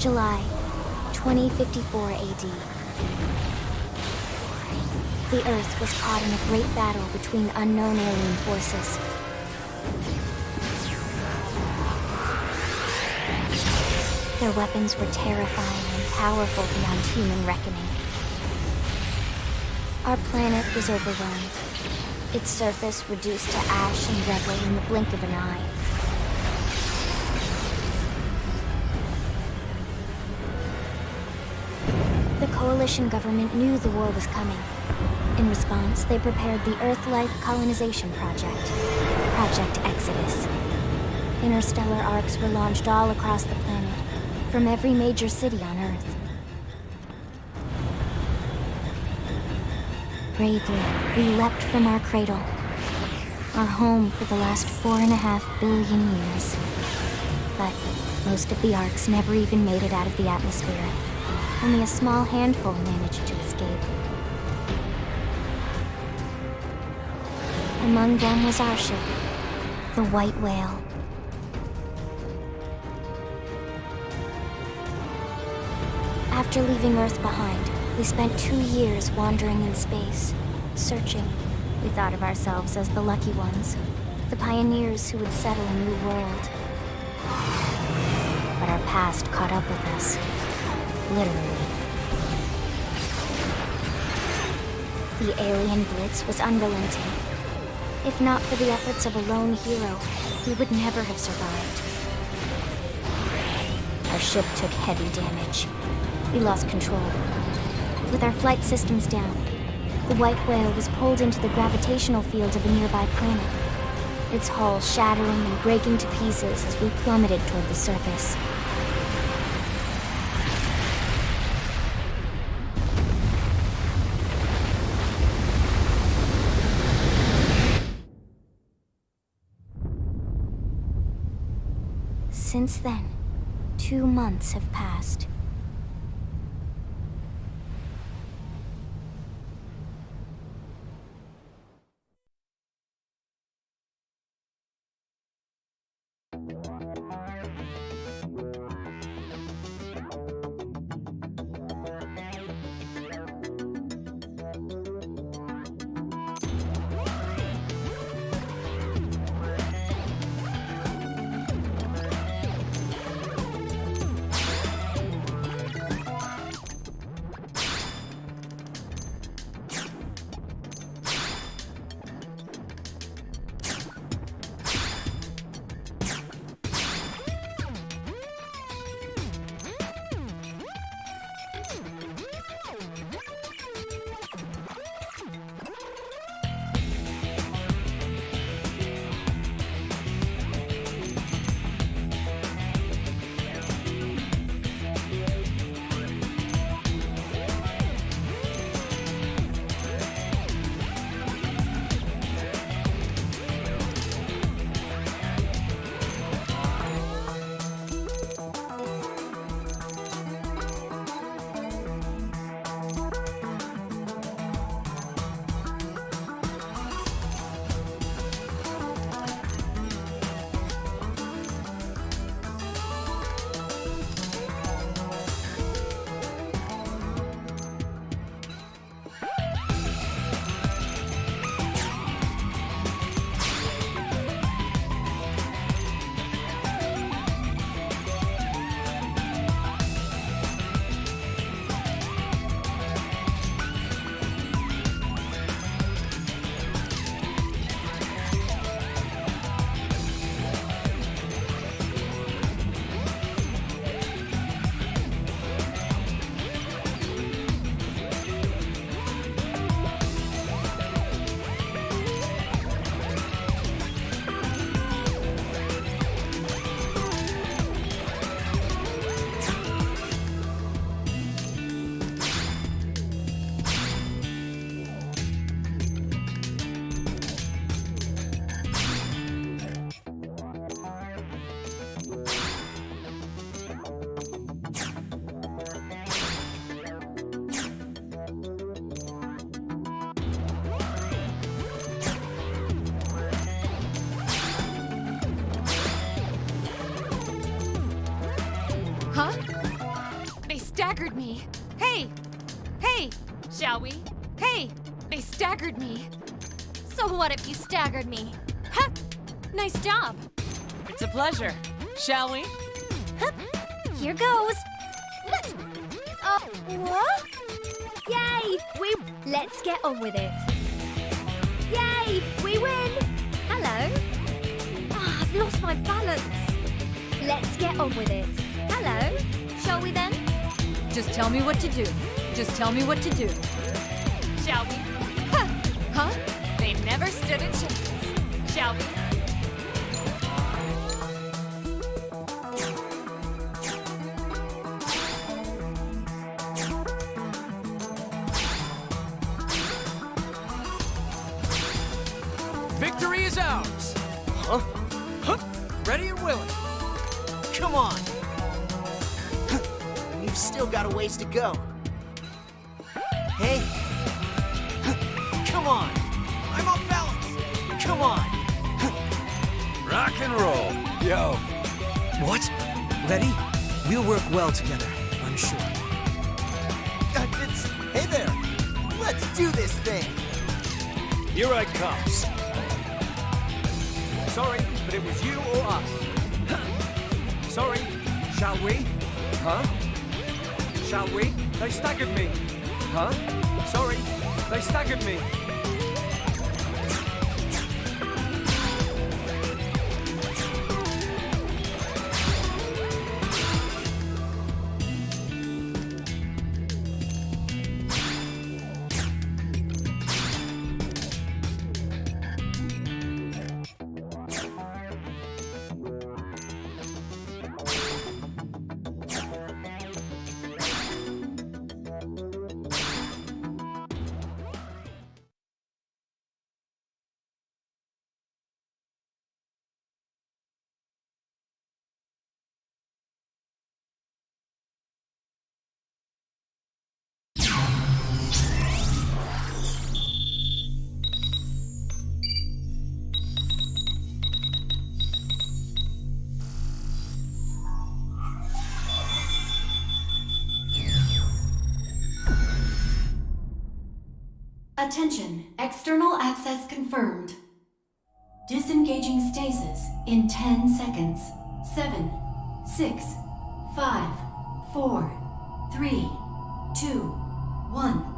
July, 2054 AD. The Earth was caught in a great battle between unknown alien forces. Their weapons were terrifying and powerful beyond human reckoning. Our planet was overwhelmed, its surface reduced to ash and rubble in the blink of an eye. The Coalition government knew the war was coming. In response, they prepared the Earth-Life Colonization Project, Project Exodus. Interstellar arcs were launched all across the planet, from every major city on Earth. Bravely, we leapt from our cradle, our home for the last 4.5 billion years. But most of the arcs never even made it out of the atmosphere. Only a small handful managed to escape. Among them was our ship, the White Whale. After leaving Earth behind, we spent 2 years wandering in space, searching. We thought of ourselves as the lucky ones, the pioneers who would settle a new world. But our past caught up with us, literally. The alien blitz was unrelenting. If not for the efforts of a lone hero, we would never have survived. Our ship took heavy damage. We lost control. With our flight systems down, the White Whale was pulled into the gravitational field of a nearby planet, its hull shattering and breaking to pieces as we plummeted toward the surface. Since then, 2 months have passed. staggered me. Hey! Hey! Shall we? Hey! They staggered me. So what if you staggered me? Ha! Nice job. It's a pleasure. Shall we? Here goes. What? Yay! Let's get on with it. Yay! We win! Hello? I've lost my balance. Let's get on with it. Hello? Shall we then? Just tell me what to do. Just tell me what to do. Shall we? Huh? They never stood a chance. Shall we? Victory is ours! Huh? Huh? Ready and willing. Come on! We've still got a ways to go. Hey! Come on! I'm off balance! Come on! Rock and roll. Yo! What? Ready? We'll work well together, I'm sure. Hey there! Let's do this thing! Here I comes. Sorry, but it was you or us. Sorry, shall we? Huh? Shall we? They staggered me. Huh? Sorry, they staggered me. Attention, external access confirmed. Disengaging stasis in 10 seconds. 7, 6, 5, 4, 3, 2, 1.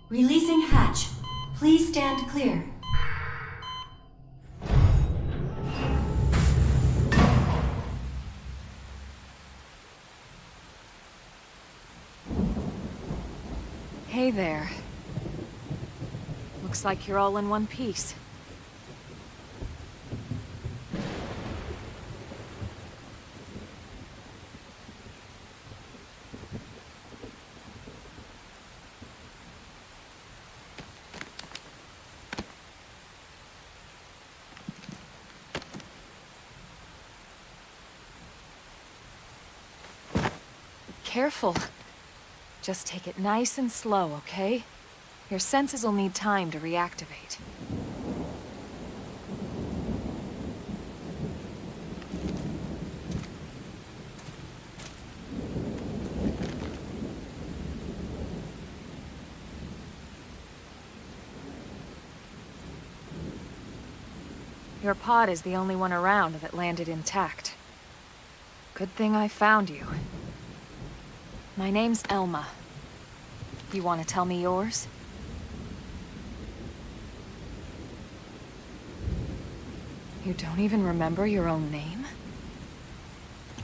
Releasing hatch. Please stand clear. Hey there. Looks like you're all in one piece. Careful. Just take it nice and slow, okay? Your senses will need time to reactivate. Your pod is the only one around that landed intact. Good thing I found you. My name's Elma. You want to tell me yours? You don't even remember your own name?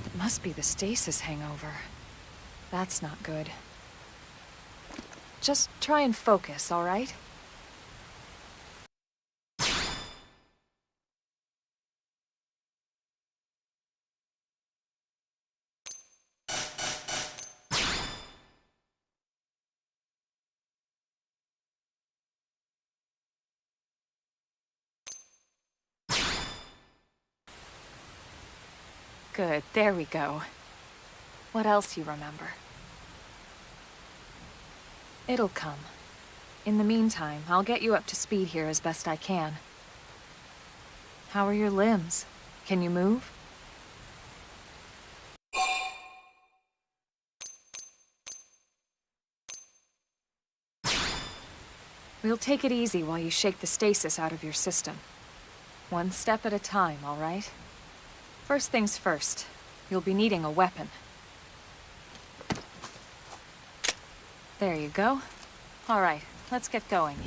It must be the stasis hangover. That's not good. Just try and focus, all right? Good, there we go. What else you remember? It'll come. In the meantime, I'll get you up to speed here as best I can. How are your limbs? Can you move? We'll take it easy while you shake the stasis out of your system. One step at a time, all right? First things first, you'll be needing a weapon. There you go. All right, let's get going.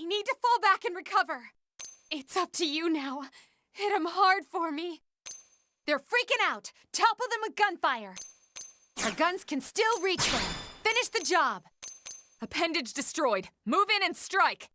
I need to fall back and recover. It's up to you now. Hit 'em hard for me. They're freaking out. Topple them with gunfire. Our guns can still reach them. Finish the job. Appendage destroyed. Move in and strike.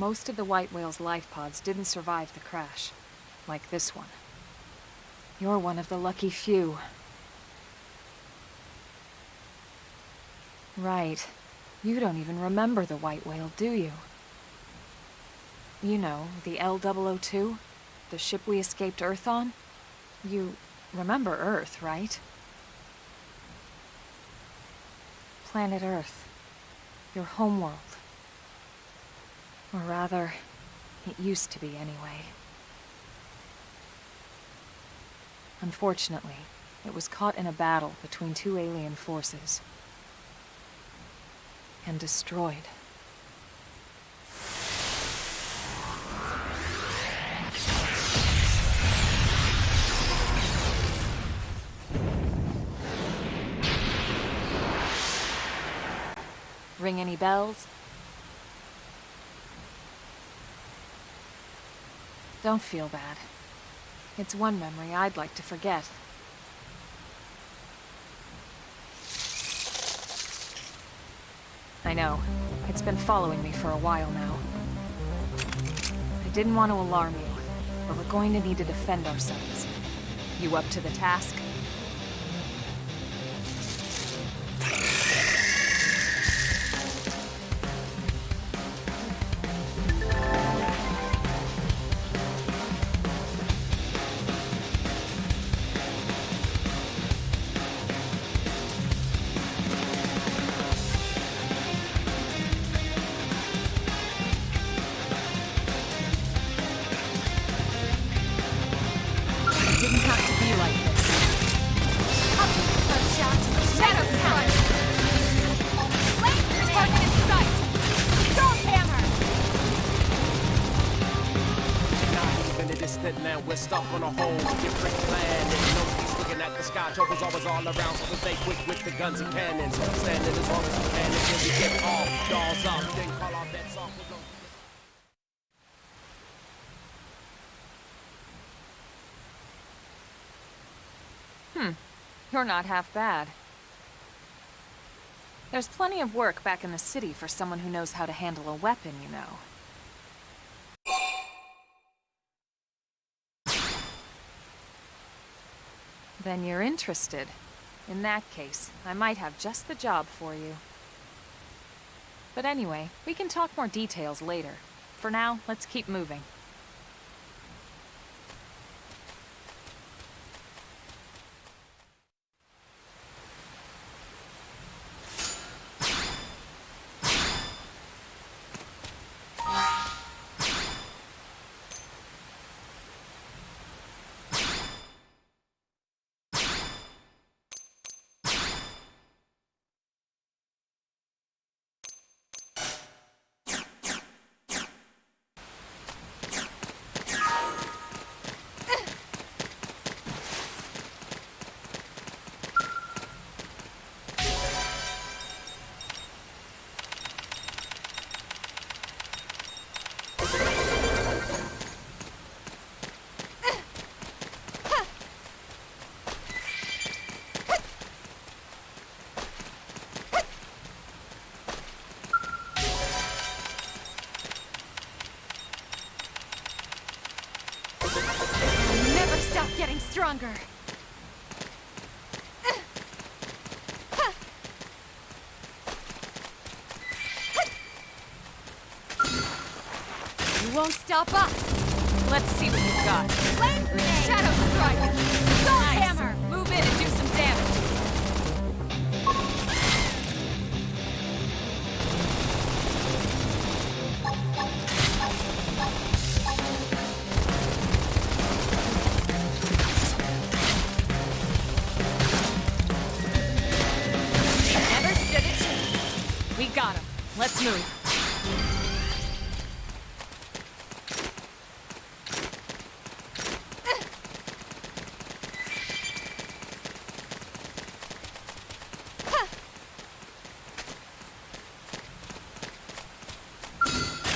most of the white whale's life pods didn't survive the crash, like this one. You're one of the lucky few. Right. You don't even remember the white whale, do you? You know, the L002? The ship we escaped Earth on? You remember Earth, right? Planet Earth. Your homeworld. Or rather, it used to be anyway. Unfortunately, it was caught in a battle between two alien forces. And destroyed. Ring any bells? Don't feel bad. It's one memory I'd like to forget. I know. It's been following me for a while now. I didn't want to alarm you, but we're going to need to defend ourselves. You up to the task? We're stuck on a whole different planet. No peace looking at the sky. Trouble's always all around, so we stay quick with the guns and cannons. Standing as long as we can until we get all dolls up. Then call our bets off. You're not half bad. There's plenty of work back in the city for someone who knows how to handle a weapon, you know. Then you're interested. In that case, I might have just the job for you. But anyway, we can talk more details later. For now, let's keep moving. Getting stronger. You won't stop us. Let's see what you've got. Flame grenade! Shadow strike! Soul hammer! Move in and do some damage. Got him. Let's move.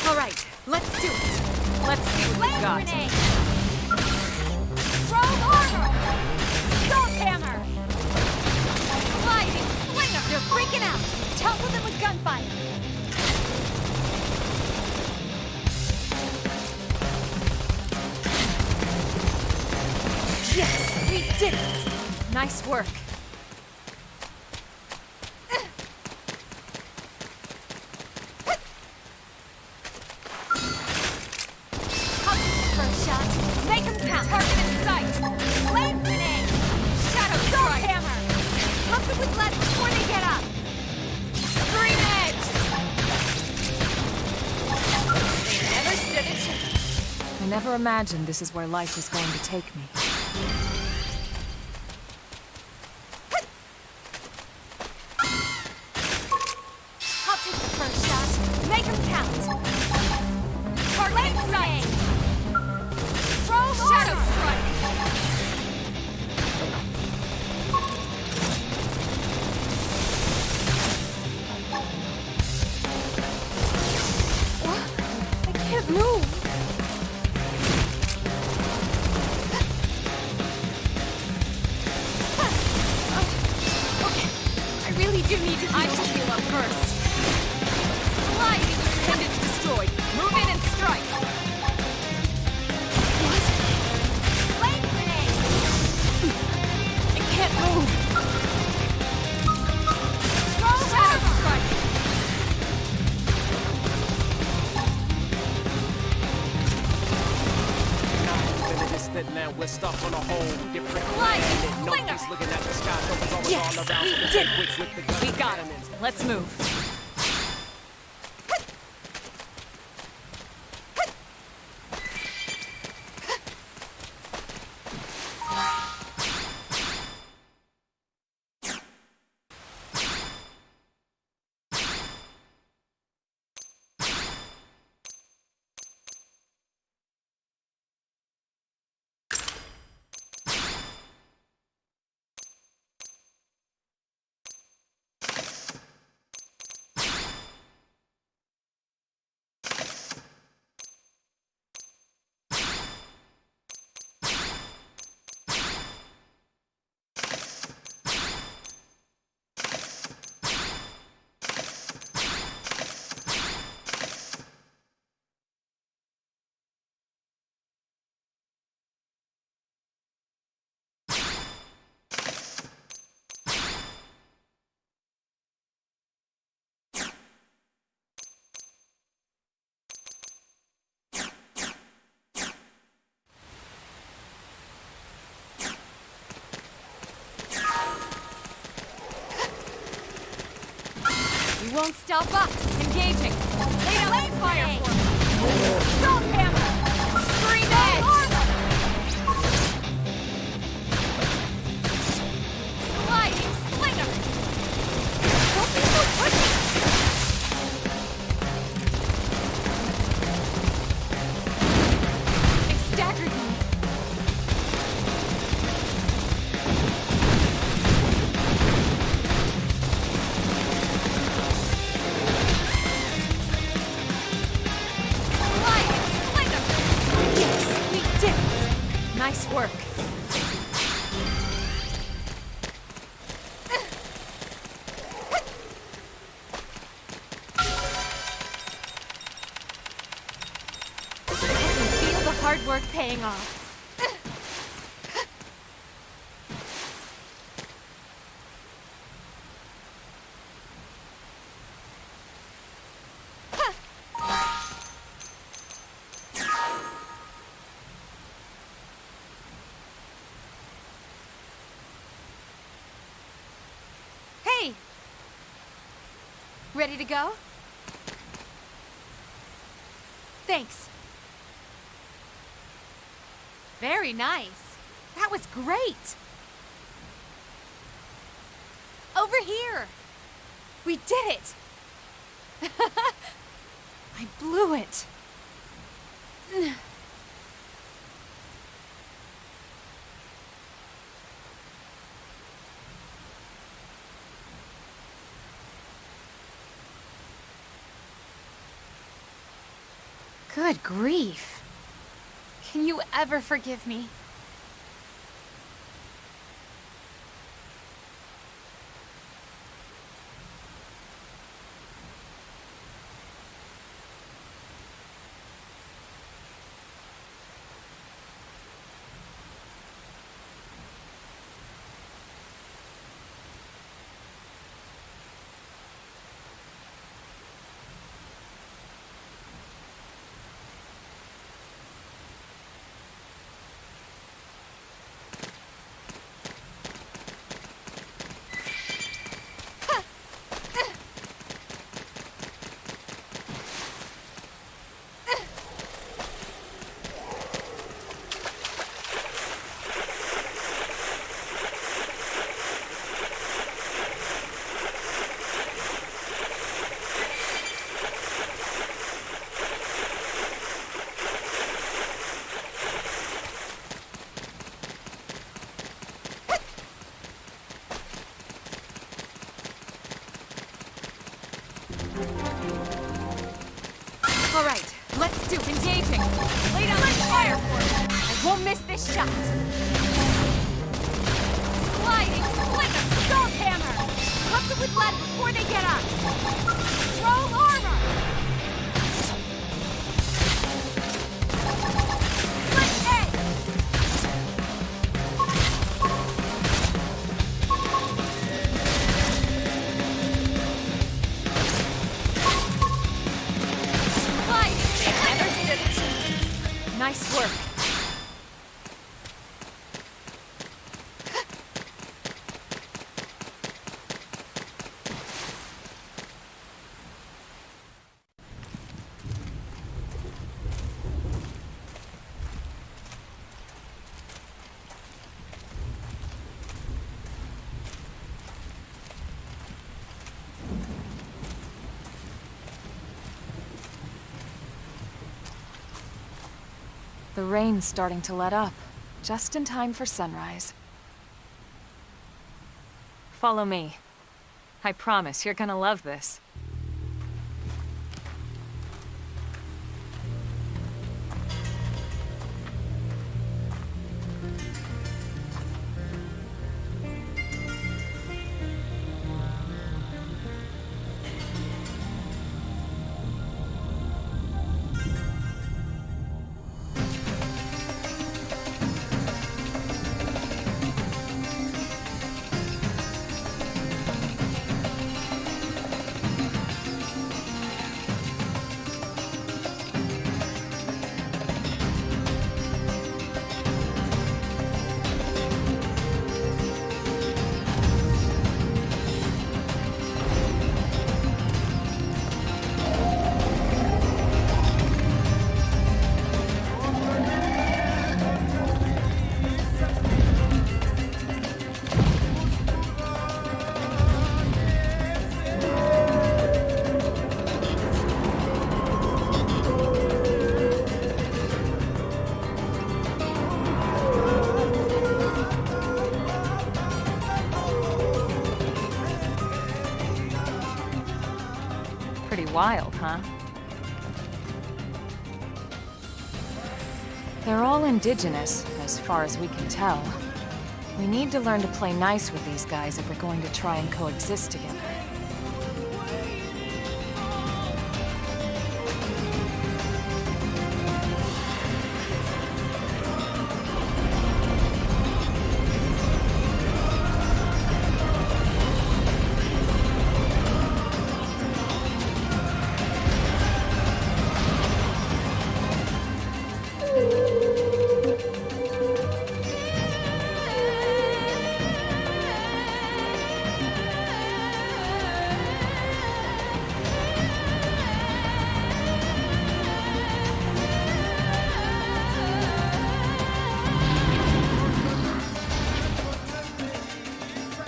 All right, let's do it. Let's see what we've got. Grenade! Throw armor! Salt hammer! Sliding swinger! They're freaking out! Topple them with gunfire! Yes, we did it! Nice work. I'll take the first shot. Make him count. Target in sight. Flame grenade. Shadow strike. Hammer. Pump it with lead before they get up. Scream edge. They never stood a chance. I never imagined this is where life was going to take me. I'll take the first shot. Make him count. Target in sight. Throw shadow strike. I can't move. Okay, I really do need to. I should heal up first. Sliding appendage destroyed. Move in and strike. What? Flame grenade. I can't move. Throw shadow strike. In the distant now, we're stuck on a whole different Light planet. slinger. Nobody's looking at the sky, choppers always Yes, all around. we So we did take it. quick with the guns We and got it. cannons. Let's move. You won't stop us. Engaging. Lay down flame fire for me. Salt hammer. Scream edge. Sliding slinger. Don't be so pushy. They staggered me. Sliding slinger. Yes, we did it! Nice work. I can feel the hard work paying off. Hey! Ready to go? Thanks. Very nice. That was great. Over here. We did it. I blew it. Good grief. Can you ever forgive me? this shot! Sliding slinger! Salt hammer! Pump them with lead before they get up! Throw armor! Split egg! Nice work. The rain's starting to let up, just in time for sunrise. Follow me. I promise you're gonna love this. Pretty wild, huh? They're all indigenous, as far as we can tell. We need to learn to play nice with these guys if we're going to try and coexist together.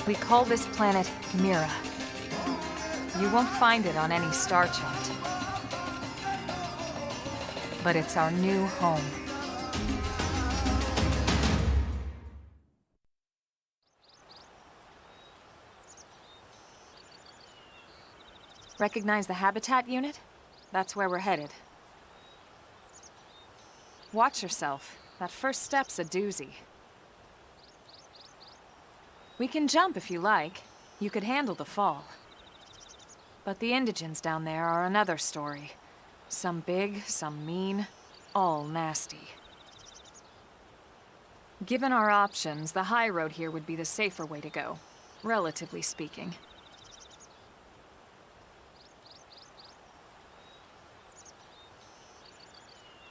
We call this planet Mira. You won't find it on any star chart. But it's our new home. Recognize the habitat unit? That's where we're headed. Watch yourself. That first step's a doozy. We can jump if you like. You could handle the fall. But the indigents down there are another story. Some big, some mean, all nasty. Given our options, the high road here would be the safer way to go, relatively speaking.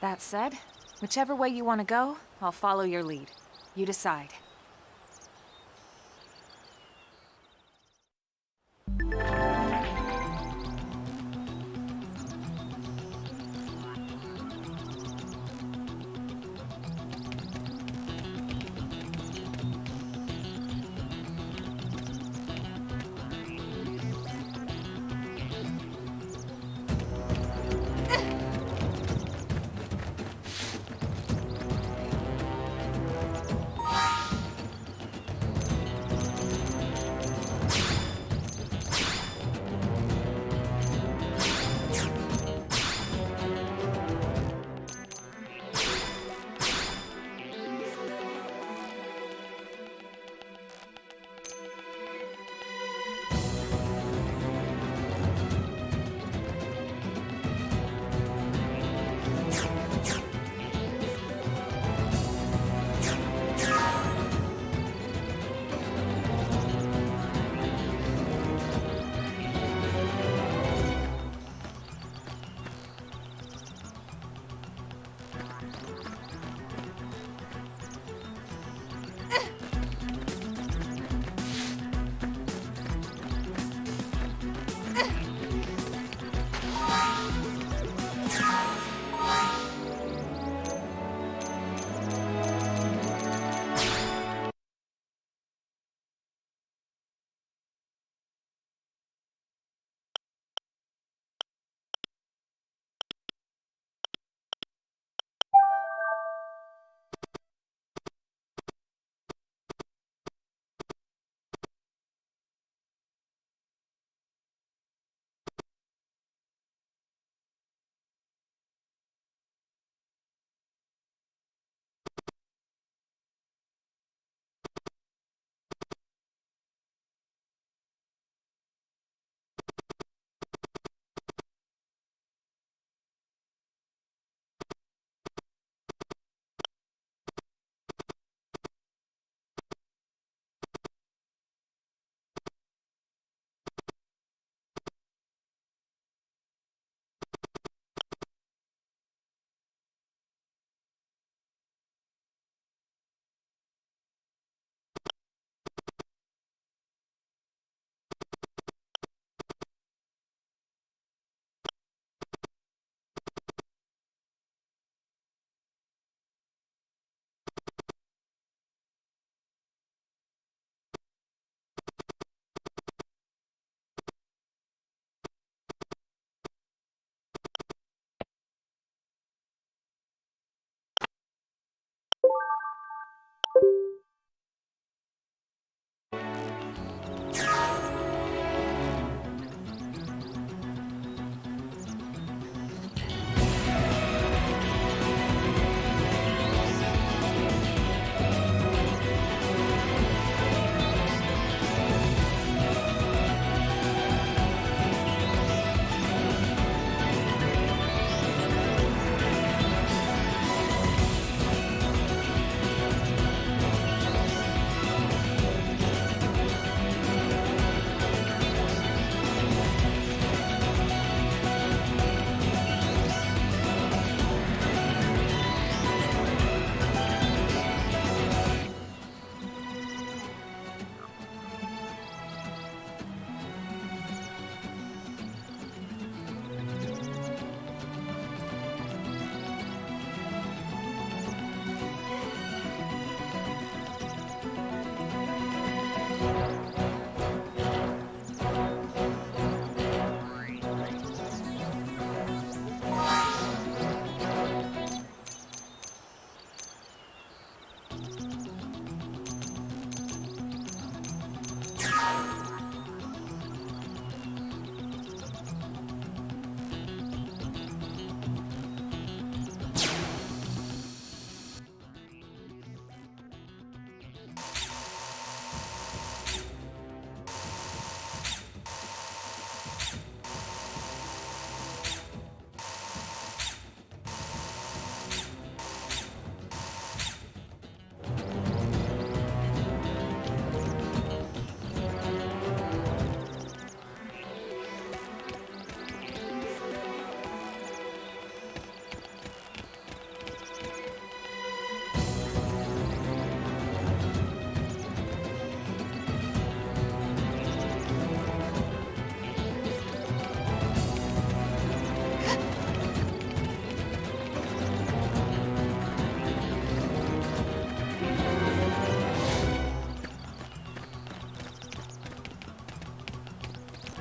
That said, whichever way you want to go, I'll follow your lead. You decide.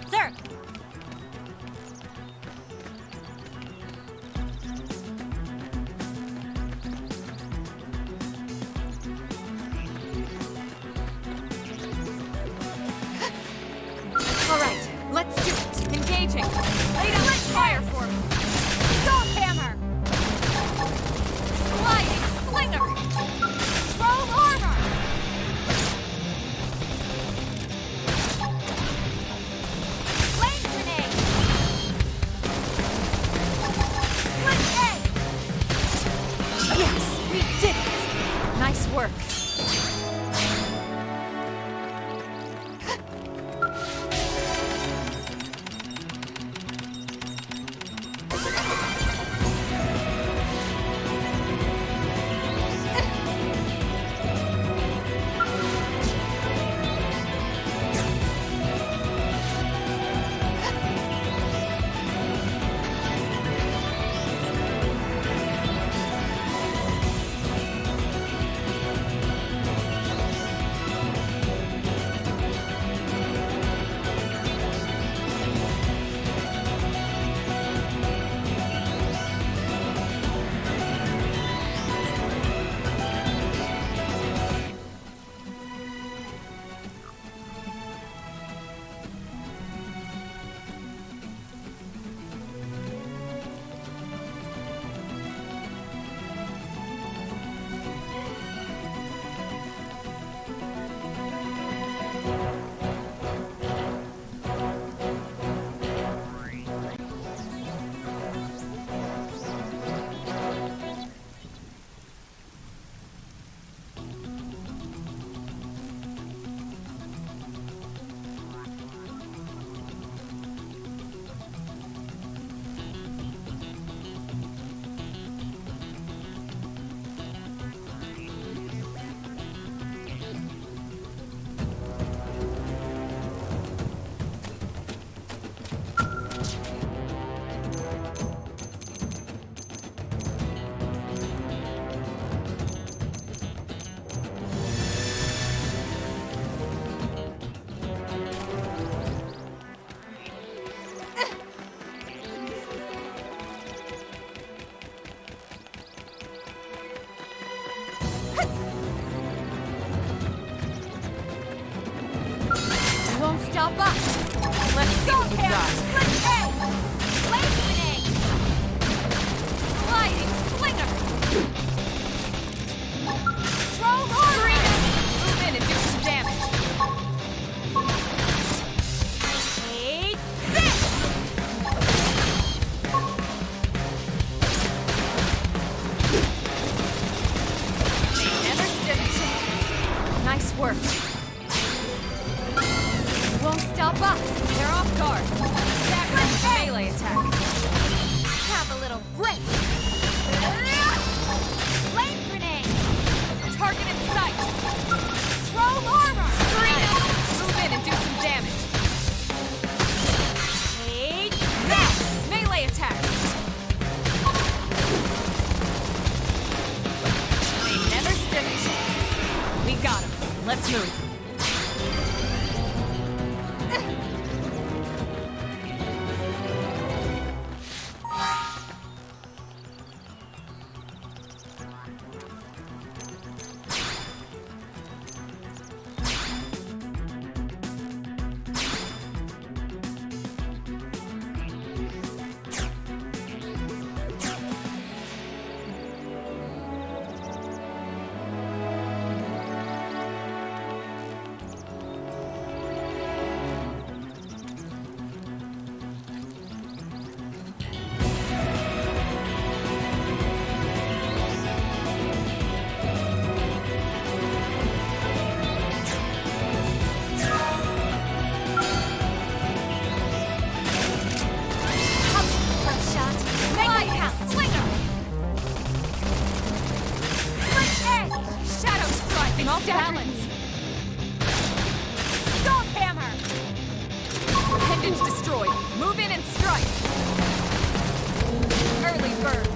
Sir! All right, let's do it. Engaging. Lay down fire for me. Stop hammer. Sliding slinger. Roll armor. Flame grenade. Split egg. Yes, we did it! Nice work. Won't stop us. Let's see what we got. Split egg. Flame grenade. Sliding slinger. Roll armor. Move in and do some damage. Take this. They never stood a chance. Nice work. Won't stop us. They're off guard. Stack melee attack. Have a little break. Flame grenade. Target in sight. Roll armor. Move in and do some damage. Take this. Melee attack. They never stood a chance. We got him. Let's move. off balance. Salt hammer! Appendage destroyed. Move in and strike. Early bird.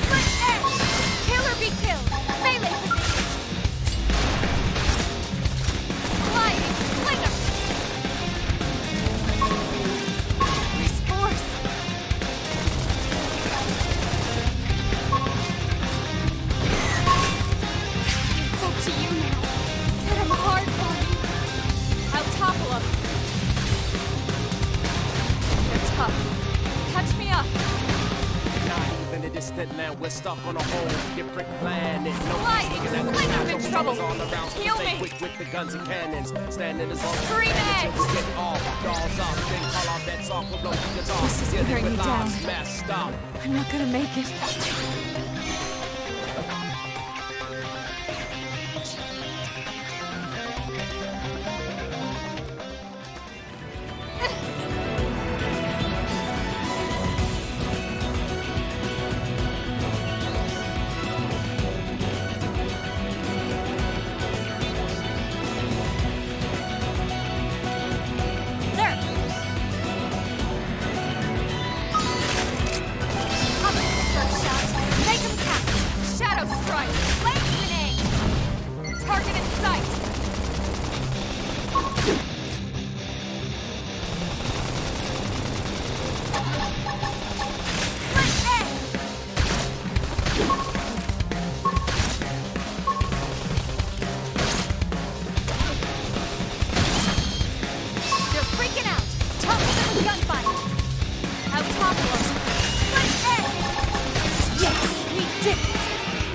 Split edge! Kill or be killed! Melee position! Sliding slinger! Where's force? It's up to you now. Hit him hard for me. I'll topple them. They're tough. Catch me up. Not even a distant land, we're stuck on a whole different planet. Sliding Looking at the slinger sky, in double trouble. all around, so Heal stay me. quick with the guns and cannons. Standing as long as Green edge. we get all dolls up, then call our bets off with no guitar. This is Get it wearing with me down. lives messed up. I'm not gonna make it. There! Up, first shot. Make him count. Shadow strike. Flame grenade! Target in sight. Split edge! They're freaking out! Topple them with gunfire! I'll topple them. Split edge! Yes, we did it.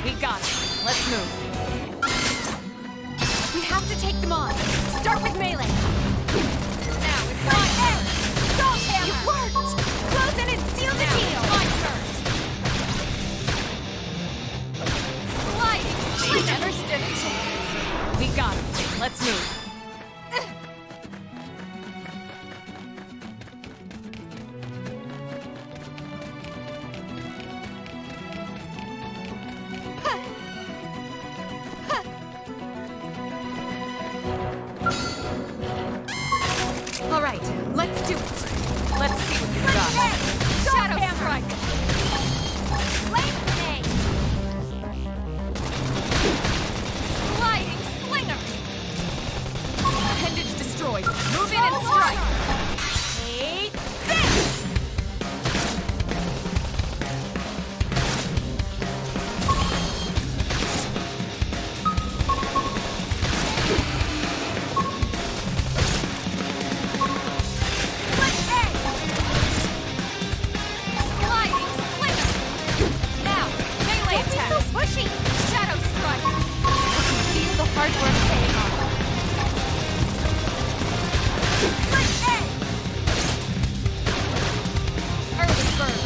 We got it. Let's move. We have to take them on. Start with melee. Now it's Split my turn. edge! Salt hammer! It worked! Close in and seal the Now deal! it's my turn. Sliding. They never stood a chance. We got it. Let's move. All right, let's do it. Let's see what you've got. Shadow strike. Flame grenade! Sliding slinger. Appendage destroyed. Move in and strike. Take this! Split edge! Sliding slinger. Now, melee Don't be attack. so pushy! Shadow strike. I can feel the hard work paying off. Split edge! Early bird.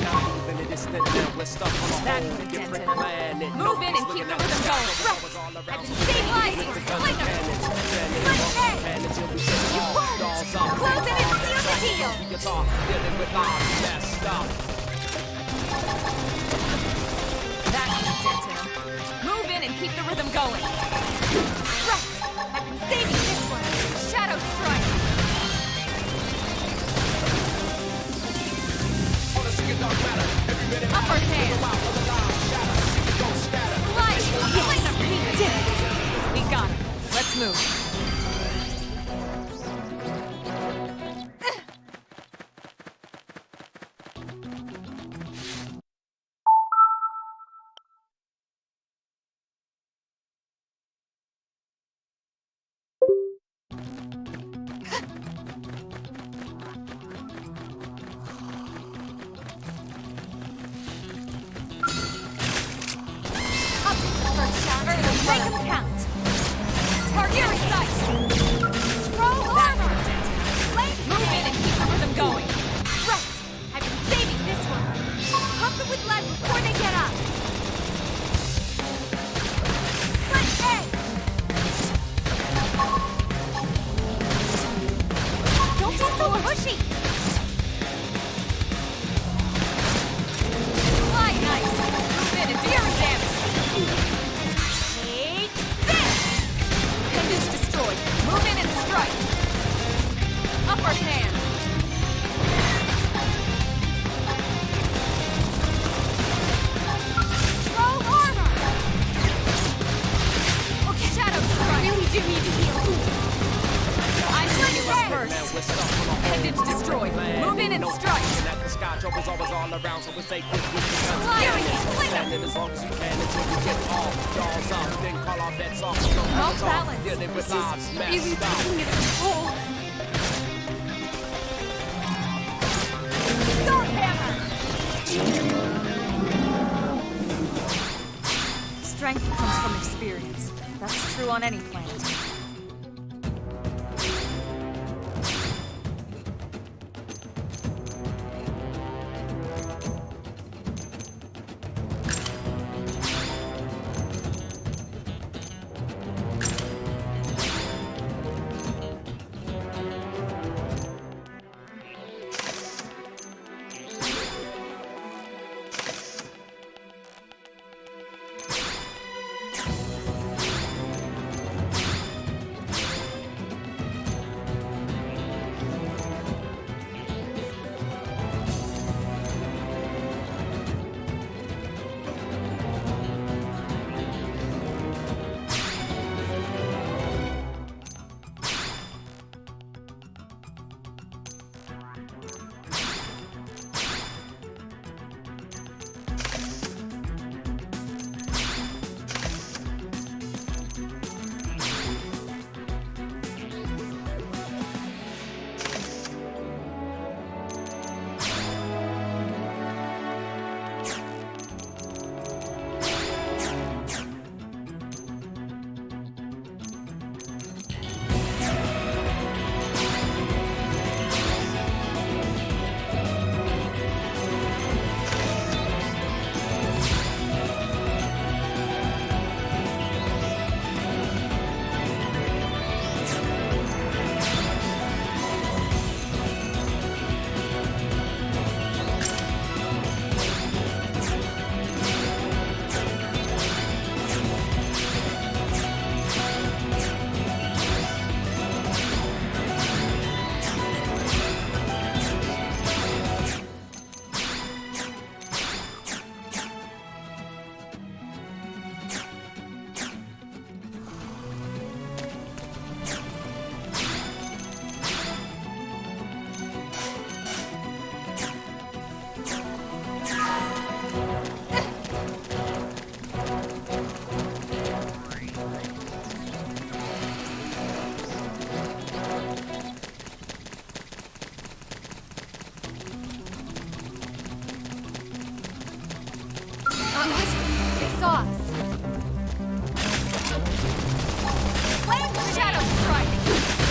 Not even a distant land, we're stuck on a That whole put a dent different in 'em. planet. Move in and keep the rhythm going. Stabilizing slinger. Split edge! Close in and seal the deal! Guitar, dealing with lives messed up. That put a dent in 'em. Move in and keep the rhythm going. Right! I've been saving this one! Shadow strike. Upper hand. Sliding slinger. We did it. We got it. Let's move. Up, first shot. Make him count! Target in sight. Throw armor! Flame Move in grenade! and keep the rhythm going. Right! I've been saving this one! Pump them with lead before they get up! Split edge! Don't be so pushy! stay quick with the guns and cannons. Standing as long as you can until you get all jaws up. Then call off that soft Off balance. Dealing with lives Really smashed up. taking its toll. Sword hammer! Strength comes from experience. That's true on any planet. They saw us. Flame shadow strike.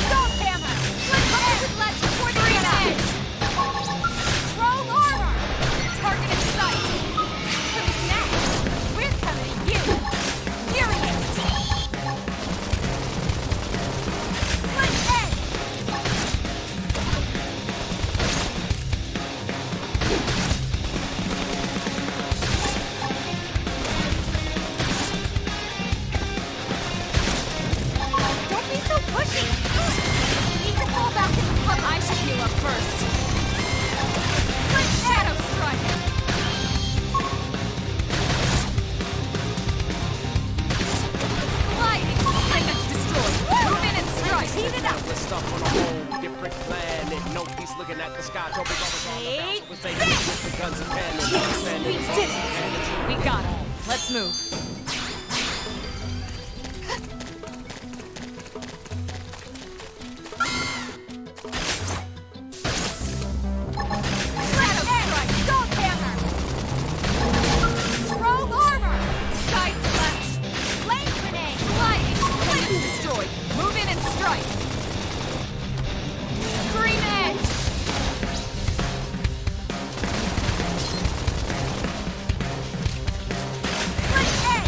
Stone hammer. With left before the edge. Roll armor. Target in sight. Who's next? We're coming to you. Furious. Split edge. Don't be so pushy! You need to fall back in the pub. I should heal up first. Split shadow strike! Sliding! Damage destroyed! Move in and strike! Heat it up! We're stuck on a whole different planet. No peace looking at the sky. Trophies always all around. So we stay quick with the guns and cannons. Yes, we did it! We got it. Let's move. Shadow strike! Dog hammer! Rogue armor! Side slash! Flame grenade! Sliding! Damage destroyed! Move in and strike! Green edge! Split edge!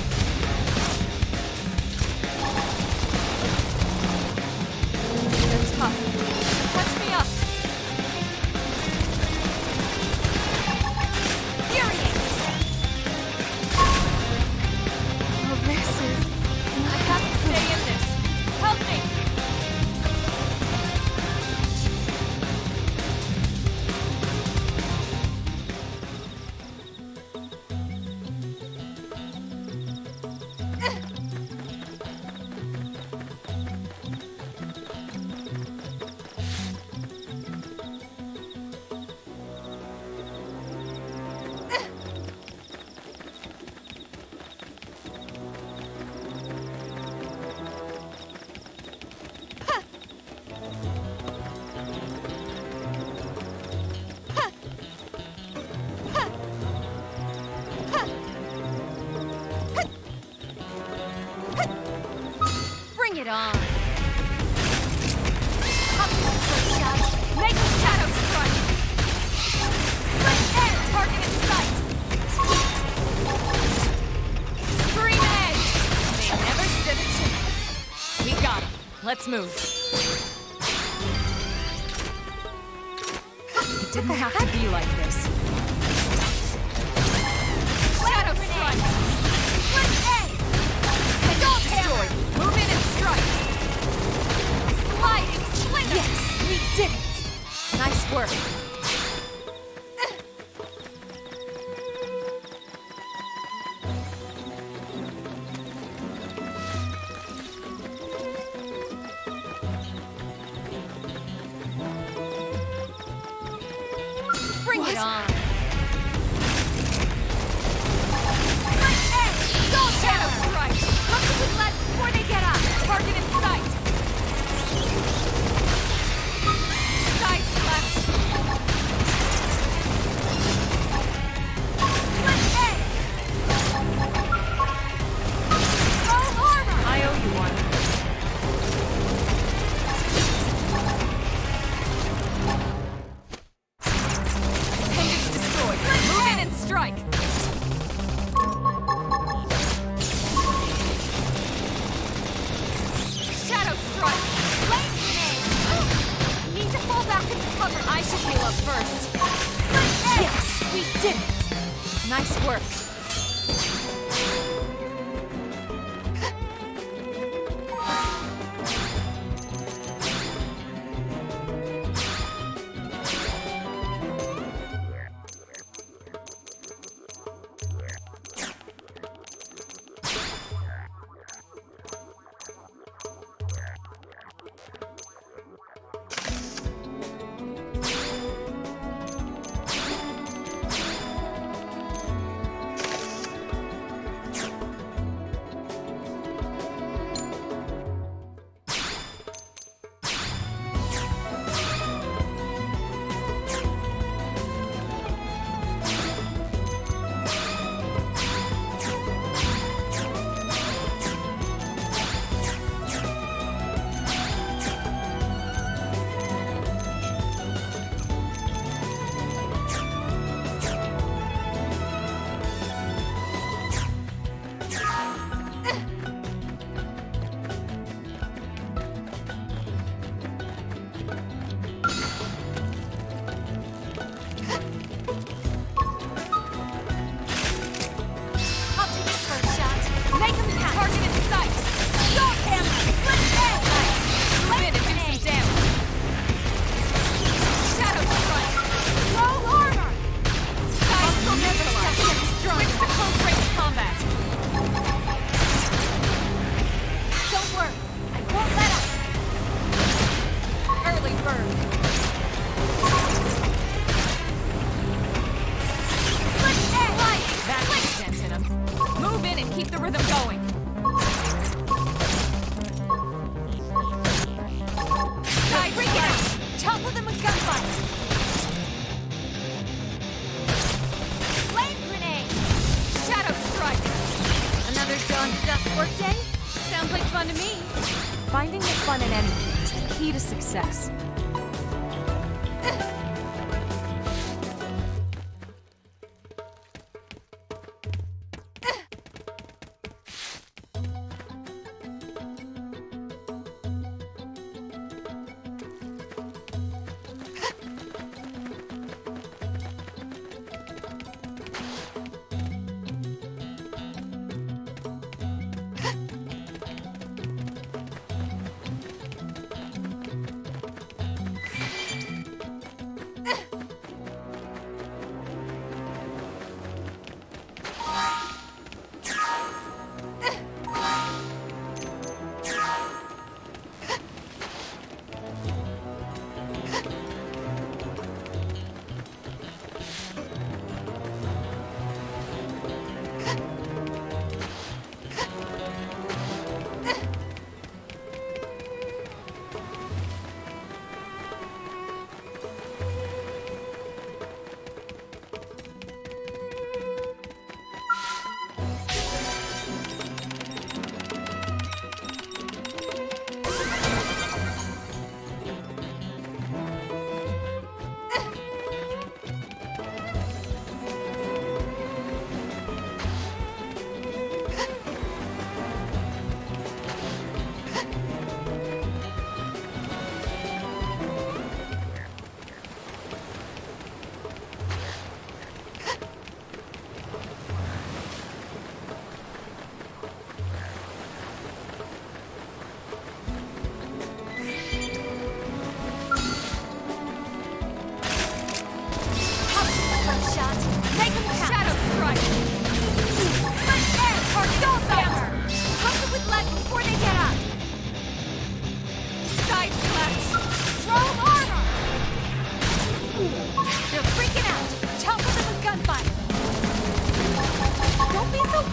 Let's move. It didn't have to be like this. Shadow strike! Split A! Adult hammer! Move in and strike! Sliding slinger! Yes, we did it! Nice work. Bring it on! Split A! Adult shadow strike! Come to his left before they get up! Target in sight! Side left! Split A! Full armor! I owe you one. Appendage destroyed. Move in and strike. Shadow strike. Flame grenade. Need to fall back into cover. I should heal up first. Split A. Yes, we did it! Nice work. I'll take his first shot. Make him count. Target in sight. Dog hammer. Split A. Move in and do some damage. Shadow strike. Low armor. Side neutralized. Switch to close range combat. Don't worry. I won't let up. Early bird. Split A. That makes sense in him. Move in and keep the rhythm going. Side freak it out. Topple them with gunfire. Flame grenade. Shadow strike. Another dawn to dusk workday? Sounds like fun to me. Finding the fun in anything is the key to success.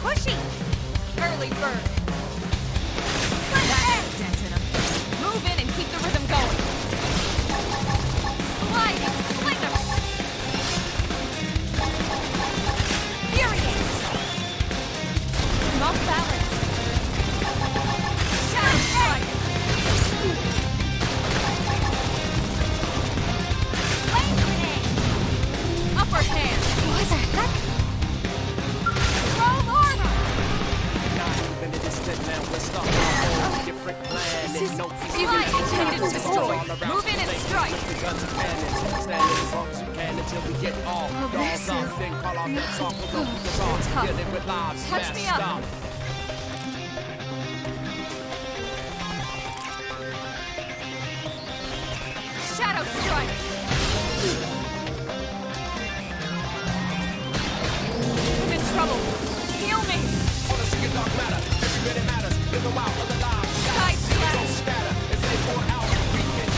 Pushy! Early bird. That's dent in 'em. Move in and keep the rhythm going. Sliding, sling 'em. Furiate. I'm off balance. Shadow strike. Flame grenade. Upper hand. What the heck? Roll armor. Not even a distant now, we're stuck on a whole different planet. No peace, Slide no intended to peace, destroy. all around Move in and the place. strike. With the guns and cannons, standing as long as you can until we get all dolls up. Then call off that song, we'll go through the song, dealing with lives Touch me messed up. up. Shadow strike. I'm in trouble. Heal me. Wanna see it dark matter, every minute matters. Live a while of the lives. Side slash. Scatter as they pour out. We can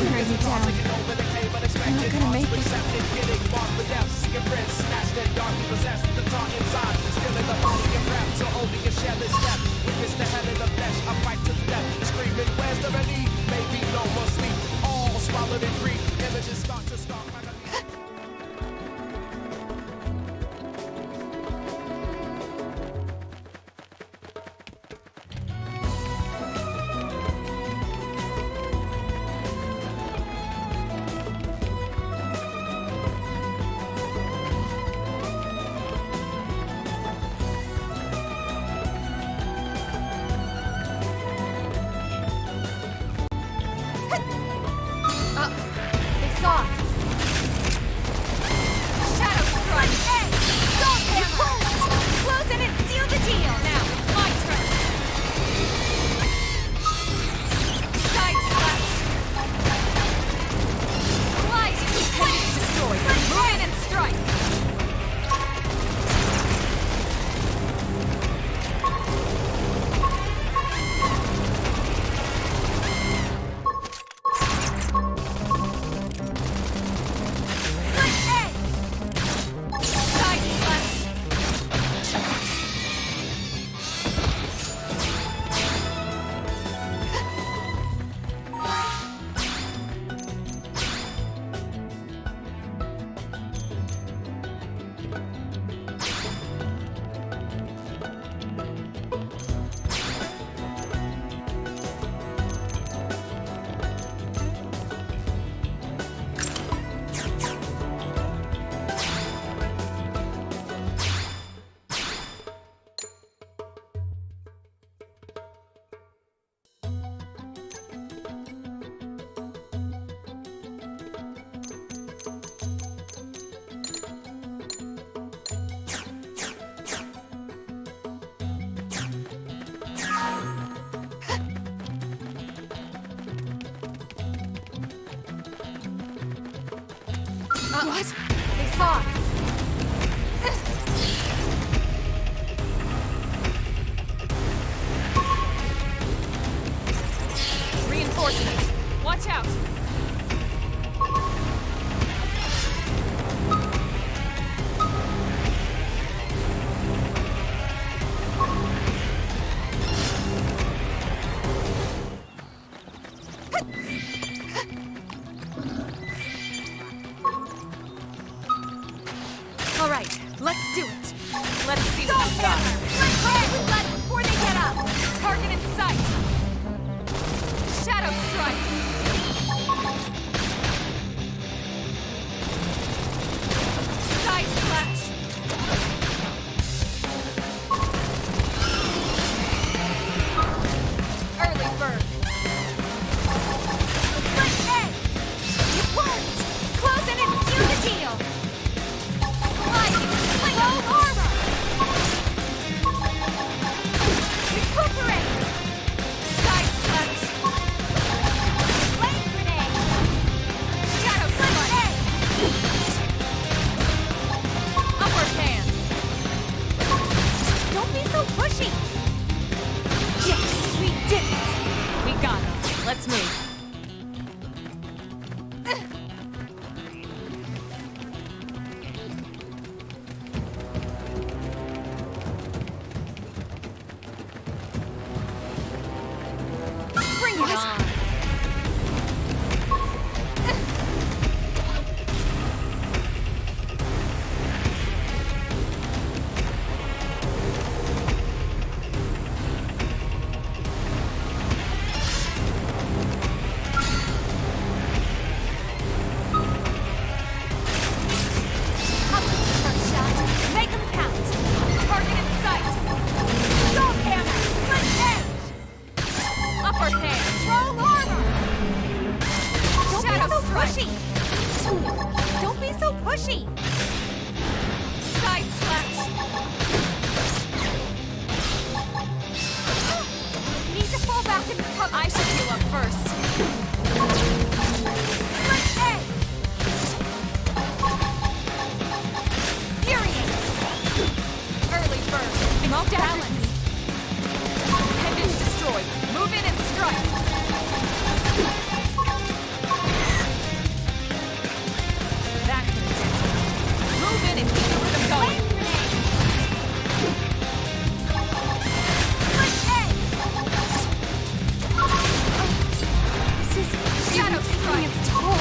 wearing me down. over the cave, unexpected. I'm not gonna make it. Receptive, getting marked with death. Seeking friends, snatched and darkly possessed. The thought inside, still in the body and breath. So only a shell is left. Witness the hell in the flesh. I fight to the death. The screaming, where's the relief? Maybe no more sleep. All swallowed in grief. Images start to stalk like a leaf. They saw us. Shadow strike. Hey! Salt hammer! Close in and seal the deal. Now it's my turn. Side slash. Slide intended destroyed. Move in and strike. Split egg. Side slash. What? They saw us. Reinforcements. Watch out. All right, let's do it. Let's see what we've got. With blood before they get up. Target in sight. Shadow strike. Side slash. Early bird. Split egg. It worked. Close in and seal the deal. Sliding, sling armor! Smoke balance. balance. Pendant destroyed. Move in and strike. That could have it. Move in and keep the rhythm going. This is shadow taking its toll.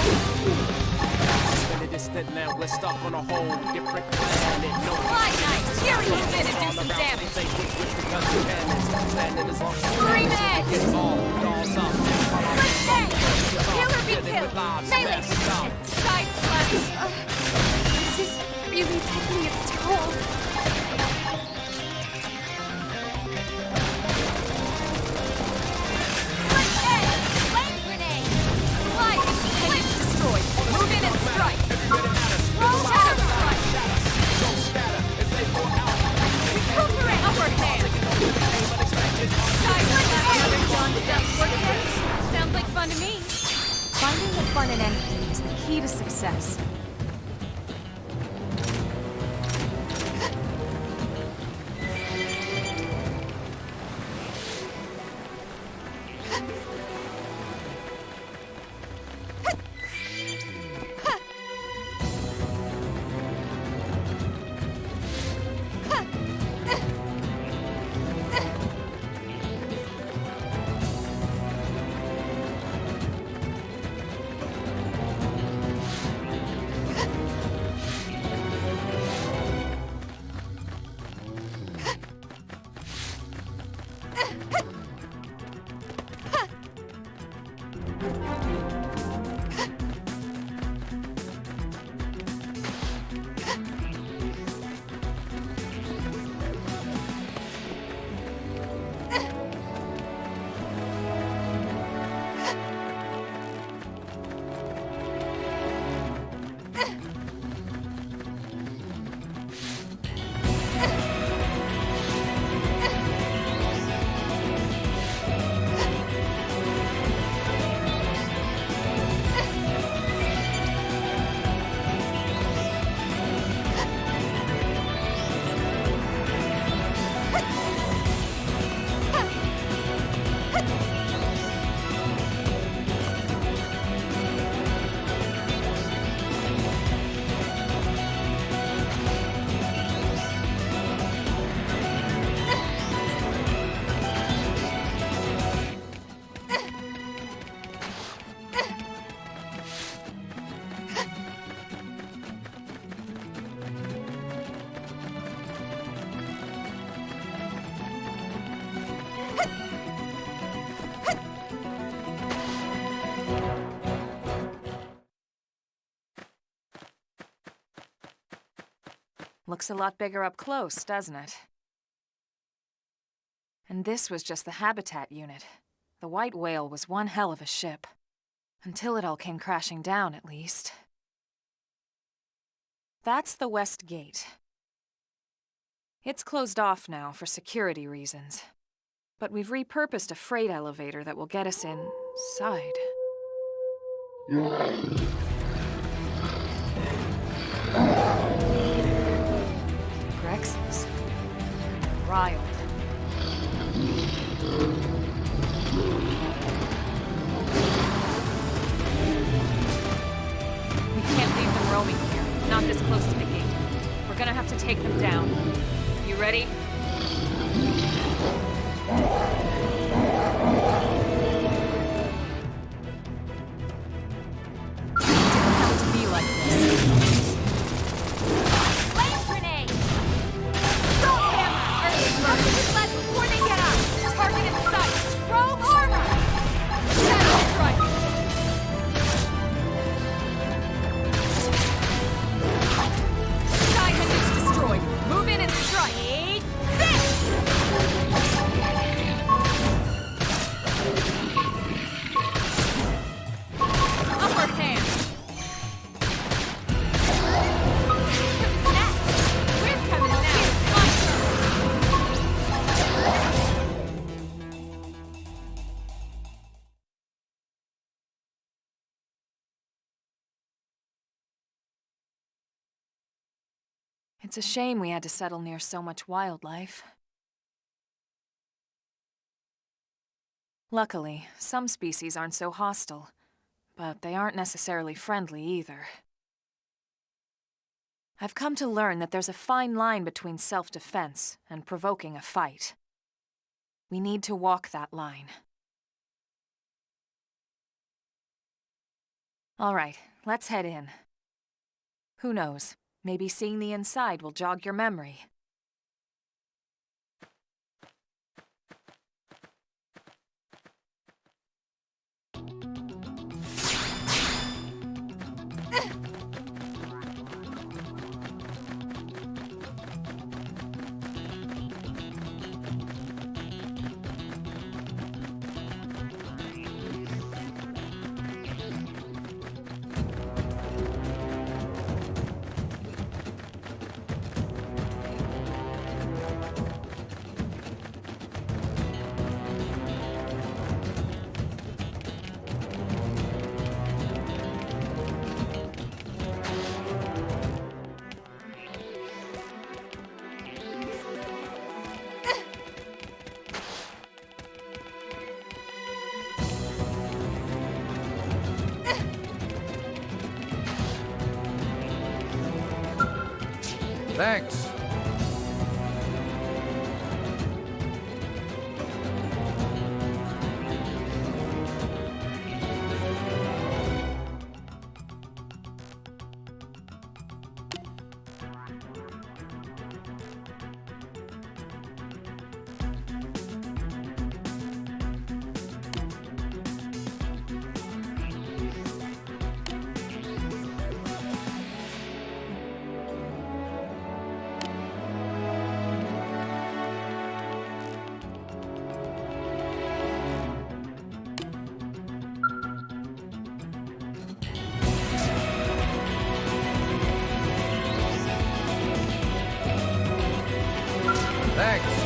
In a distant land, we're stuck on a whole different planet. No Fly nice. Here we move in and do some damage. They with the guns and cannons. Landed as long as Scream it! it's all dolls up. Killer be killed. Melee position. Side slash. This is really taking its toll. Flame grenade. Fly. Pendant destroyed. Move in and strike. Shadow strike. Recuperate. Upper hand. Side slash. John Duck's work again. Sounds like fun to me. Finding the fun in anything is the key to success. Looks a lot bigger up close, doesn't it? And this was just the habitat unit. The white whale was one hell of a ship. Until it all came crashing down, at least. That's the west gate. It's closed off now for security reasons. But we've repurposed a freight elevator that will get us inside. Grexes. Riled. We can't leave them roaming here, not this close to the gate. We're gonna have to take them down. You ready? Didn't have to be like this. Flame grenade! Assault hammer! Cover the sled before they get up! Target in sight! Throw armor! Shadow strike! Sky hinges destroyed. Move in and strike. Take this! Upper hand. Who's next? We're coming now. It's a shame we had to settle near so much wildlife. Luckily, some species aren't so hostile, but they aren't necessarily friendly either. I've come to learn that there's a fine line between self-defense and provoking a fight. We need to walk that line. All right, let's head in. Who knows, maybe seeing the inside will jog your memory. Thanks. Thanks.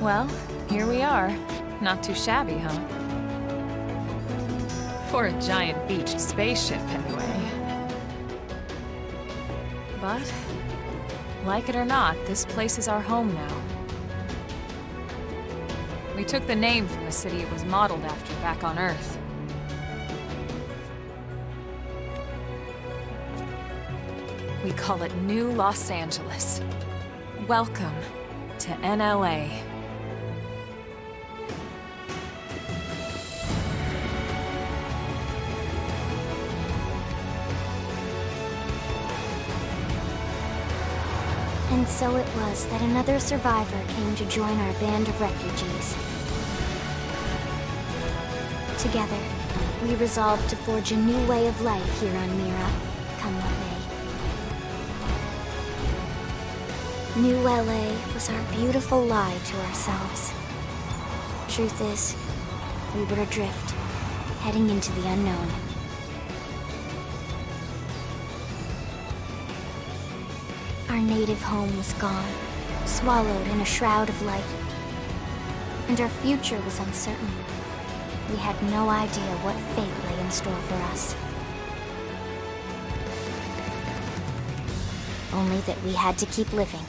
Well, here we are. Not too shabby, huh? For a giant beached spaceship, anyway. But, like it or not, this place is our home now. We took the name from the city it was modeled after back on Earth. We call it New Los Angeles. Welcome to NLA. And so it was that another survivor came to join our band of refugees. Together, we resolved to forge a new way of life here on Mira, come what may. New LA was our beautiful lie to ourselves. Truth is, we were adrift, heading into the unknown. Our native home was gone, swallowed in a shroud of light. And our future was uncertain. We had no idea what fate lay in store for us. Only that we had to keep living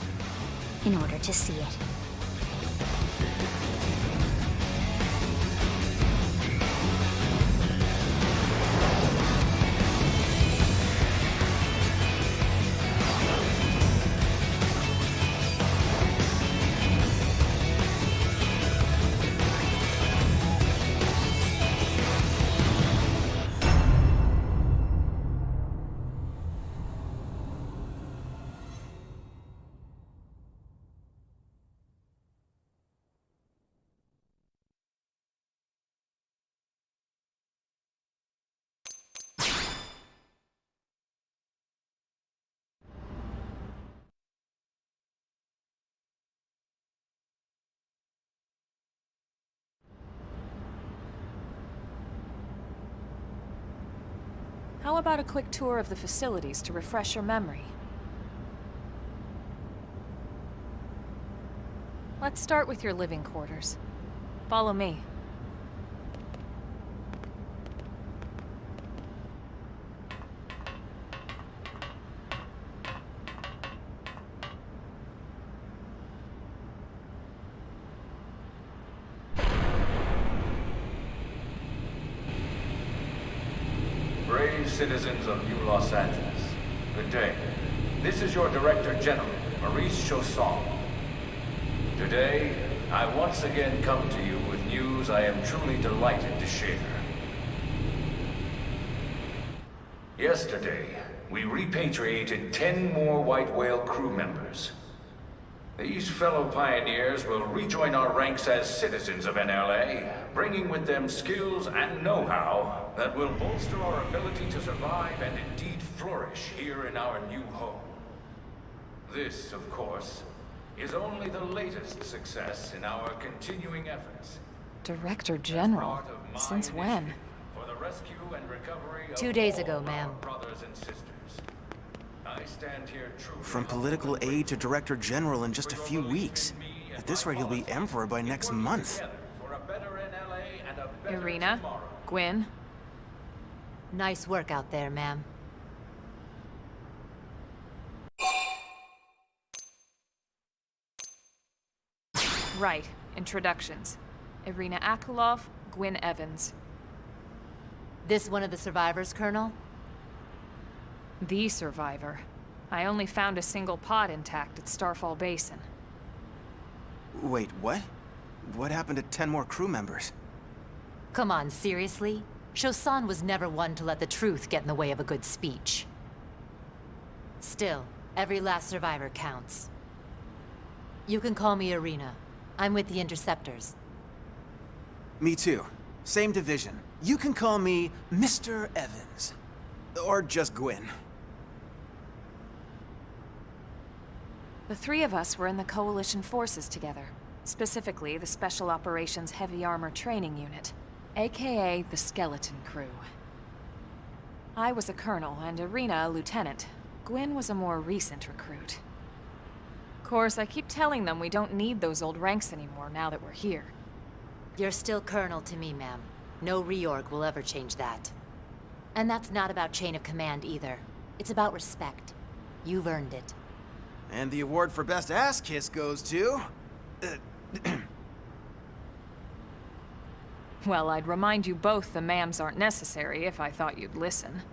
in order to see it. How about a quick tour of the facilities to refresh your memory? Let's start with your living quarters. Follow me. Brave citizens of New Los Angeles, good day. This is your Director General, Maurice Chausson. Today, I once again come to you with news I am truly delighted to share. Yesterday, we repatriated 10 more White Whale crew members. These fellow pioneers will rejoin our ranks as citizens of NLA, bringing with them skills and know-how that will bolster our ability to survive and indeed flourish here in our new home. This, of course, is only the latest success in our continuing efforts. Director General? Part of my Since when? initiative for the rescue and recovery of 2 days all ago, our ma'am. brothers and sisters. I stand here truly From political aide to Director General in just a few weeks. At this rate, he'll be Emperor by next month. for a better NLA and a better Irina? tomorrow. Gwyn? Nice work out there, ma'am. Right. Introductions. Irina Akulov, Gwyn Evans. This one of the survivors, Colonel? The survivor. I only found a single pod intact at Starfall Basin. Wait, what? What happened to 10 more crew members? Come on, seriously? Chausson was never one to let the truth get in the way of a good speech. Still, every last survivor counts. You can call me Irina. I'm with the Interceptors. Me too. Same division. You can call me Mr. Evans. Or just Gwyn. The three of us were in the Coalition forces together. Specifically, the Special Operations Heavy Armor Training Unit, aka the Skeleton Crew. I was a colonel and Irina a lieutenant. Gwyn was a more recent recruit. Of course, I keep telling them we don't need those old ranks anymore now that we're here. You're still Colonel to me, ma'am. No reorg will ever change that. And that's not about chain of command either. It's about respect. You've earned it. And the award for best ass kiss goes to... Well, I'd remind you both the ma'ams aren't necessary if I thought you'd listen.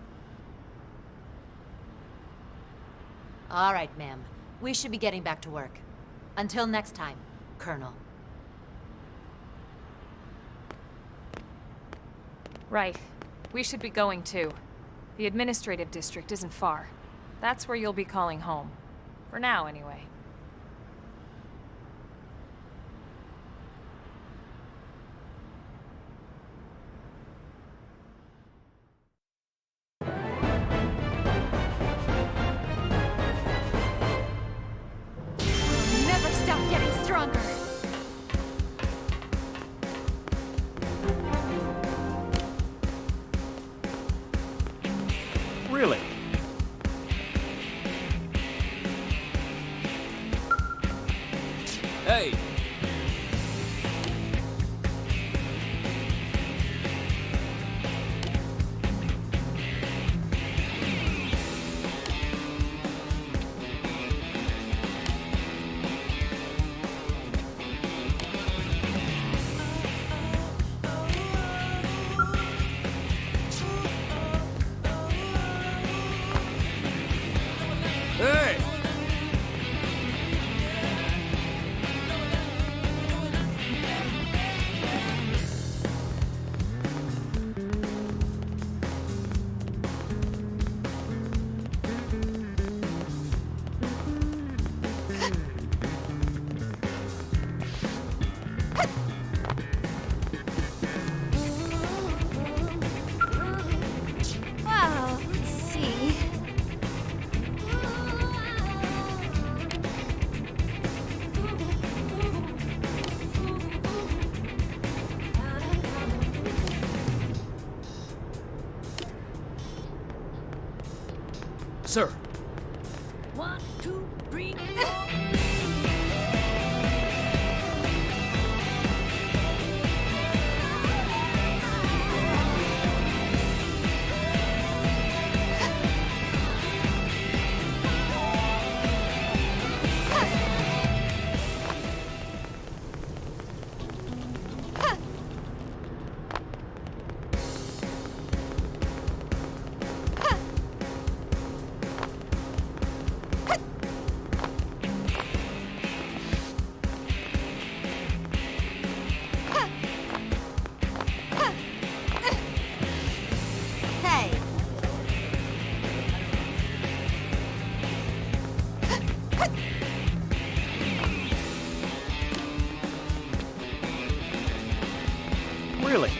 All right, ma'am. We should be getting back to work. Until next time, Colonel. Right. We should be going too. The administrative district isn't far. That's where you'll be calling home. For now, anyway. Never stop getting stronger. Really? Hey! Hey! Wow, let's see. Sir. 1, 2, 3, Hey, Really?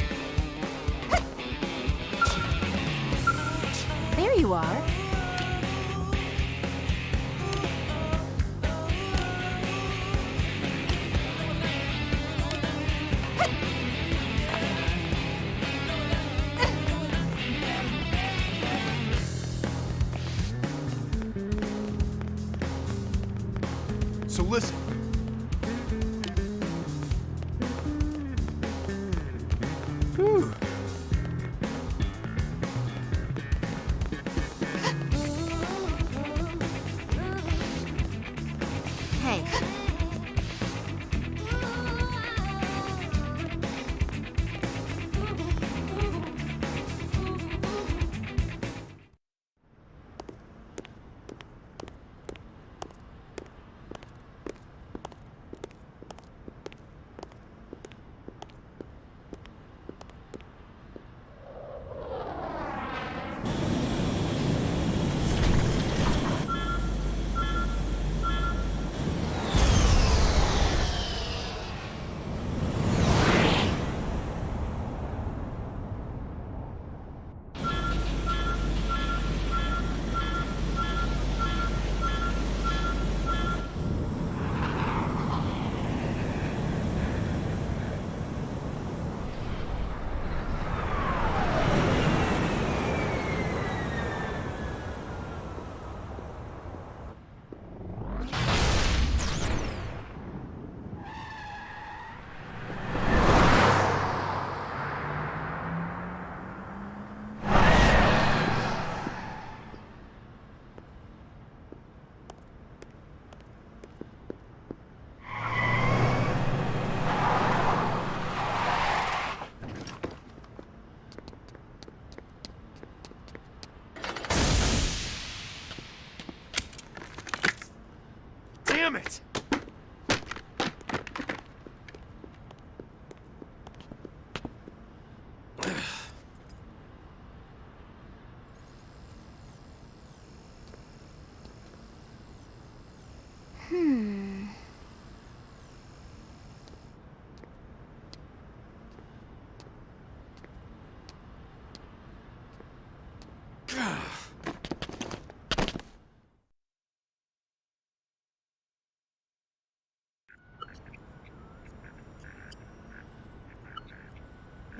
there you are. So listen. Whew. Hey.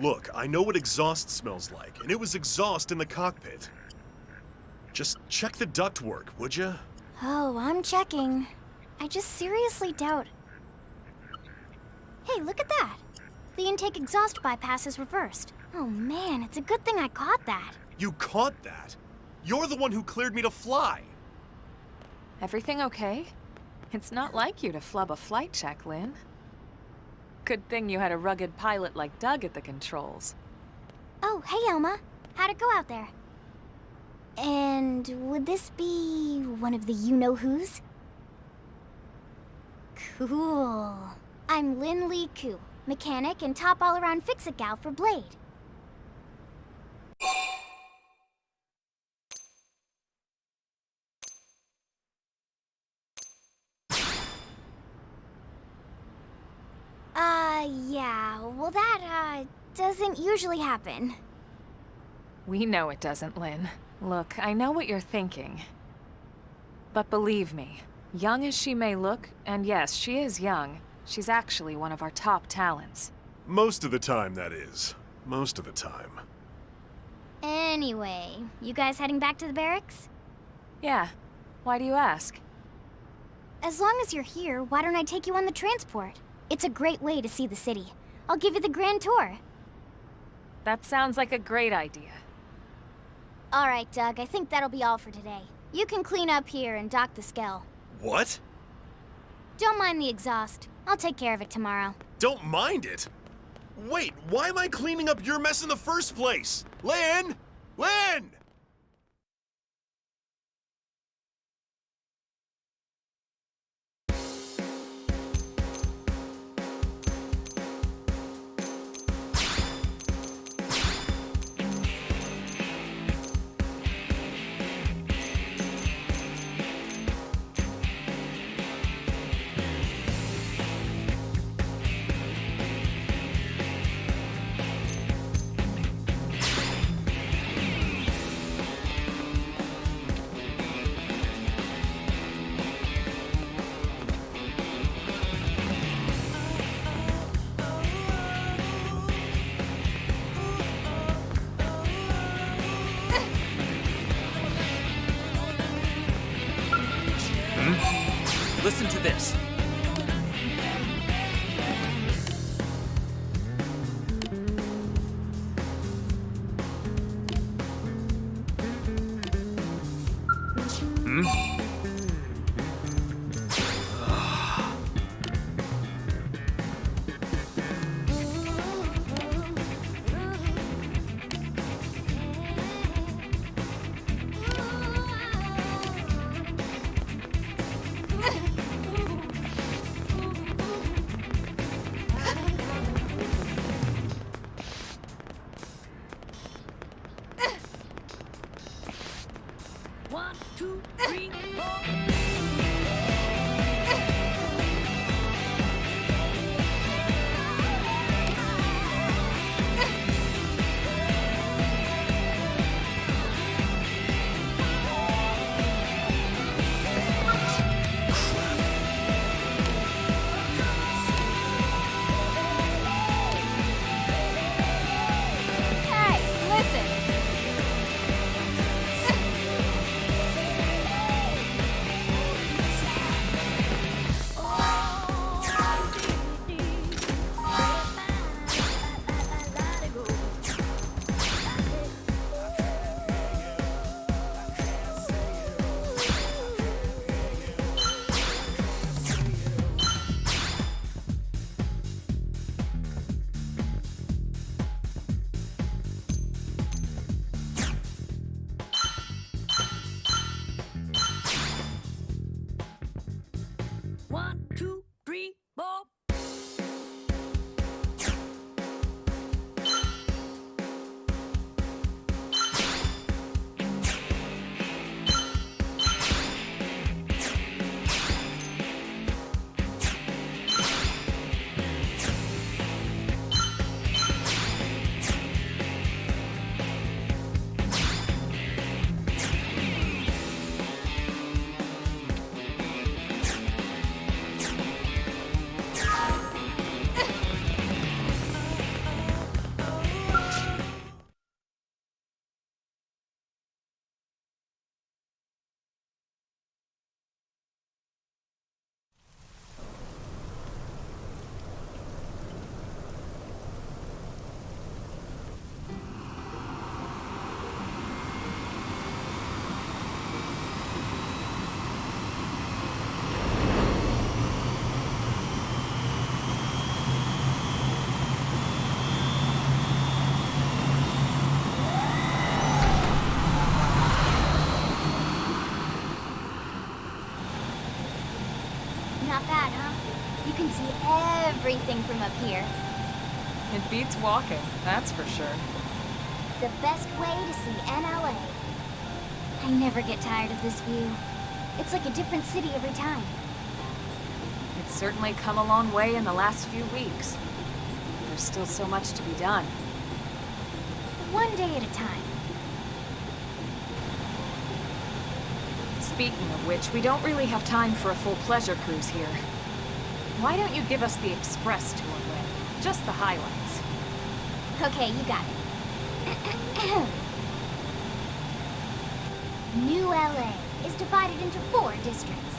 Look, I know what exhaust smells like, and it was exhaust in the cockpit. Just check the ductwork, would ya? Oh, I'm checking. I just seriously doubt... Hey, look at that! The intake exhaust bypass is reversed. Oh man, it's a good thing I caught that. You caught that? You're the one who cleared me to fly! Everything okay? It's not like you to flub a flight check, Lynn. Good thing you had a rugged pilot like Doug at the controls. Oh, hey Elma. How'd it go out there? And would this be one of the you-know-whos? Cool. I'm Lynn Lee Koo, mechanic and top all-around fix-it gal for Blade. Yeah, well that, doesn't usually happen. We know it doesn't, Lynn. Look, I know what you're thinking. But believe me, young as she may look, and yes, she is young, she's actually one of our top talents. Most of the time, that is. Most of the time. Anyway, you guys heading back to the barracks? Yeah. Why do you ask? As long as you're here, why don't I take you on the transport? It's a great way to see the city. I'll give you the grand tour. That sounds like a great idea. All right, Doug, I think that'll be all for today. You can clean up here and dock the Skell. What? Don't mind the exhaust. I'll take care of it tomorrow. Don't mind it? Wait, why am I cleaning up your mess in the first place? Lynn! Lynn! Listen to this. One, two, three, four. Hey, listen! can see everything from up here. It beats walking, that's for sure. The best way to see NLA. I never get tired of this view. It's like a different city every time. It's certainly come a long way in the last few weeks. There's still so much to be done. One day at a time. Speaking of which, we don't really have time for a full pleasure cruise here. Why don't you give us the express tour, Lynn? Just the highlights. Okay, you got it. New LA is divided into 4 districts.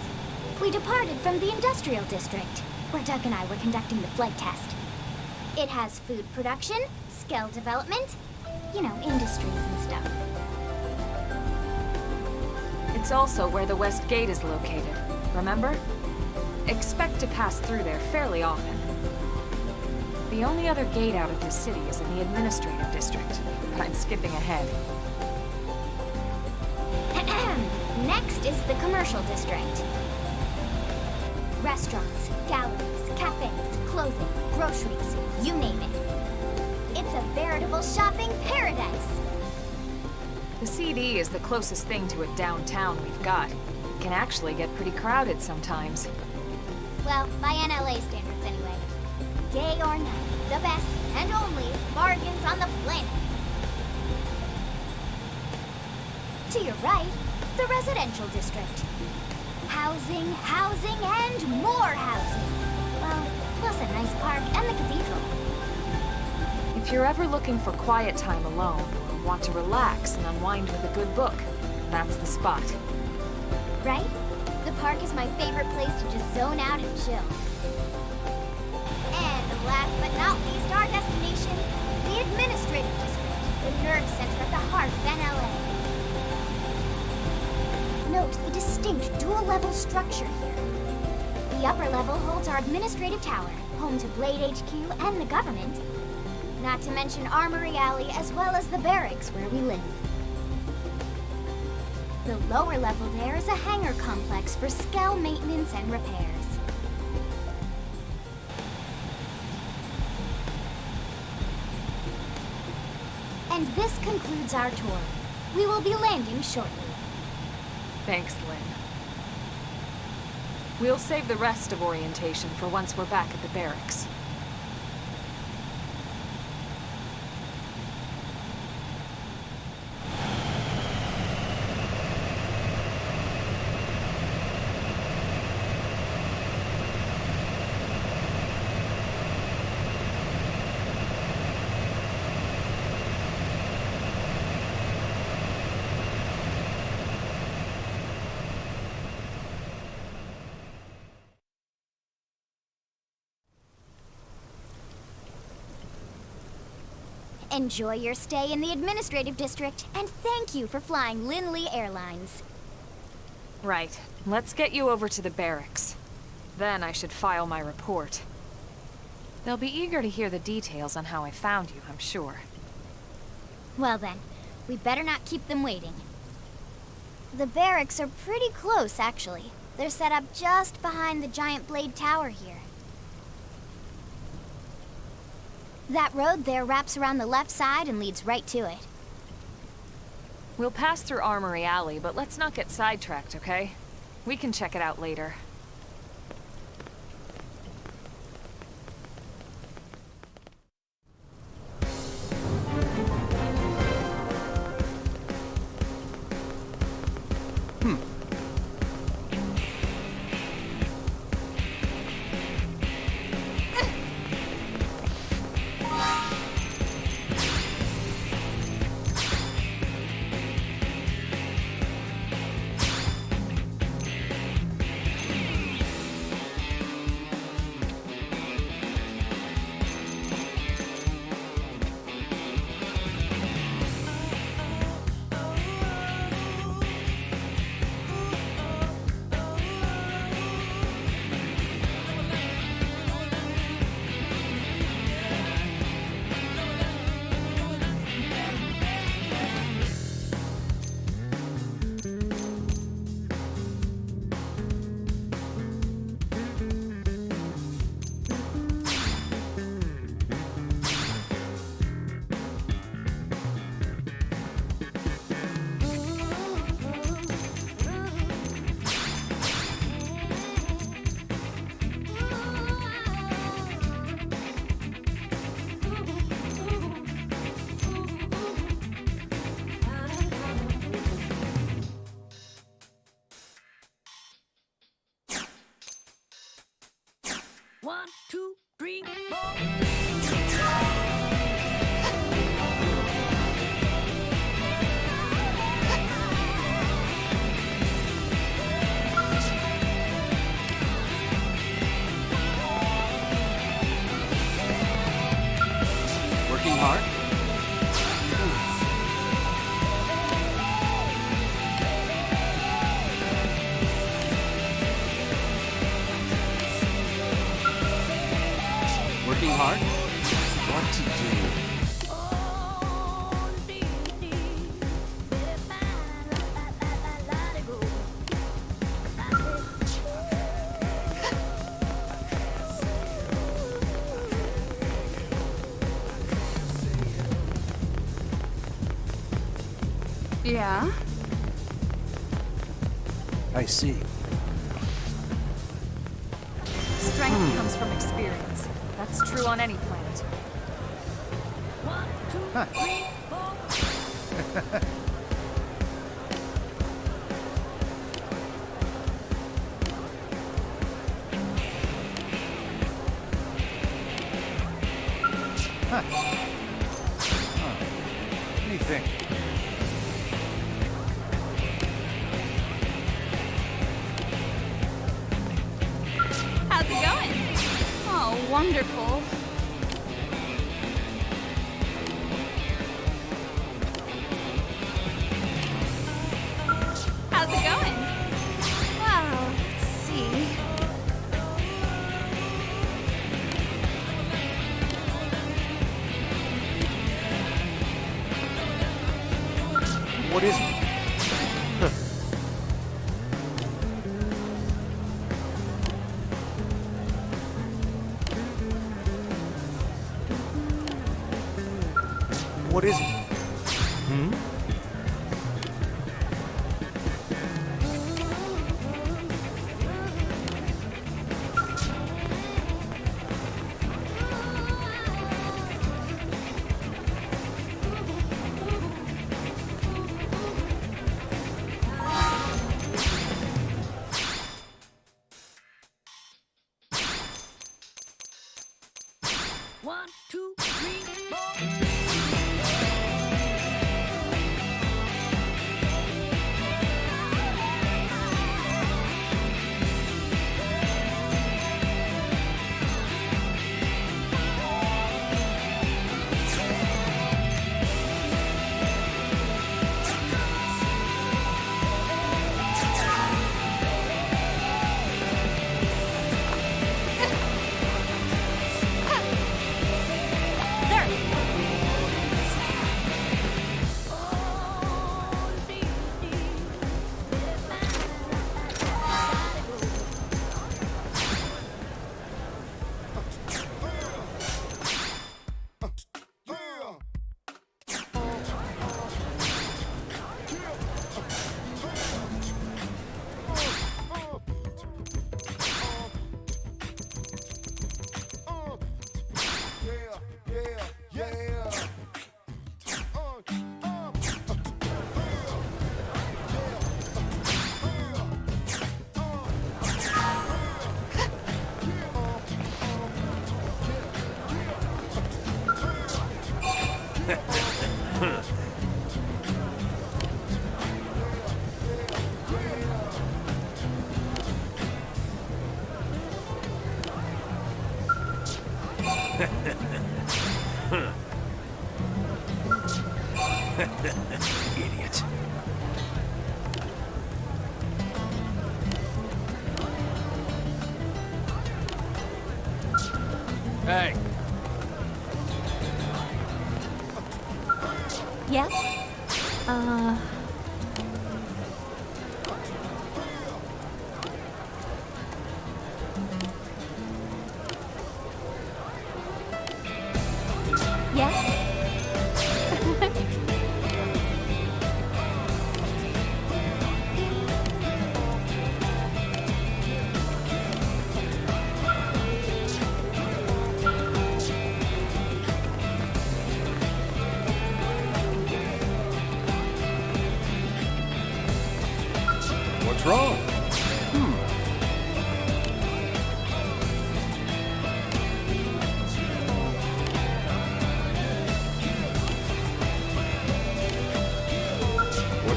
We departed from the industrial district, where Doug and I were conducting the flight test. It has food production, skill development, you know, industries and stuff. It's also where the West Gate is located, remember? Expect to pass through there fairly often. The only other gate out of this city is in the administrative district, but I'm skipping ahead. Next is the commercial district. Restaurants, galleries, cafes, clothing, groceries, you name it. It's a veritable shopping paradise. The CD is the closest thing to a downtown we've got. It can actually get pretty crowded sometimes. Well, by NLA standards anyway. Day or night, the best and only bargains on the planet. To your right, the residential district. Housing, housing, and more housing. Well, plus a nice park and the cathedral. If you're ever looking for quiet time alone, or want to relax and unwind with a good book, that's the spot. Right? The park is my favorite place to just zone out and chill. And last but not least, our destination, the administrative district, the nerve center at the heart of NLA. Note the distinct dual-level structure here. The upper level holds our administrative tower, home to Blade HQ and the government. Not to mention Armory Alley as well as the barracks where we live. The lower level there is a hangar complex for Skell maintenance and repairs. And this concludes our tour. We will be landing shortly. Thanks, Lynn. We'll save the rest of orientation for once we're back at the barracks. Enjoy your stay in the administrative district, and thank you for flying Linley Airlines. Right. Let's get you over to the barracks. Then I should file my report. They'll be eager to hear the details on how I found you, I'm sure. Well then, we better not keep them waiting. The barracks are pretty close, actually. They're set up just behind the giant blade tower here. That road there wraps around the left side and leads right to it. We'll pass through Armory Alley, but let's not get sidetracked, okay? We can check it out later. 1, 2, 3, 4. Working hard? Working hard? What to do? Yeah? I see. Strength comes from experience. That's true on any planet. 1, 2, 3, 4. What do you think? How's it going? Oh, wonderful. How's it going? Well, let's see. What is it? What is it? One, two, three, four. Idiot. Hey, Yes? Yes? what's wrong?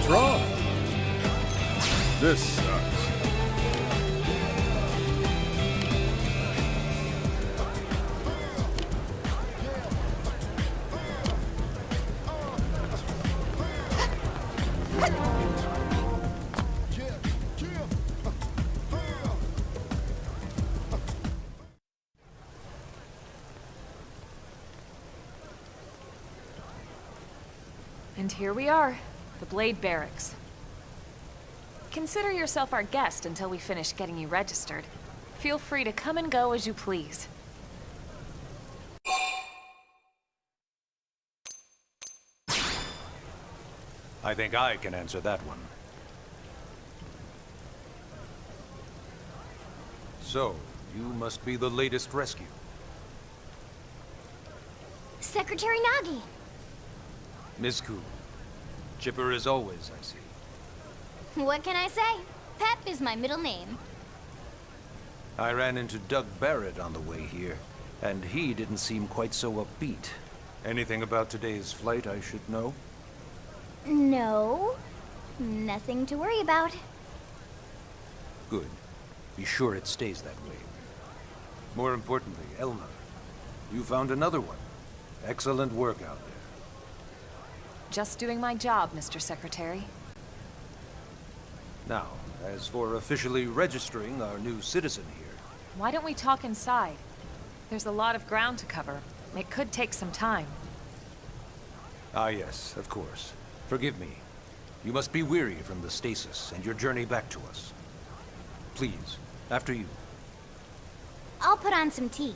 What's wrong? This sucks. And here we are, the Blade Barracks. Consider yourself our guest until we finish getting you registered. Feel free to come and go as you please. I think I can answer that one. So, you must be the latest rescue. Secretary Nagi! Ms. Ku. Chipper as always, I see. What can I say? Pep is my middle name. I ran into Doug Barrett on the way here, and he didn't seem quite so upbeat. Anything about today's flight I should know? No. Nothing to worry about. Good. Be sure it stays that way. More importantly, Elma, you found another one. Excellent work out there. Just doing my job, Mr. Secretary. Now, as for officially registering our new citizen here... Why don't we talk inside? There's a lot of ground to cover. It could take some time. Ah yes, of course. Forgive me. You must be weary from the stasis and your journey back to us. Please, after you. I'll put on some tea.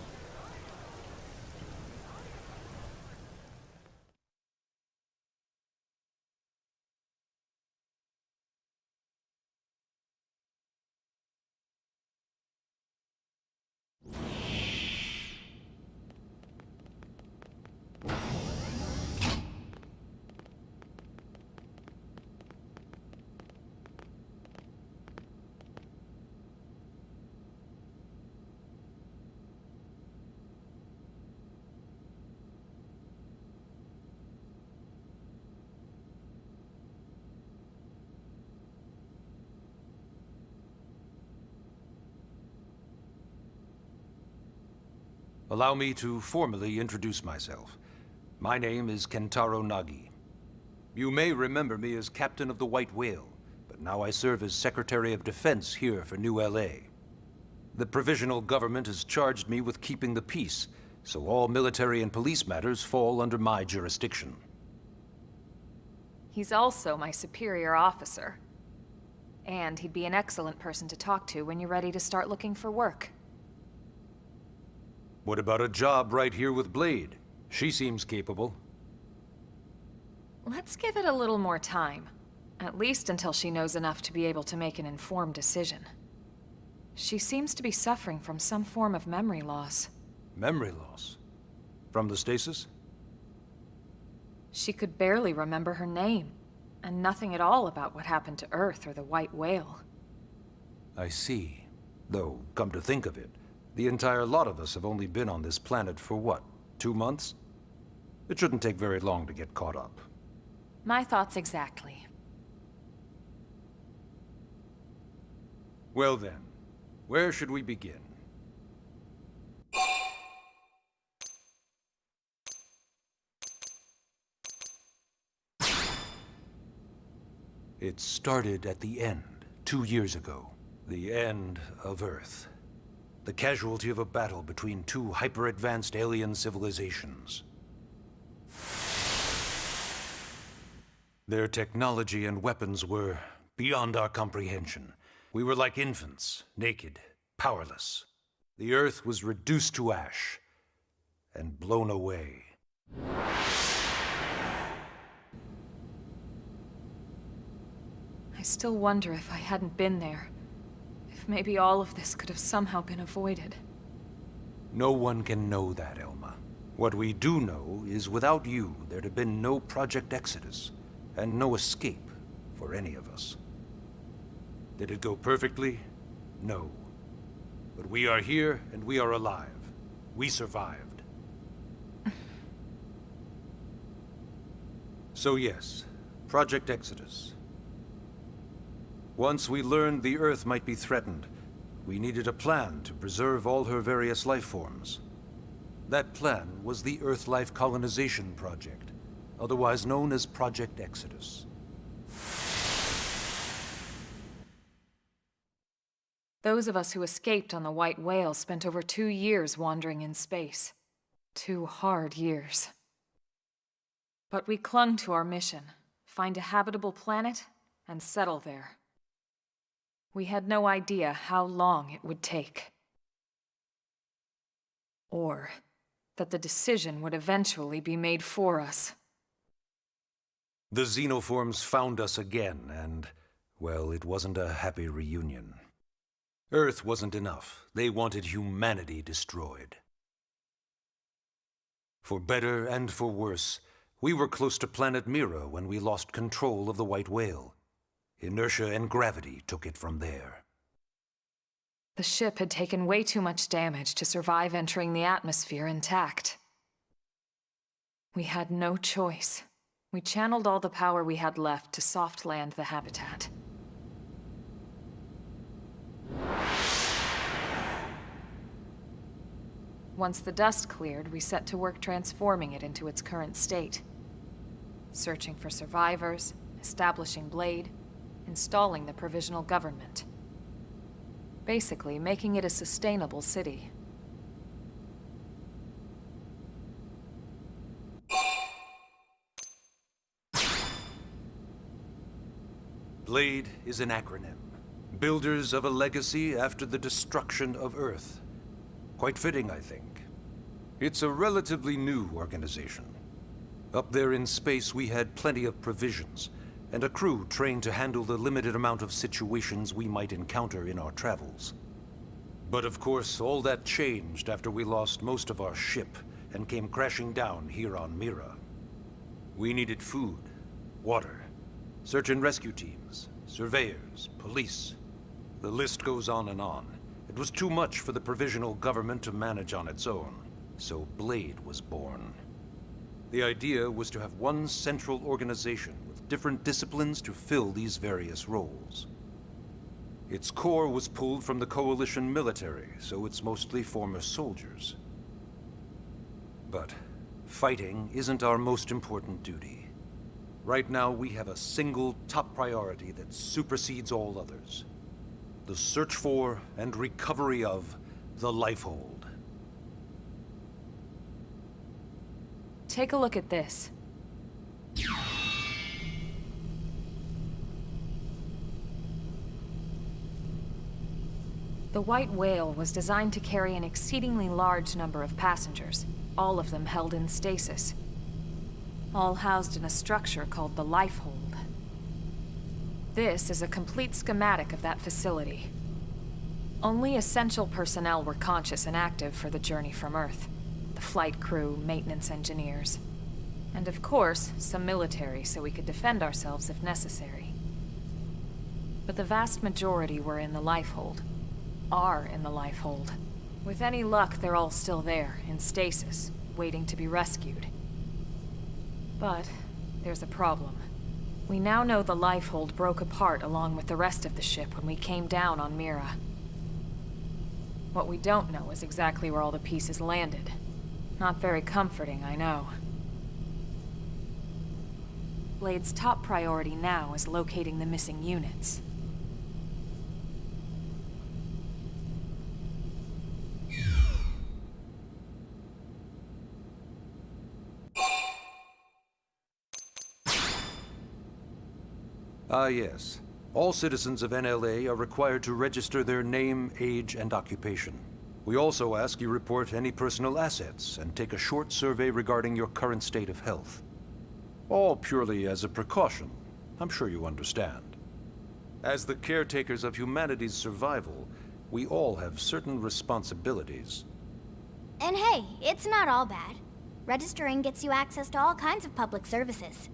Allow me to formally introduce myself. My name is Kentaro Nagi. You may remember me as Captain of the White Whale, but now I serve as Secretary of Defense here for New LA. The provisional government has charged me with keeping the peace, so all military and police matters fall under my jurisdiction. He's also my superior officer. And he'd be an excellent person to talk to when you're ready to start looking for work. What about a job right here with Blade? She seems capable. Let's give it a little more time. At least until she knows enough to be able to make an informed decision. She seems to be suffering from some form of memory loss. Memory loss? From the stasis? She could barely remember her name, and nothing at all about what happened to Earth or the White Whale. I see. Though, come to think of it, the entire lot of us have only been on this planet for what, 2 months? It shouldn't take very long to get caught up. My thoughts exactly. Well then, where should we begin? It started at the end, 2 years ago. The end of Earth. The casualty of a battle between two hyper-advanced alien civilizations. Their technology and weapons were beyond our comprehension. We were like infants, naked, powerless. The Earth was reduced to ash and blown away. I still wonder if I hadn't been there. If maybe all of this could have somehow been avoided. No one can know that, Elma. What we do know is without you, there'd have been no Project Exodus, and no escape for any of us. Did it go perfectly? No. But we are here, and we are alive. We survived. So yes, Project Exodus. Once we learned the Earth might be threatened, we needed a plan to preserve all her various life forms. That plan was the Earth-Life Colonization Project, otherwise known as Project Exodus. Those of us who escaped on the White Whale spent over 2 years wandering in space. 2 hard years. But we clung to our mission, find a habitable planet and settle there. We had no idea how long it would take. Or that the decision would eventually be made for us. The xenoforms found us again, and, well, it wasn't a happy reunion. Earth wasn't enough. They wanted humanity destroyed. For better and for worse, we were close to planet Mira when we lost control of the White Whale. Inertia and gravity took it from there. The ship had taken way too much damage to survive entering the atmosphere intact. We had no choice. We channeled all the power we had left to soft land the habitat. Once the dust cleared, we set to work transforming it into its current state. Searching for survivors, establishing Blade, installing the provisional government. Basically, making it a sustainable city. Blade is an acronym. Builders of a legacy after the destruction of Earth. Quite fitting, I think. It's a relatively new organization. Up there in space, we had plenty of provisions, and a crew trained to handle the limited amount of situations we might encounter in our travels. But of course, all that changed after we lost most of our ship and came crashing down here on Mira. We needed food, water, search and rescue teams, surveyors, police. The list goes on and on. It was too much for the provisional government to manage on its own, so Blade was born. The idea was to have one central organization with different disciplines to fill these various roles. Its core was pulled from the Coalition military, so it's mostly former soldiers. But fighting isn't our most important duty. Right now, we have a single top priority that supersedes all others. The search for and recovery of the Lifehold. Take a look at this. The White Whale was designed to carry an exceedingly large number of passengers, all of them held in stasis. All housed in a structure called the Lifehold. This is a complete schematic of that facility. Only essential personnel were conscious and active for the journey from Earth. The flight crew, maintenance engineers. And of course, some military so we could defend ourselves if necessary. But the vast majority were in the Lifehold. Are in the Lifehold. With any luck, they're all still there, in stasis, waiting to be rescued. But there's a problem. We now know the Lifehold broke apart along with the rest of the ship when we came down on Mira. What we don't know is exactly where all the pieces landed. Not very comforting, I know. Blade's top priority now is locating the missing units. Ah, yes. All citizens of NLA are required to register their name, age, and occupation. We also ask you report any personal assets and take a short survey regarding your current state of health. All purely as a precaution. I'm sure you understand. As the caretakers of humanity's survival, we all have certain responsibilities. And hey, it's not all bad. Registering gets you access to all kinds of public services.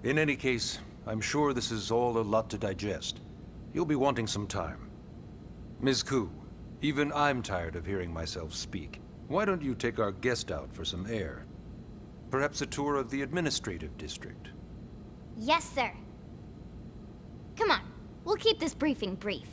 In any case, I'm sure this is all a lot to digest. You'll be wanting some time. Ms. Koo, even I'm tired of hearing myself speak. Why don't you take our guest out for some air? Perhaps a tour of the administrative district. Yes, sir. Come on, we'll keep this briefing brief.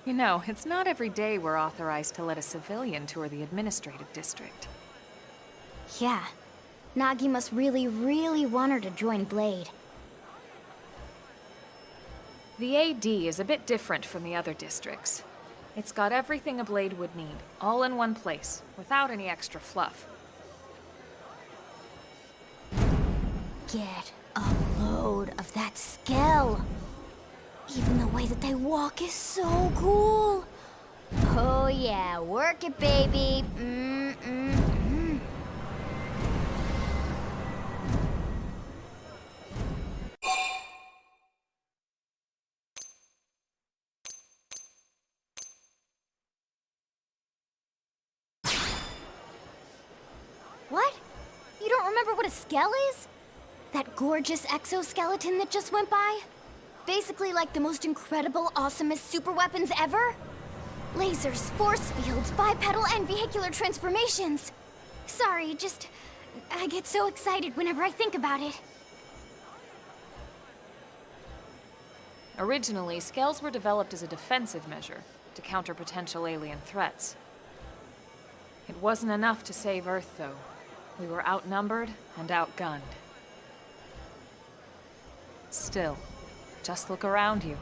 You know, it's not every day we're authorized to let a civilian tour the administrative district. Yeah. Nagi must really, really want her to join Blade. The AD is a bit different from the other districts. It's got everything a Blade would need, all in one place, without any extra fluff. Get a load of that Skell. Even the way that they walk is so cool. Oh yeah, work it, baby. What? You don't remember what a Skell is? That gorgeous exoskeleton that just went by? Basically like the most incredible, awesomest super weapons ever? Lasers, force fields, bipedal and vehicular transformations. Sorry, I get so excited whenever I think about it. Originally, Skells were developed as a defensive measure to counter potential alien threats. It wasn't enough to save Earth, though. We were outnumbered and outgunned. Still, just look around you.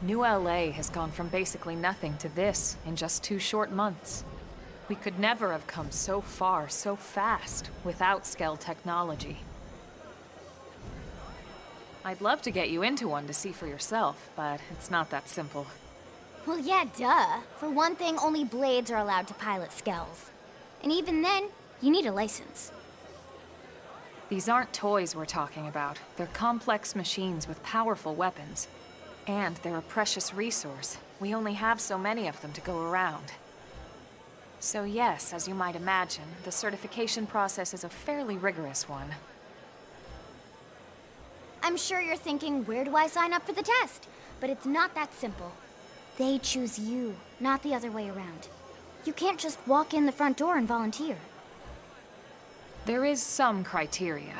New LA has gone from basically nothing to this in just 2 short months. We could never have come so far so fast without Skell technology. I'd love to get you into one to see for yourself, but it's not that simple. Well, yeah, duh. For one thing, only Blades are allowed to pilot Skells. And even then, you need a license. These aren't toys we're talking about. They're complex machines with powerful weapons. And they're a precious resource. We only have so many of them to go around. So yes, as you might imagine, the certification process is a fairly rigorous one. I'm sure you're thinking, where do I sign up for the test? But it's not that simple. They choose you, not the other way around. You can't just walk in the front door and volunteer. There is some criteria.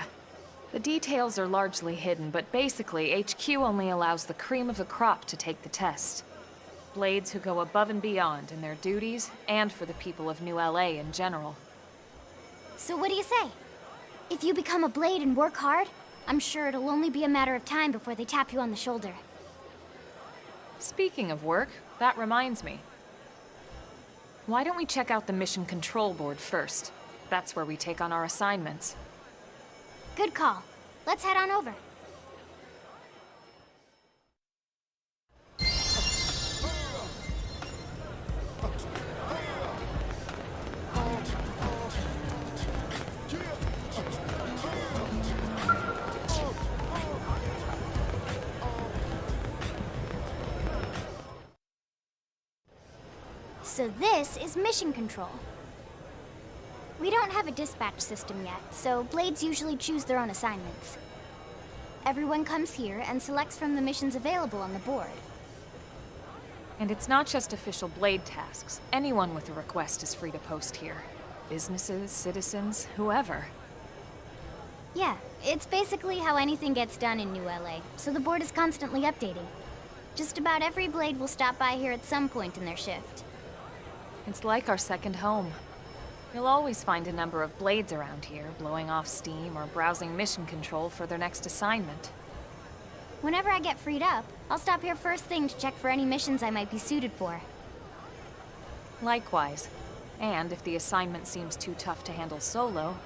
The details are largely hidden, but basically, HQ only allows the cream of the crop to take the test. Blades who go above and beyond in their duties, and for the people of New LA in general. So what do you say? If you become a Blade and work hard, I'm sure it'll only be a matter of time before they tap you on the shoulder. Speaking of work, that reminds me. Why don't we check out the Mission Control Board first? That's where we take on our assignments. Good call. Let's head on over. So this is Mission Control. We don't have a dispatch system yet, so Blades usually choose their own assignments. Everyone comes here and selects from the missions available on the board. And it's not just official Blade tasks. Anyone with a request is free to post here. Businesses, citizens, whoever. Yeah, it's basically how anything gets done in New LA, so the board is constantly updating. Just about every Blade will stop by here at some point in their shift. It's like our second home. You'll always find a number of blades around here, blowing off steam or browsing mission control for their next assignment. Whenever I get freed up, I'll stop here first thing to check for any missions I might be suited for. Likewise. And if the assignment seems too tough to handle solo,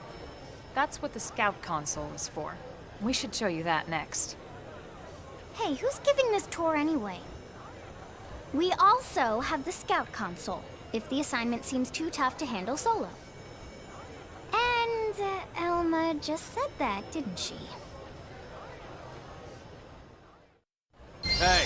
that's what the scout console is for. We should show you that next. Hey, who's giving this tour anyway? We also have the scout console, if the assignment seems too tough to handle solo. And Elma just said that, didn't she? Hey!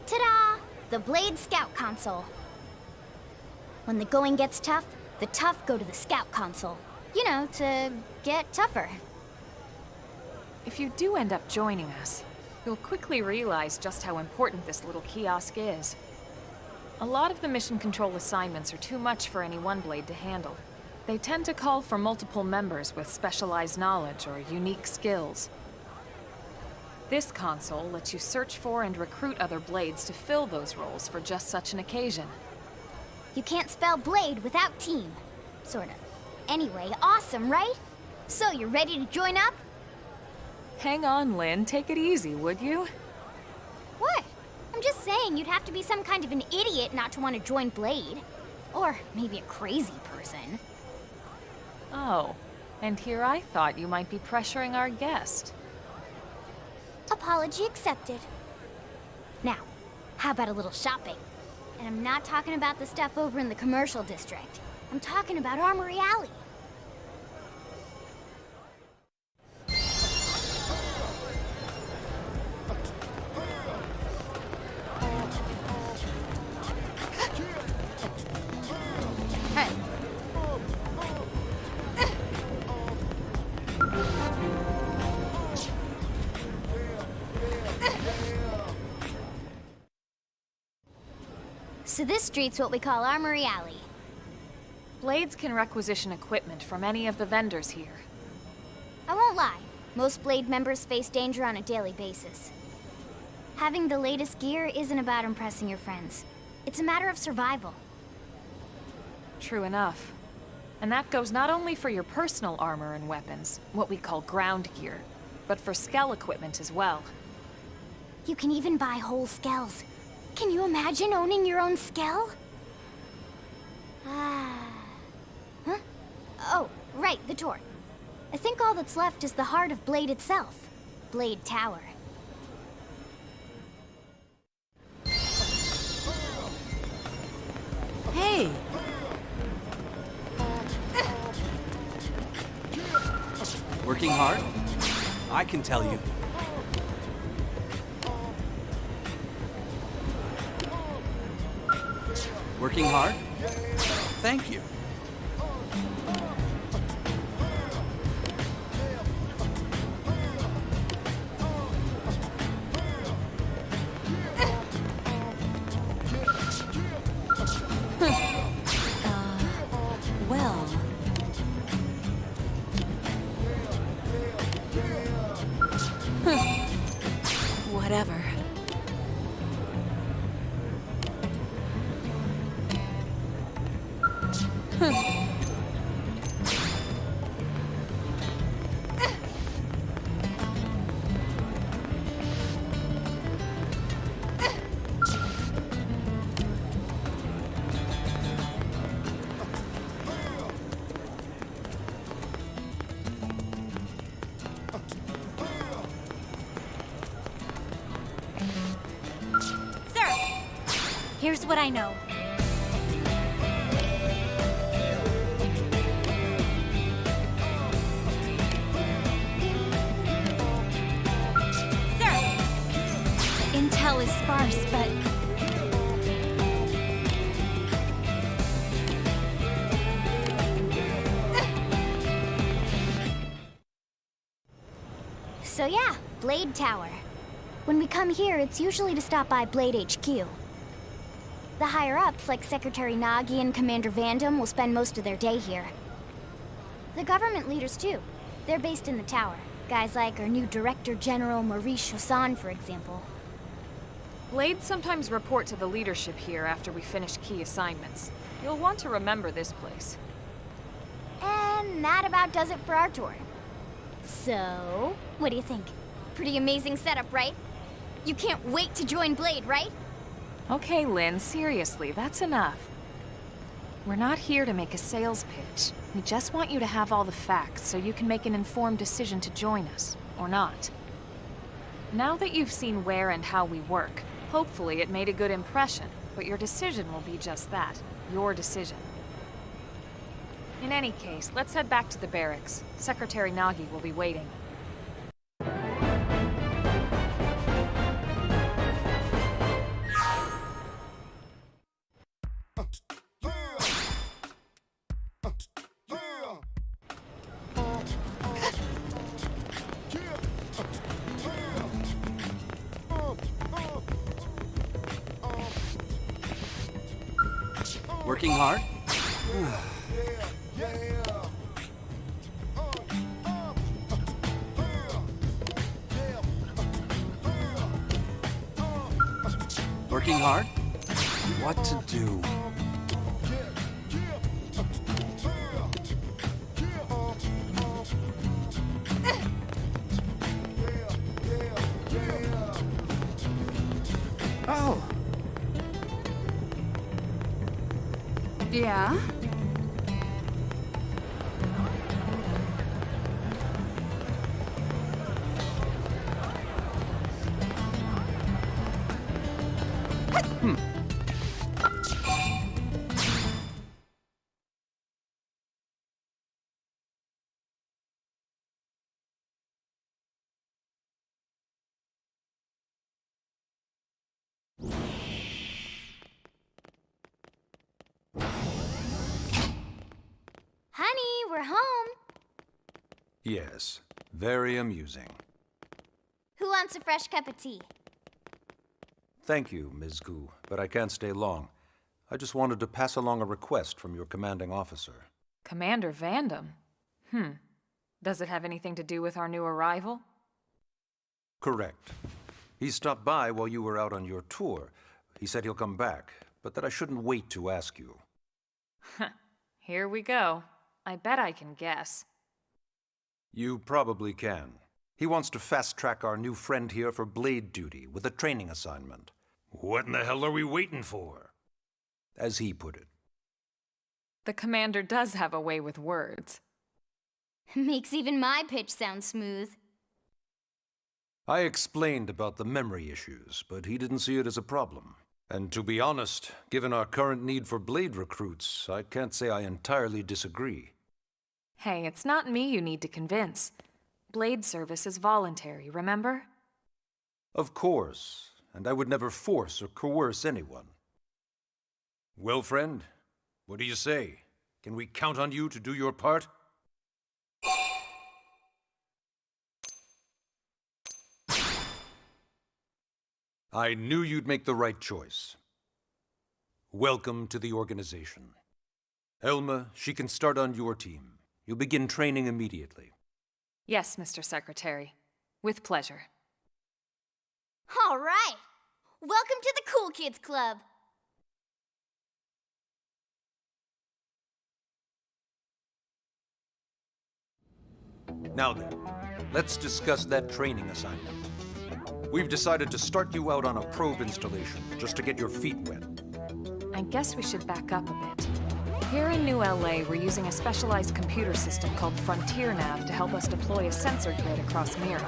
Ta-da! The Blade Scout Console. When the going gets tough, the tough go to the Scout Console. You know, to get tougher. If you do end up joining us, you'll quickly realize just how important this little kiosk is. A lot of the mission control assignments are too much for any one blade to handle. They tend to call for multiple members with specialized knowledge or unique skills. This console lets you search for and recruit other blades to fill those roles for just such an occasion. You can't spell blade without team. Sorta. Anyway, awesome, right? So, you ready to join up? Hang on, Lynn. Take it easy, would you? What? I'm just saying you'd have to be some kind of an idiot not to want to join Blade. Or maybe a crazy person. Oh, and here I thought you might be pressuring our guest. Apology accepted. Now, how about a little shopping? And I'm not talking about the stuff over in the commercial district. I'm talking about Armory Alley. Hey. So this street's what we call Armory Alley. Blades can requisition equipment from any of the vendors here. I won't lie, most Blade members face danger on a daily basis. Having the latest gear isn't about impressing your friends. It's a matter of survival. True enough. And that goes not only for your personal armor and weapons, what we call ground gear, but for skell equipment as well. You can even buy whole skells. Can you imagine owning your own skell? Huh? Oh, right, the tour. I think all that's left is the heart of Blade itself. Blade Tower. Hey! Working hard? I can tell you. Working hard? Thank you. Well... Whatever. Here's what I know. Sir! Intel is sparse, but... So yeah, Blade Tower. When we come here, it's usually to stop by Blade HQ. The higher-ups, like Secretary Nagi and Commander Vandam, will spend most of their day here. The government leaders, too. They're based in the tower. Guys like our new Director General Maurice Chassan, for example. Blades sometimes report to the leadership here after we finish key assignments. You'll want to remember this place. And that about does it for our tour. So, what do you think? Pretty amazing setup, right? You can't wait to join Blade, right? Okay, Lynn, seriously, that's enough. We're not here to make a sales pitch. We just want you to have all the facts so you can make an informed decision to join us, or not. Now that you've seen where and how we work, hopefully it made a good impression, but your decision will be just that, your decision. In any case, let's head back to the barracks. Secretary Nagi will be waiting. Working hard? Working hard? What to do? Oh. Yeah? Honey, we're home. Yes, very amusing. Who wants a fresh cup of tea? Thank you, Ms. Gu, but I can't stay long. I just wanted to pass along a request from your commanding officer. Commander Vandam? Does it have anything to do with our new arrival? Correct. He stopped by while you were out on your tour. He said he'll come back, but that I shouldn't wait to ask you. Here we go. I bet I can guess. You probably can. He wants to fast-track our new friend here for blade duty with a training assignment. What in the hell are we waiting for? As he put it. The commander does have a way with words. Makes even my pitch sound smooth. I explained about the memory issues, but he didn't see it as a problem. And to be honest, given our current need for blade recruits, I can't say I entirely disagree. Hey, it's not me you need to convince. Blade service is voluntary, remember? Of course, and I would never force or coerce anyone. Well, friend, what do you say? Can we count on you to do your part? I knew you'd make the right choice. Welcome to the organization. Elma, she can start on your team. You'll begin training immediately. Yes, Mr. Secretary. With pleasure. All right. Welcome to the Cool Kids Club. Now then, let's discuss that training assignment. We've decided to start you out on a probe installation, just to get your feet wet. I guess we should back up a bit. Here in New LA, we're using a specialized computer system called Frontier Nav to help us deploy a sensor grid across Mira.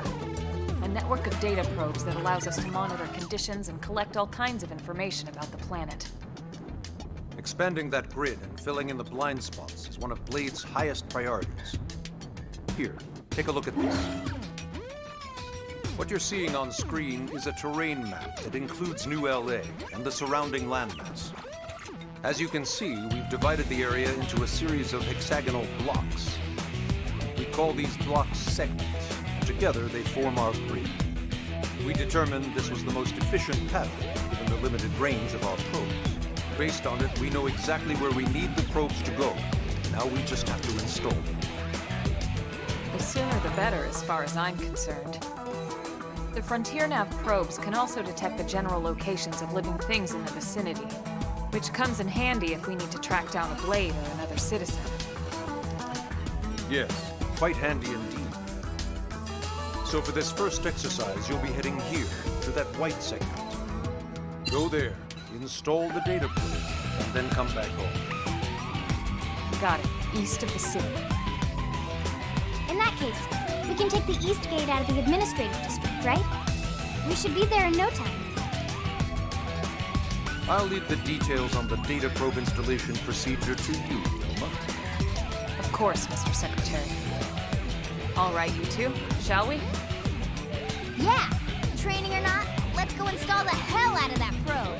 A network of data probes that allows us to monitor conditions and collect all kinds of information about the planet. Expanding that grid and filling in the blind spots is one of Blade's highest priorities. Here, take a look at this. What you're seeing on screen is a terrain map that includes New LA and the surrounding landmass. As you can see, we've divided the area into a series of hexagonal blocks. We call these blocks segments. Together, they form our grid. We determined this was the most efficient pathway given the limited range of our probes. Based on it, we know exactly where we need the probes to go. Now we just have to install them. The sooner the better as far as I'm concerned. The Frontier Nav probes can also detect the general locations of living things in the vicinity, which comes in handy if we need to track down a Blade or another citizen. Yes, quite handy indeed. So for this first exercise, you'll be heading here, to that white segment. Go there, install the data probe, and then come back home. Got it. East of the city. In that case, we can take the east gate out of the administrative district, right? We should be there in no time. I'll leave the details on the data probe installation procedure to you, Elma. Of course, Mr. Secretary. All right, you two, shall we? Yeah! Training or not, let's go install the hell out of that probe!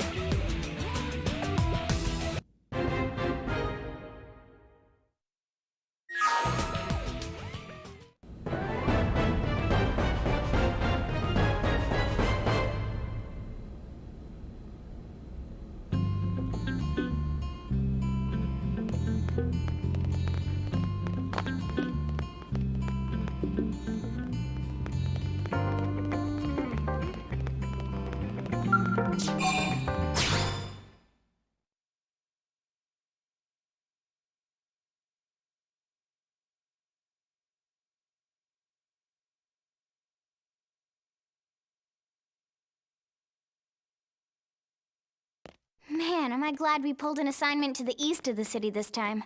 Man, am I glad we pulled an assignment to the east of the city this time.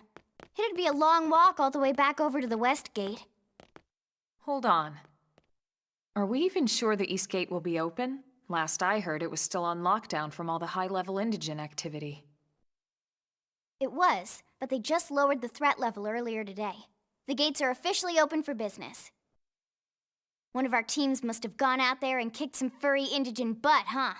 It'd be a long walk all the way back over to the west gate. Hold on. Are we even sure the East Gate will be open? Last I heard, it was still on lockdown from all the high-level indigent activity. It was, but they just lowered the threat level earlier today. The gates are officially open for business. One of our teams must have gone out there and kicked some furry indigent butt, huh?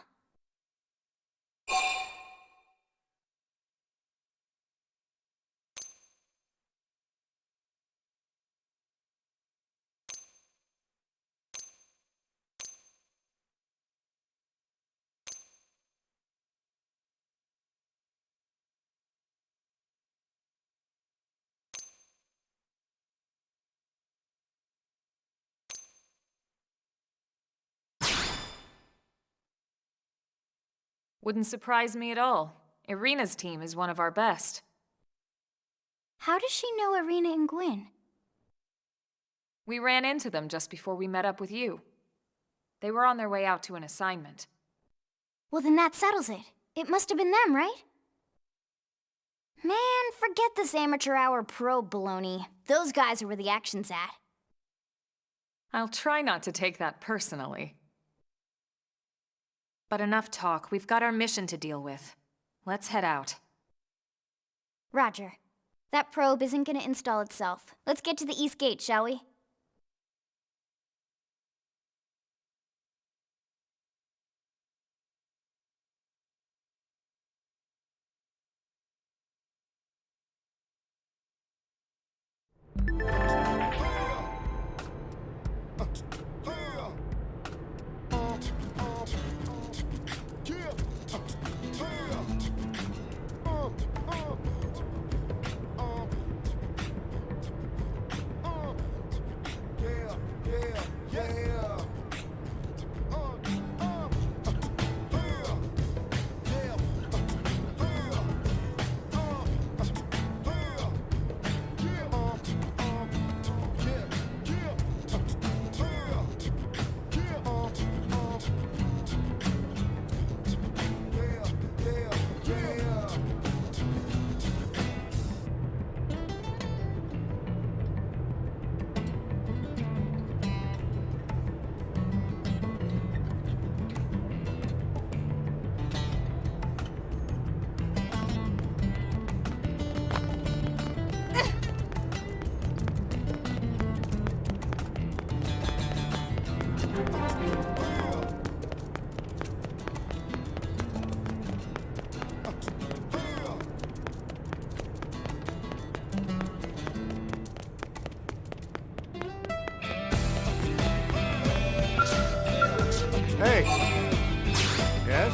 Wouldn't surprise me at all. Irina's team is one of our best. How does she know Irina and Gwyn? We ran into them just before we met up with you. They were on their way out to an assignment. Well, then that settles it. It must have been them, right? Man, forget this amateur hour probe baloney. Those guys are where the action's at. I'll try not to take that personally. But enough talk. We've got our mission to deal with. Let's head out. Roger. That probe isn't gonna install itself. Let's get to the East Gate, shall we? Hey! Yes?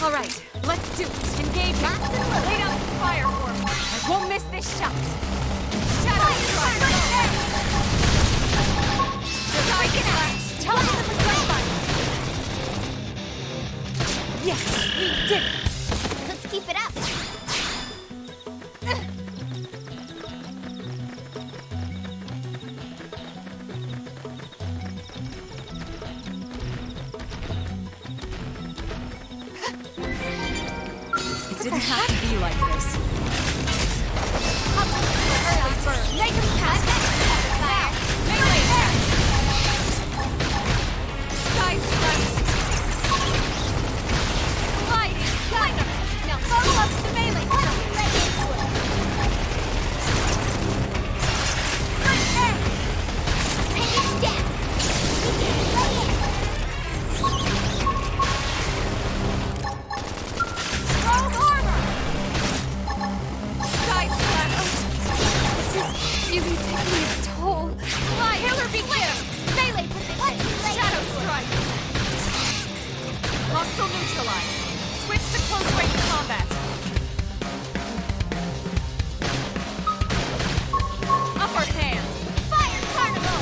All right, let's do it. Engage it. Lay down some fire for me. I won't miss this shot. Shadow strike. Strike left. Tell us the gunfire. Yes, we did it. Let's keep it up. It didn't have to be like this. Early bird. Make him pass. Now, melee attack. Side slash. Sliding. Gunner. Now follow up the melee strike. Take it down. Strong armor. Side slash. This is really taking its toll. Fly, killer begin. Melee position. Shadow strike. Hostile neutralized. Switch to close range combat. Upper hand. Fire carnival.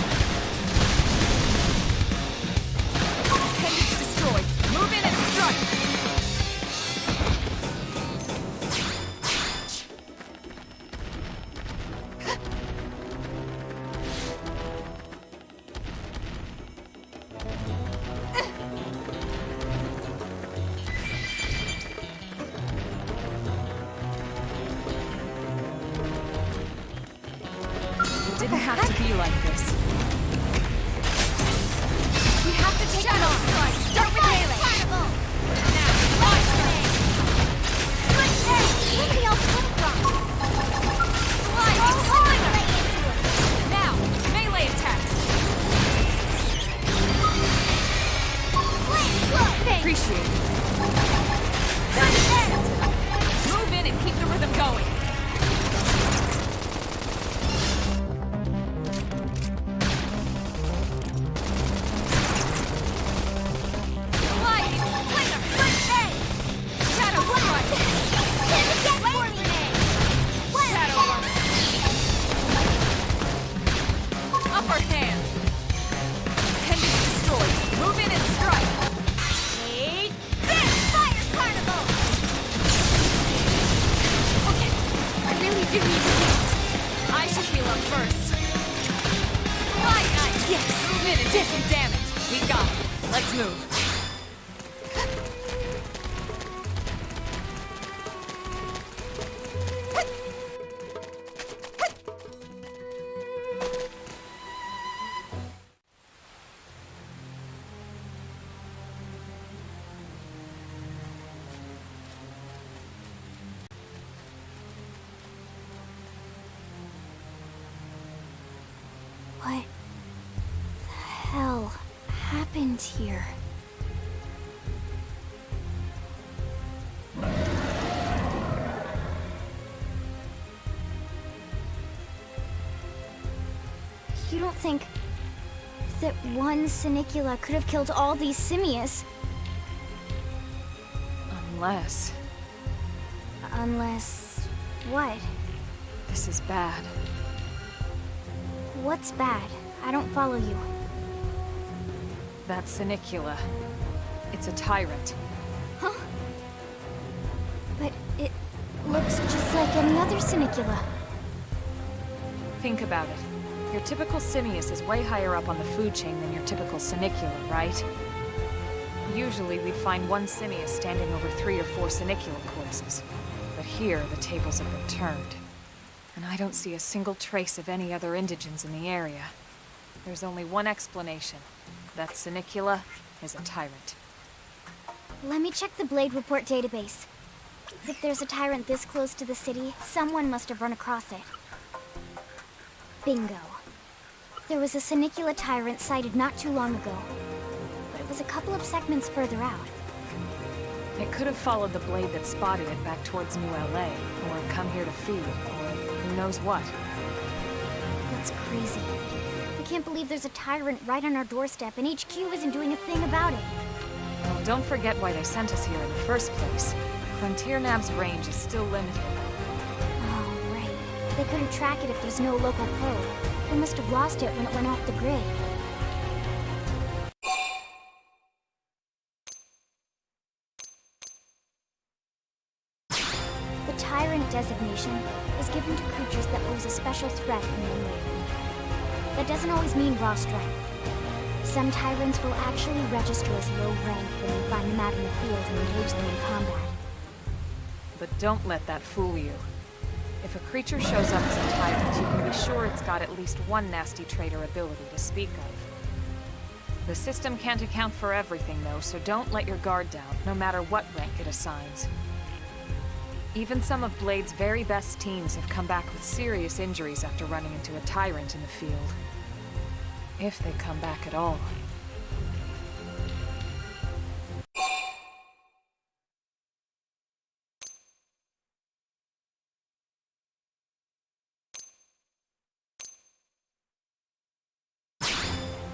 Appendage destroyed. Move in and strike. It didn't have to be like this. We have to take it on. Start with melee. Carnival. Now, launch grenade. Switch A. Where did he all come from? Sliding slinger. Now, melee attacks. Appreciate it. That's it. Move in and keep the rhythm going. Sliding slinger. Switch A. Shadow strike. Shadow run. Upper hand. Appendage destroyed. Move in and strike. Eight. Fire carnival. Okay. I really do need to heal. I should heal up first. Slide knife. Yes. Move in and take some damage. We got it. Let's move. What the hell happened here? You don't think that one Sinicula could have killed all these simius? Unless Unless... what? this is bad. What's bad? I don't follow you. That Sinicula. It's a tyrant. Huh? But it looks just like any other Sinicula. Think about it. Your typical simius is way higher up on the food chain than your typical Sinicula, right? Usually we'd find one simius standing over 3 or 4 Sinicula corpses. But here, the tables have been turned. And I don't see a single trace of any other indigents in the area. There's only one explanation. That Sinicula is a tyrant. Let me check the Blade Report database. If there's a tyrant this close to the city, someone must have run across it. Bingo. There was a Sinicula tyrant sighted not too long ago, but it was a couple of segments further out. It could have followed the blade that spotted it back towards New LA, or come here to feed, or who knows what. That's crazy. I can't believe there's a tyrant right on our doorstep and HQ isn't doing a thing about it. Well, don't forget why they sent us here in the first place. Frontier Nab's range is still limited. Oh, right. They couldn't track it if there's no local probe. They must have lost it when it went off the grid. The Tyrant designation is given to creatures that pose a special threat in their name. That doesn't always mean raw strength. Some Tyrants will actually register as low rank when you find them out in the field and engage them in combat. But don't let that fool you. If a creature shows up as a tyrant, you can be sure it's got at least one nasty trait or ability to speak of. The system can't account for everything, though, so don't let your guard down, no matter what rank it assigns. Even some of Blade's very best teams have come back with serious injuries after running into a tyrant in the field. If they come back at all.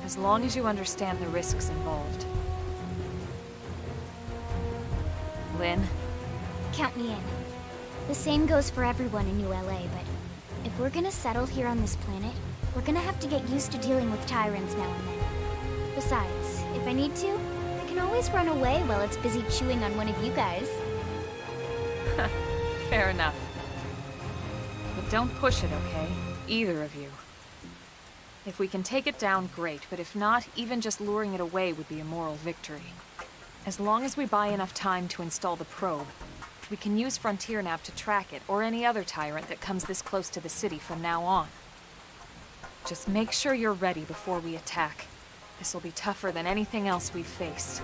As long as you understand the risks involved. Lynn? Count me in. The same goes for everyone in New LA, but if we're gonna settle here on this planet, we're gonna have to get used to dealing with Tyrants now and then. Besides, if I need to, I can always run away while it's busy chewing on one of you guys. Fair enough. But don't push it, okay? Either of you. If we can take it down, great, but if not, even just luring it away would be a moral victory. As long as we buy enough time to install the probe, we can use Frontier Nav to track it, or any other tyrant that comes this close to the city from now on. Just make sure you're ready before we attack. This will be tougher than anything else we've faced.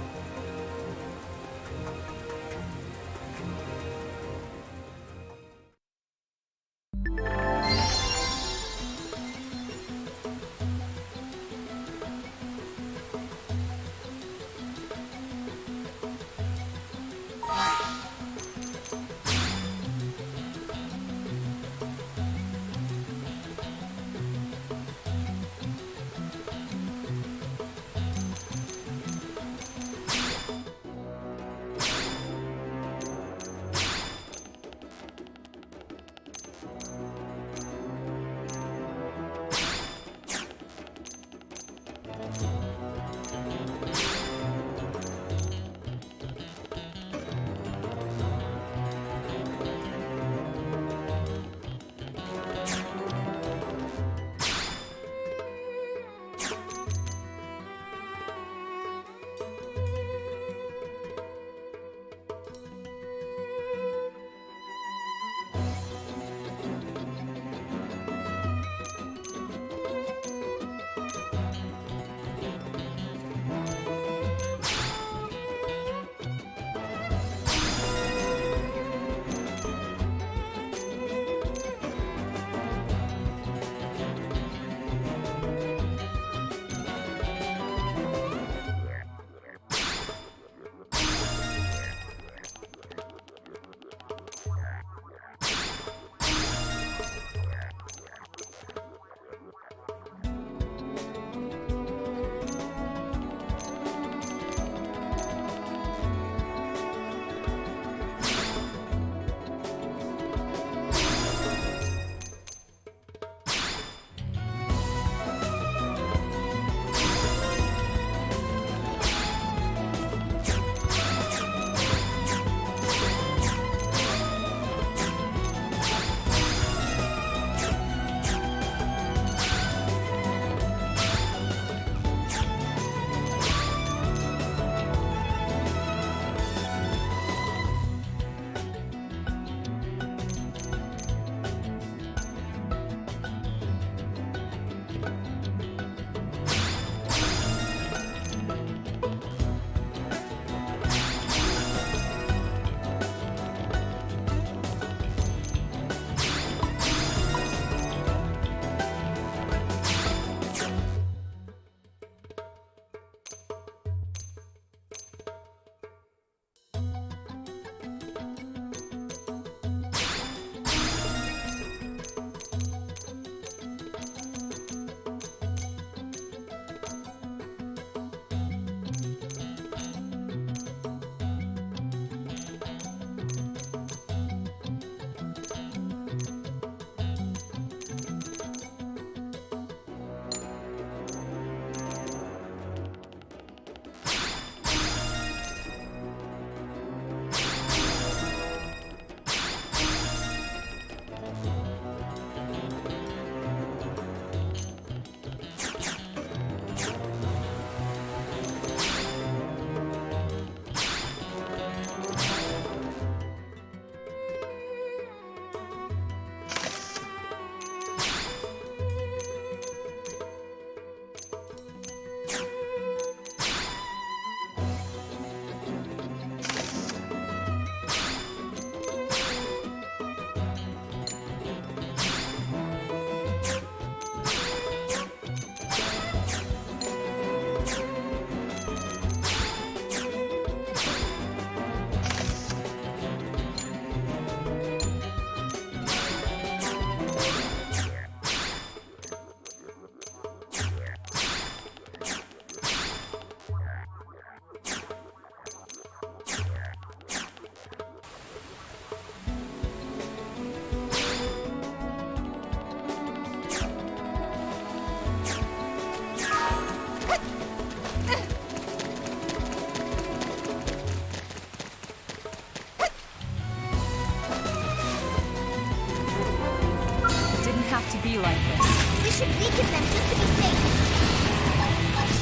be like this. We should weaken them just to be safe.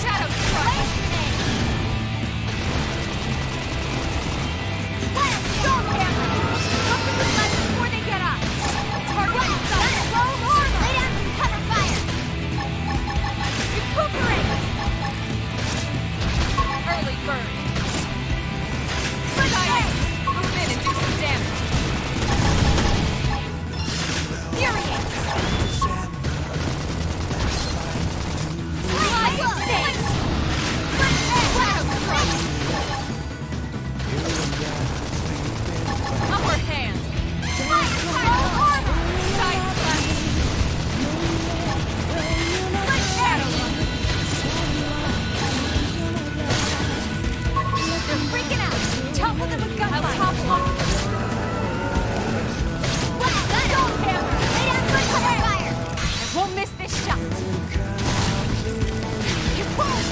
Shadow Strike! Storm Hammer! Help them with lead before they get up! Target inside! Roll armor! Lay down some cover fire! Recuperate! Early bird! Silence! Move in and do some damage! Furiate! Slide Six! Shadow Strike! Upper hand! Roll armor! Side slash! Shadow Runner! They're freaking out! Topple them with gunfire! I'll topple off! Storm Hammer! Lay down good cover fire! I won't miss this shot! You won't!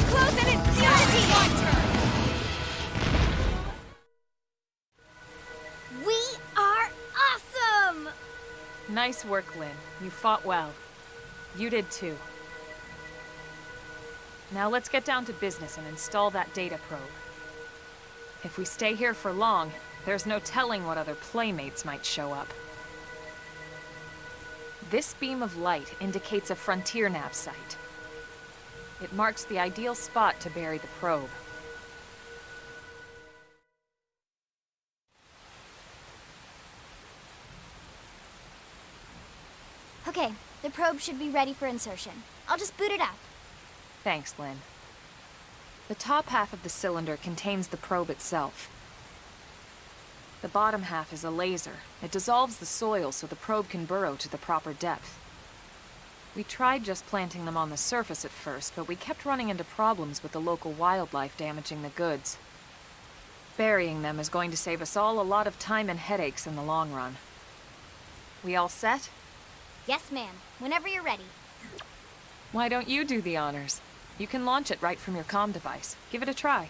Close it and seal the deal! My turn! We are awesome! Nice work, Lynn. You fought well. You did too. Now let's get down to business and install that data probe. If we stay here for long, there's no telling what other playmates might show up. This beam of light indicates a frontier nav site. It marks the ideal spot to bury the probe. Okay, the probe should be ready for insertion. I'll just boot it up. Thanks, Lynn. The top half of the cylinder contains the probe itself. The bottom half is a laser. It dissolves the soil so the probe can burrow to the proper depth. We tried just planting them on the surface at first, but we kept running into problems with the local wildlife damaging the goods. Burying them is going to save us all a lot of time and headaches in the long run. We all set? Yes, ma'am. Whenever you're ready. Why don't you do the honors? You can launch it right from your comm device. Give it a try.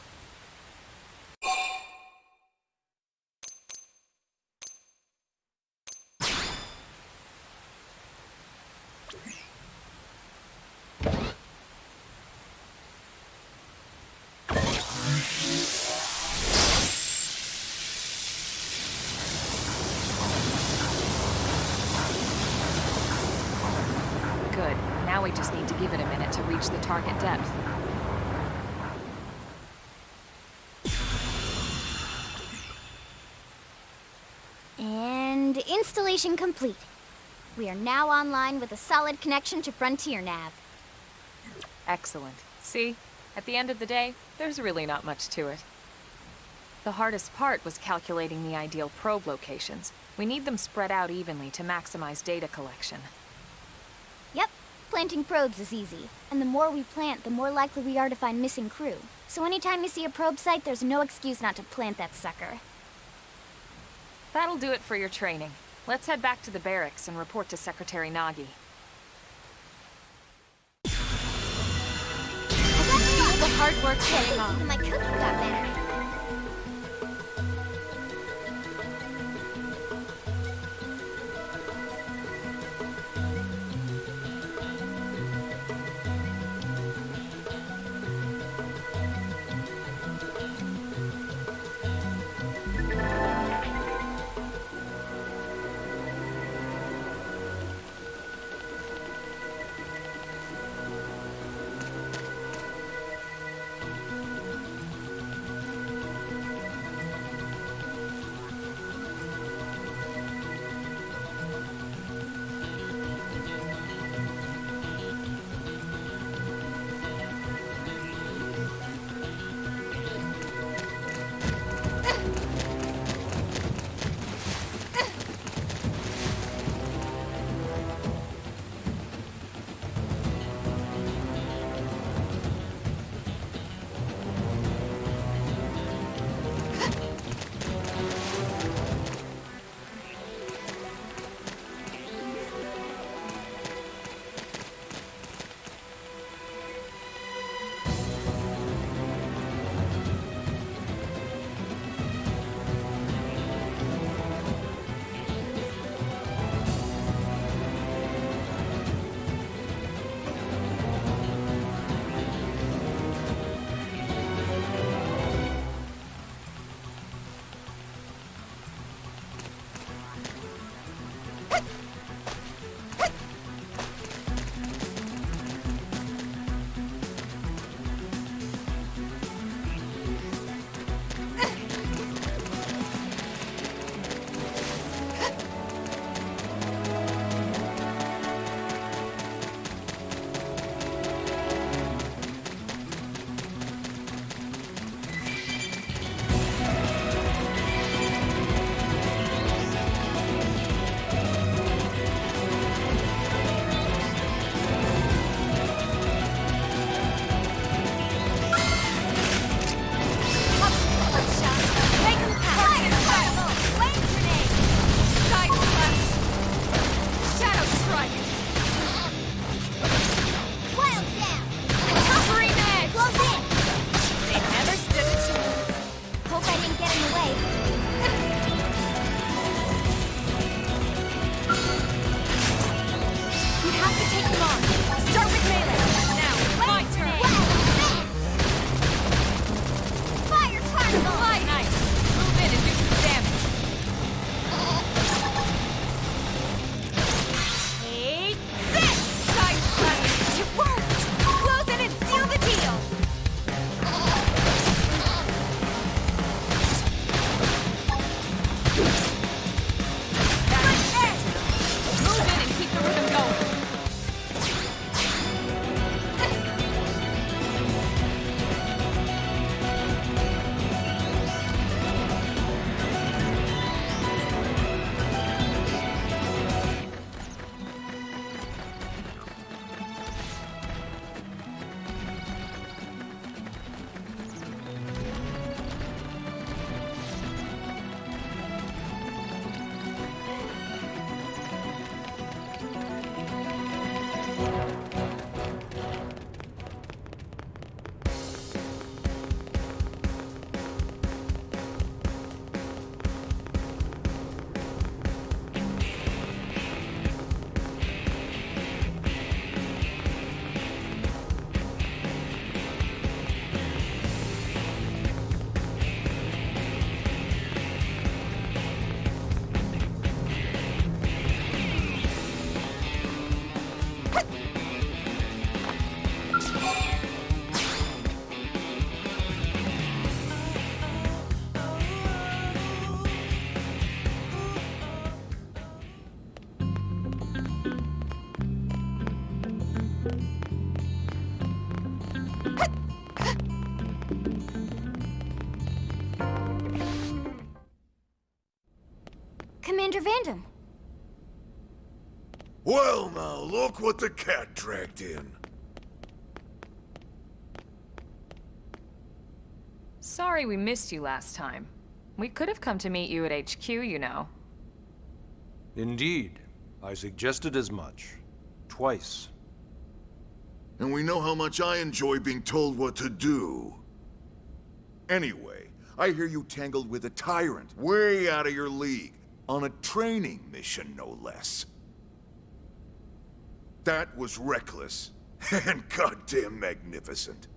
Good. Now we just need to give it a minute to reach the target depth. And installation complete. We are now online with a solid connection to Frontier Nav. Excellent. See? At the end of the day, there's really not much to it. The hardest part was calculating the ideal probe locations. We need them spread out evenly to maximize data collection. Yep, planting probes is easy. And the more we plant, the more likely we are to find missing crew. So anytime you see a probe site, there's no excuse not to plant that sucker. That'll do it for your training. Let's head back to the barracks and report to Secretary Nagi. The hard work paying off. Even my cooking got better. Commander Vandam. Well now, look what the cat dragged in. Sorry we missed you last time. We could have come to meet you at HQ, you know. Indeed. I suggested as much. Twice. And we know how much I enjoy being told what to do. Anyway, I hear you tangled with a tyrant, way out of your league, on a training mission, no less. That was reckless, and goddamn magnificent.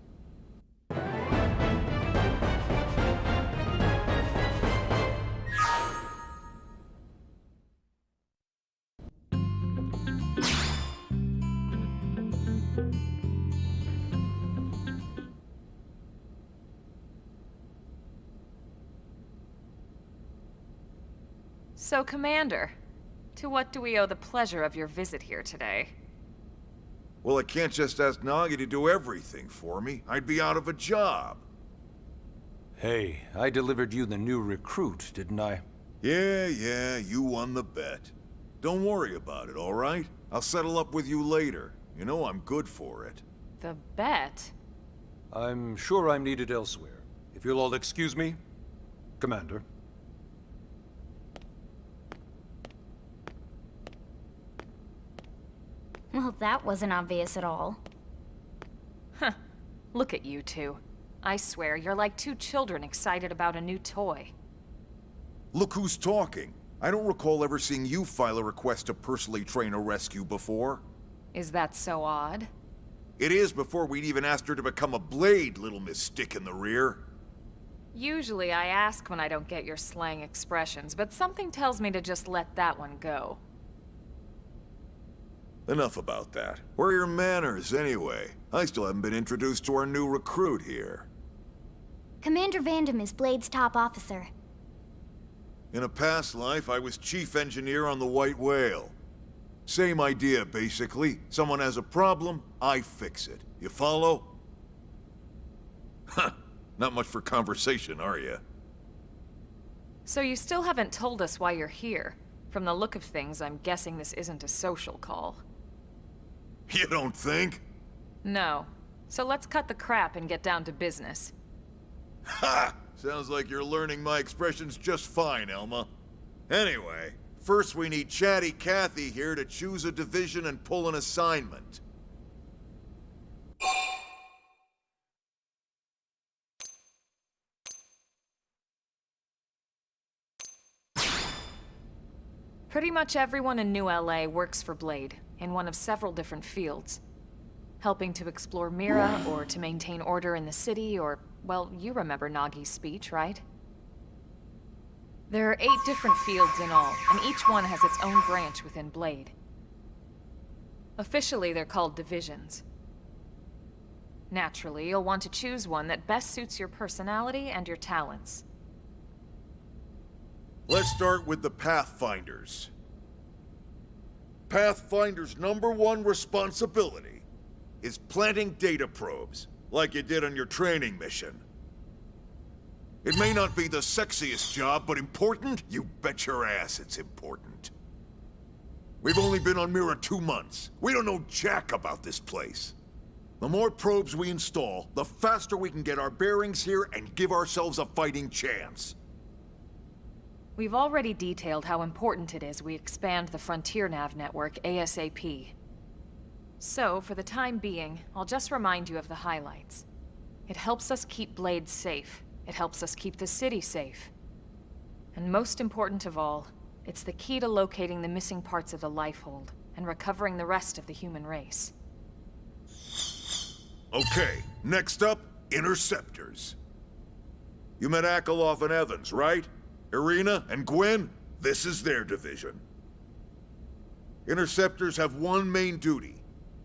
So, Commander, to what do we owe the pleasure of your visit here today? Well, I can't just ask Nagi to do everything for me. I'd be out of a job. Hey, I delivered you the new recruit, didn't I? Yeah, you won the bet. Don't worry about it, all right? I'll settle up with you later. You know I'm good for it. The bet? I'm sure I'm needed elsewhere. If you'll all excuse me, Commander. Well, that wasn't obvious at all. Huh. Look at you two. I swear, you're like two children excited about a new toy. Look who's talking. I don't recall ever seeing you file a request to personally train a rescue before. Is that so odd? It is before we'd even asked her to become a blade, little Miss Stick in the Rear. Usually I ask when I don't get your slang expressions, but something tells me to just let that one go. Enough about that. Where are your manners, anyway? I still haven't been introduced to our new recruit here. Commander Vandam is Blade's top officer. In a past life, I was chief engineer on the White Whale. Same idea, basically. Someone has a problem, I fix it. You follow? Huh. Not much for conversation, are you? So you still haven't told us why you're here. From the look of things, I'm guessing this isn't a social call. You don't think? No. So let's cut the crap and get down to business. Ha! Sounds like you're learning my expressions just fine, Elma. Anyway, first we need Chatty Cathy here to choose a division and pull an assignment. Pretty much everyone in New LA works for Blade, in one of several different fields. Helping to explore Mira, or to maintain order in the city, or, well, you remember Nagi's speech, right? There are 8 different fields in all, and each one has its own branch within Blade. Officially, they're called divisions. Naturally, you'll want to choose one that best suits your personality and your talents. Let's start with the Pathfinders. Pathfinder's #1 responsibility is planting data probes, like you did on your training mission. It may not be the sexiest job, but important? You bet your ass it's important. We've only been on Mira 2 months. We don't know jack about this place. The more probes we install, the faster we can get our bearings here and give ourselves a fighting chance. We've already detailed how important it is we expand the Frontier Nav network ASAP. So, for the time being, I'll just remind you of the highlights. It helps us keep Blade safe. It helps us keep the city safe. And most important of all, it's the key to locating the missing parts of the Lifehold and recovering the rest of the human race. Okay, next up, Interceptors. You met Akalov and Evans, right? Irina and Gwen, this is their division. Interceptors have one main duty: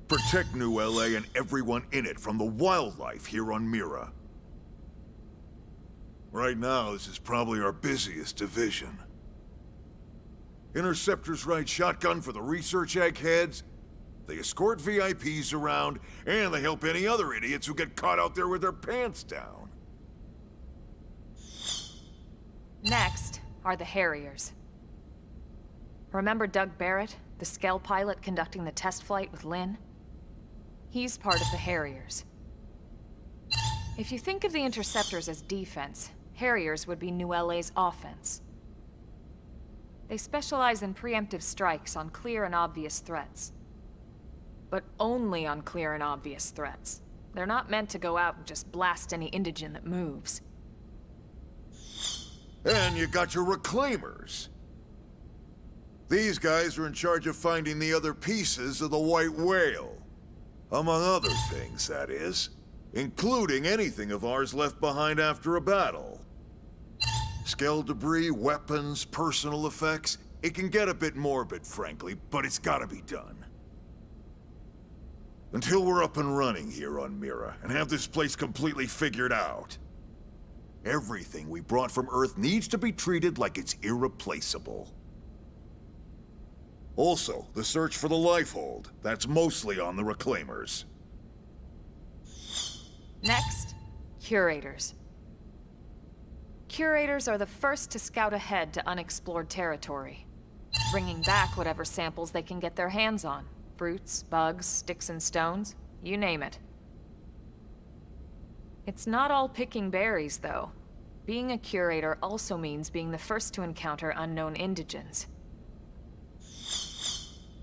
protect New LA and everyone in it from the wildlife here on Mira. Right now, this is probably our busiest division. Interceptors ride shotgun for the research eggheads, they escort VIPs around, and they help any other idiots who get caught out there with their pants down. Next are the Harriers. Remember Doug Barrett, the Skell pilot conducting the test flight with Lynn? He's part of the Harriers. If you think of the Interceptors as defense, Harriers would be New LA's offense. They specialize in preemptive strikes on clear and obvious threats. But only on clear and obvious threats. They're not meant to go out and just blast any indigen that moves. And you got your Reclaimers. These guys are in charge of finding the other pieces of the White Whale. Among other things, that is. Including anything of ours left behind after a battle. Skell debris, weapons, personal effects. It can get a bit morbid, frankly, but it's gotta be done. Until we're up and running here on Mira, and have this place completely figured out. Everything we brought from Earth needs to be treated like it's irreplaceable. Also, the search for the Lifehold. That's mostly on the Reclaimers. Next, Curators. Curators are the first to scout ahead to unexplored territory, bringing back whatever samples they can get their hands on. Fruits, bugs, sticks and stones, you name it. It's not all picking berries, though. Being a curator also means being the first to encounter unknown indigens.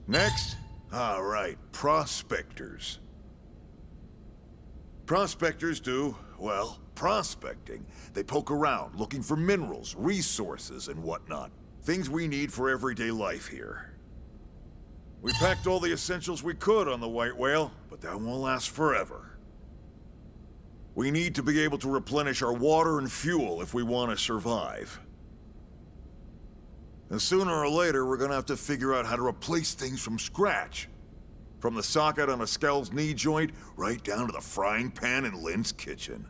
Next? All right, prospectors. Prospectors do, well, prospecting. They poke around, looking for minerals, resources, and whatnot. Things we need for everyday life here. We packed all the essentials we could on the White Whale, but that won't last forever. We need to be able to replenish our water and fuel if we want to survive. And sooner or later, we're gonna have to figure out how to replace things from scratch. From the socket on a Skell's knee joint, right down to the frying pan in Lynn's kitchen.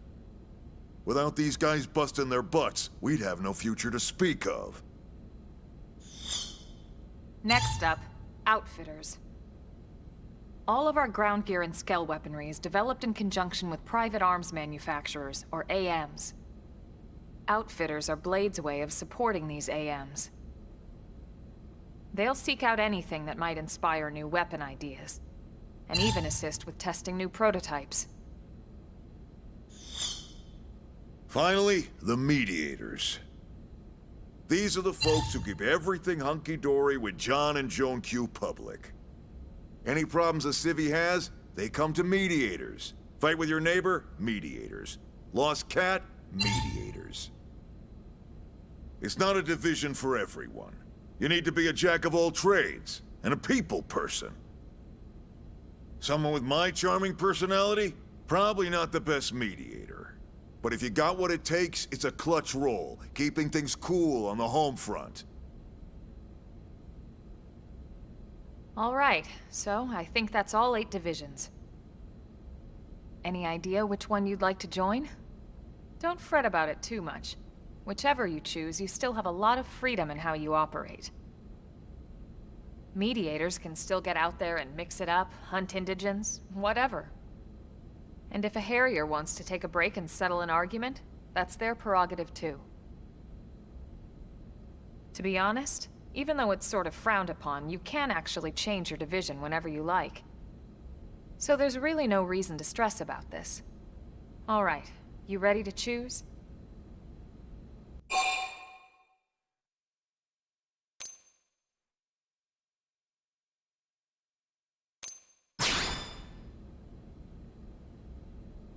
Without these guys busting their butts, we'd have no future to speak of. Next up, Outfitters. All of our ground gear and Skell weaponry is developed in conjunction with private arms manufacturers, or AMs. Outfitters are Blade's way of supporting these AMs. They'll seek out anything that might inspire new weapon ideas, and even assist with testing new prototypes. Finally, the Mediators. These are the folks who keep everything hunky-dory with John and Joan Q public. Any problems a civvy has, they come to Mediators. Fight with your neighbor? Mediators. Lost cat? Mediators. It's not a division for everyone. You need to be a jack of all trades, and a people person. Someone with my charming personality? Probably not the best mediator. But if you got what it takes, it's a clutch role, keeping things cool on the home front. All right, so I think that's all 8 divisions. Any idea which one you'd like to join? Don't fret about it too much. Whichever you choose, you still have a lot of freedom in how you operate. Mediators can still get out there and mix it up, hunt indigens, whatever. And if a Harrier wants to take a break and settle an argument, that's their prerogative too. To be honest, even though it's sort of frowned upon, you can actually change your division whenever you like. So there's really no reason to stress about this. All right, you ready to choose?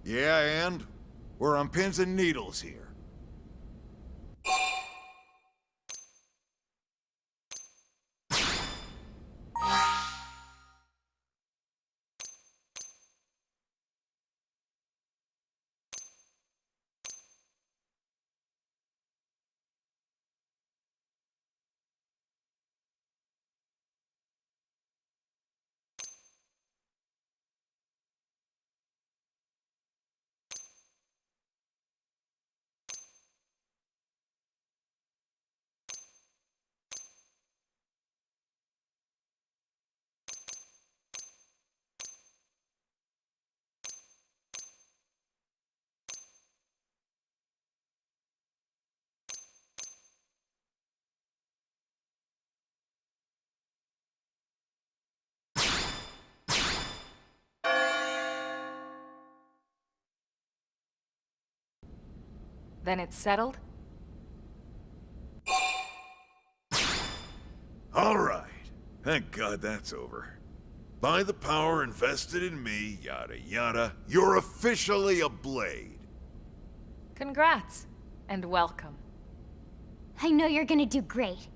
Yeah, and? We're on pins and needles here. Then it's settled? All right. Thank God that's over. By the power invested in me, yada yada, you're officially a Blade. Congrats, and welcome. I know you're gonna do great.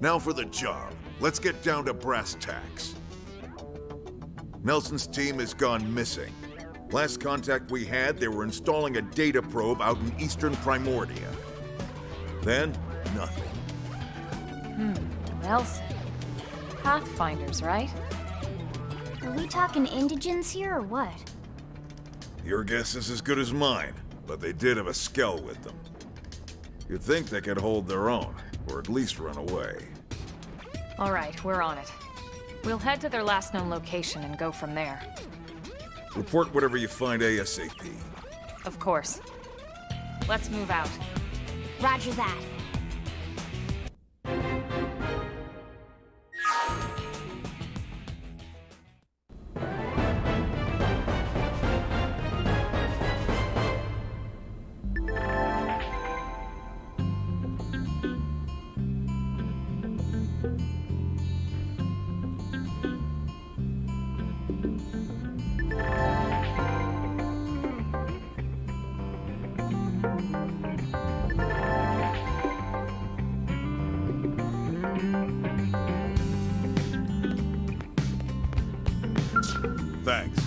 Now for the job. Let's get down to brass tacks. Nelson's team has gone missing. Last contact we had, they were installing a data probe out in eastern Primordia. Then, nothing. Nelson. Pathfinders, right? Are we talking indigents here or what? Your guess is as good as mine, but they did have a skell with them. You'd think they could hold their own, or at least run away. All right, we're on it. We'll head to their last known location and go from there. Report whatever you find ASAP. Of course. Let's move out. Roger that. Thanks.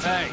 Hey!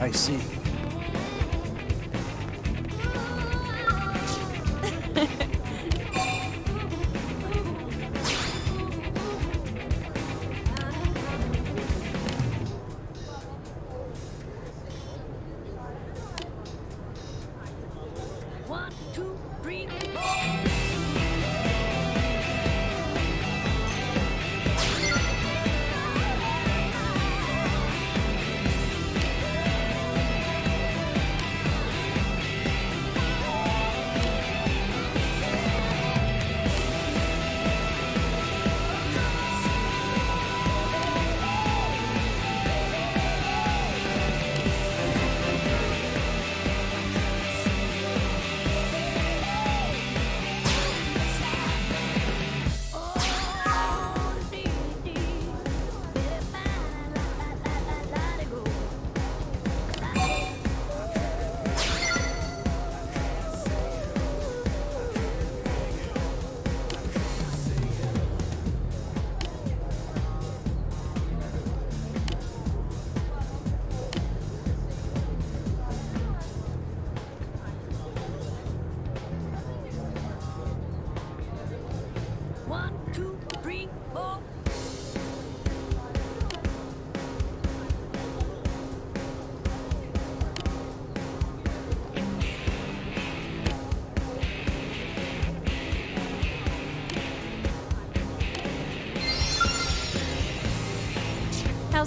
I see. One, two, three, four.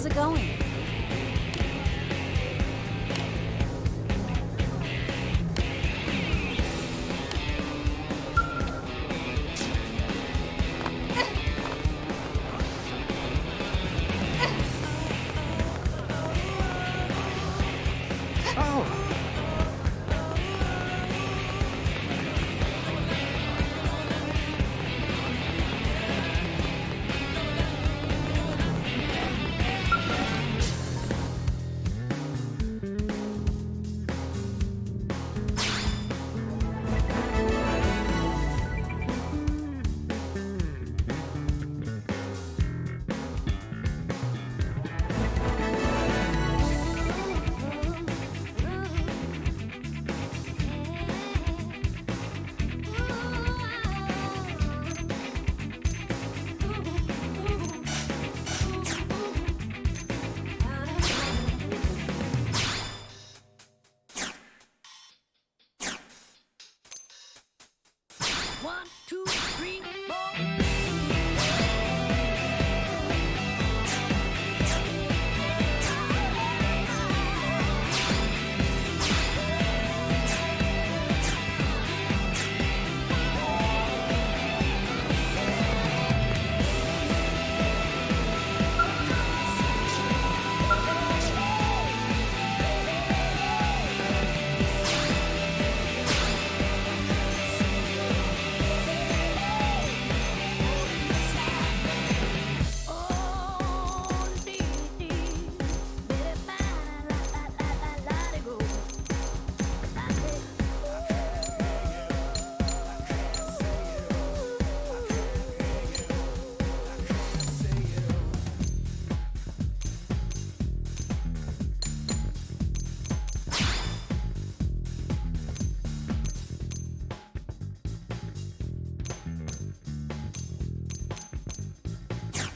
How's it going? One, two, three, four.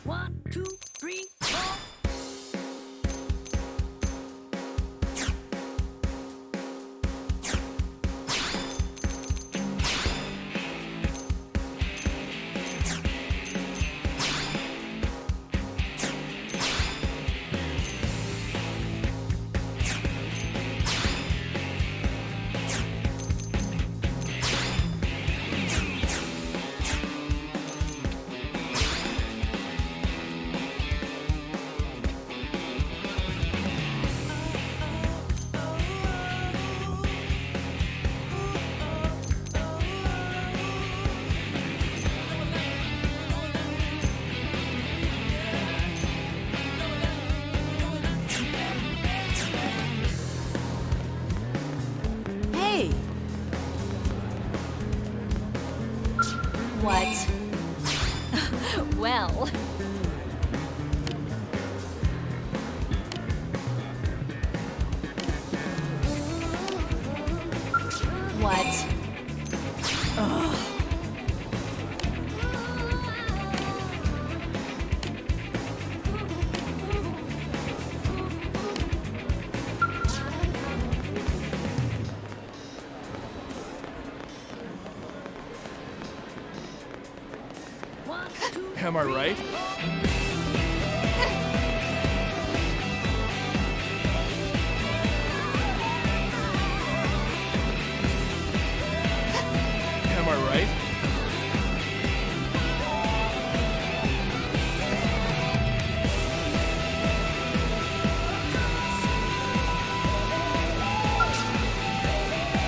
One, two, three, four. Hey! What? Well. What? Am I right? Am I right?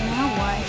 Now what?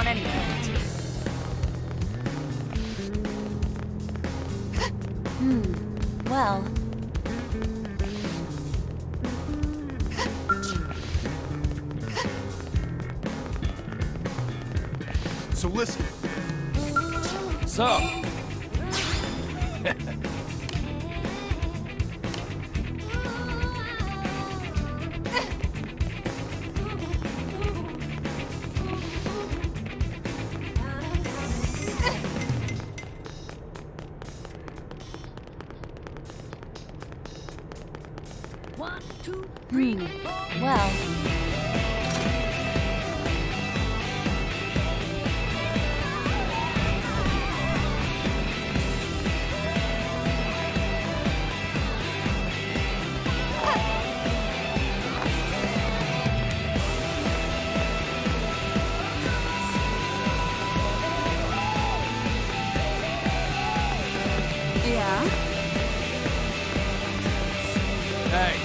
on any point. Well, So listen, So, One, two, three, four. well. Yeah? hey,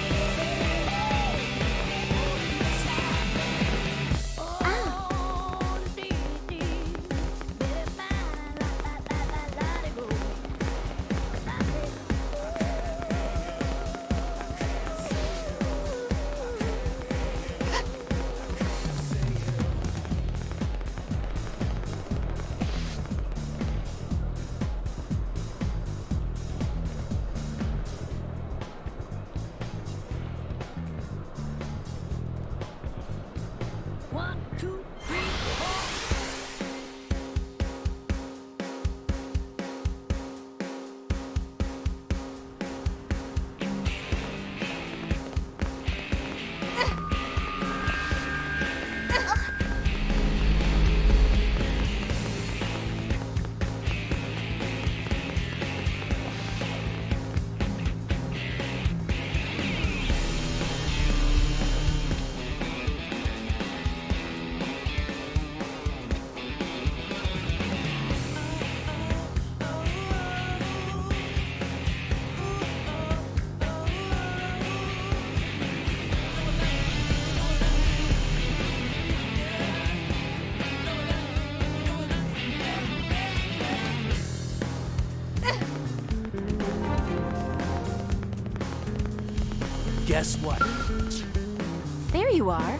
One, two, three, four. guess what? There you are.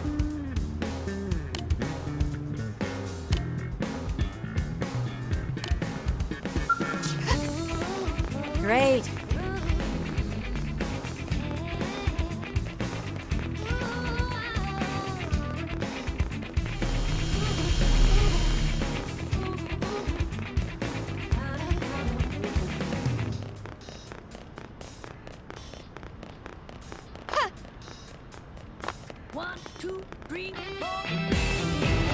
Great. One, two, three, four.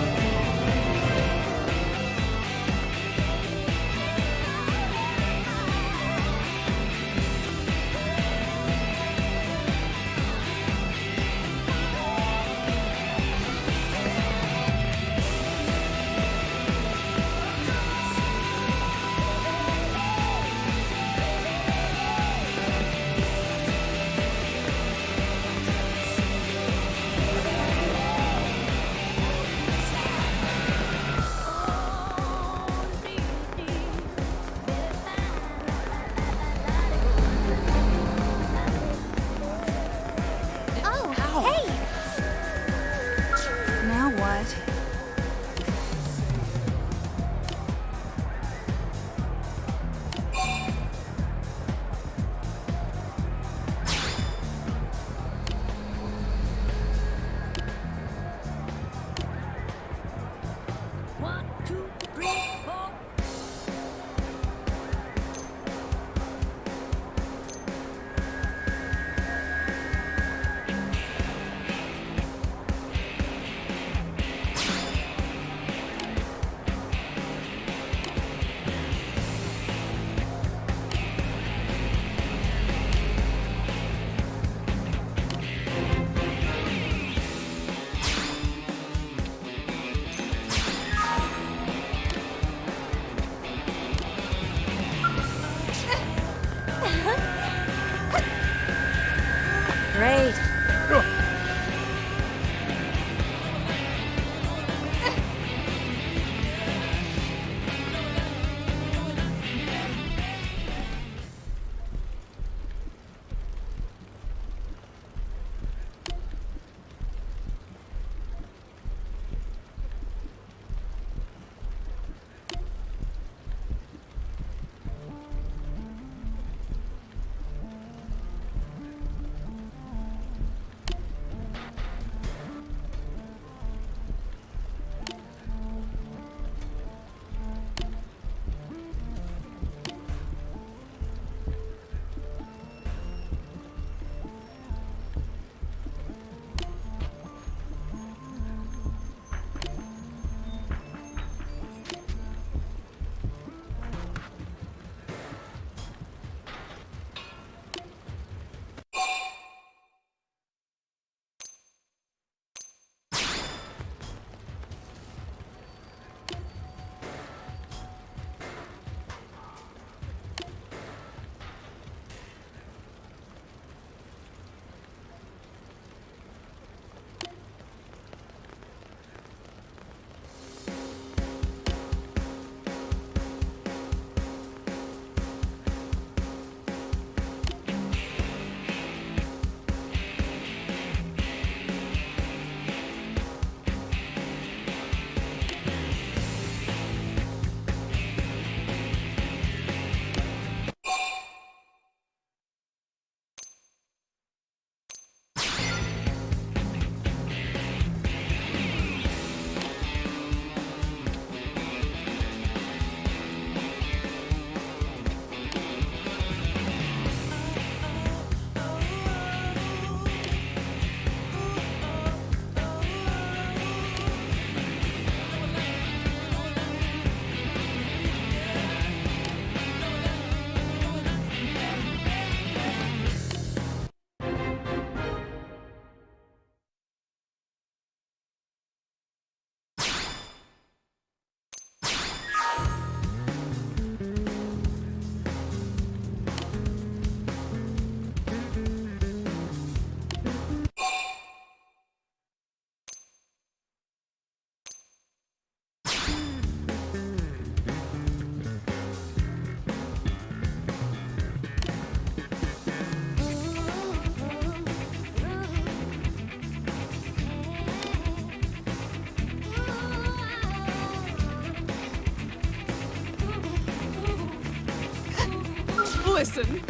listen.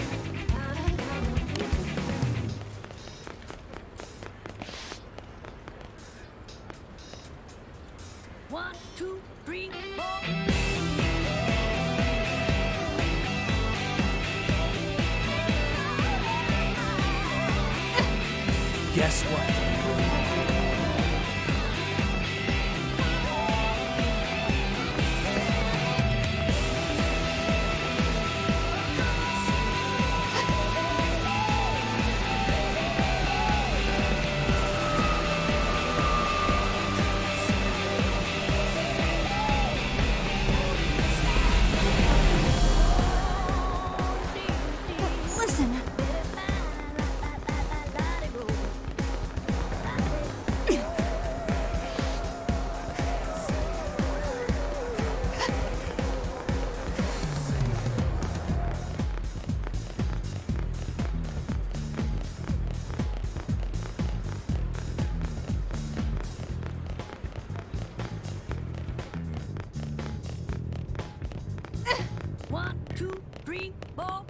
One, two, three, four. Guess what? Listen. One, two, three, four.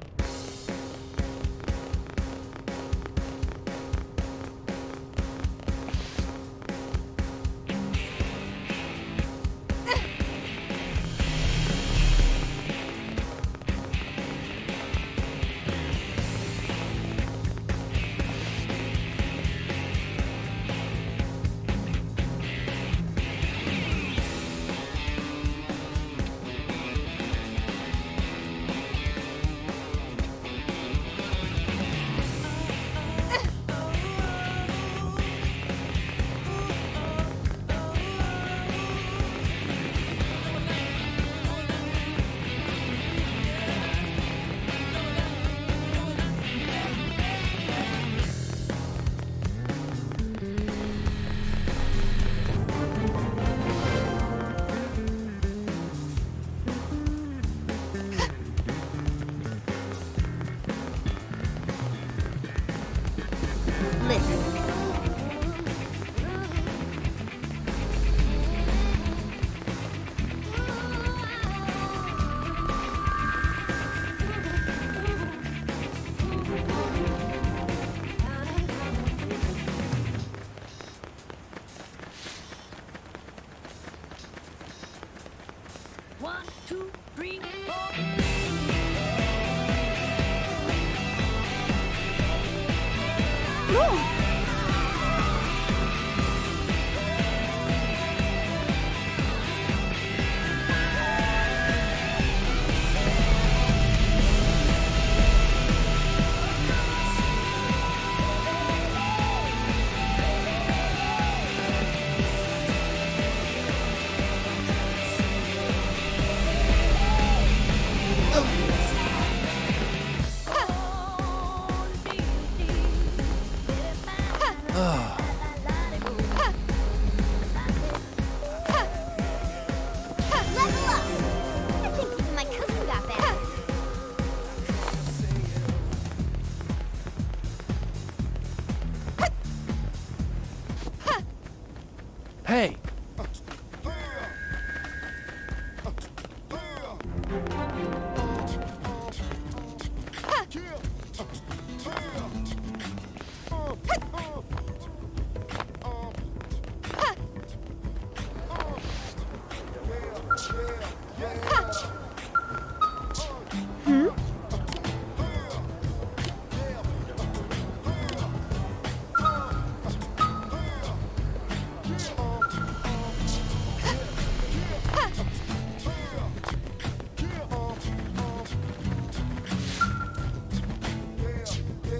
One, two, three, four. Level up! I think even my cooking got better. Hey!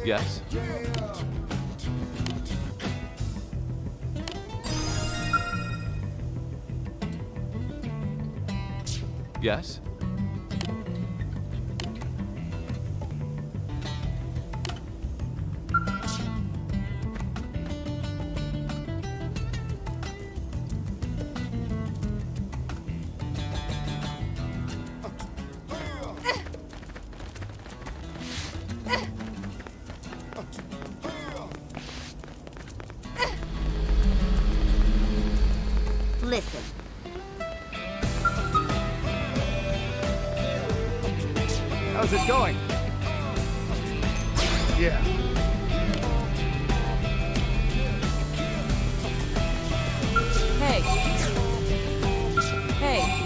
Yes? Yes? Listen. How's it going? Yeah. Hey. Hey.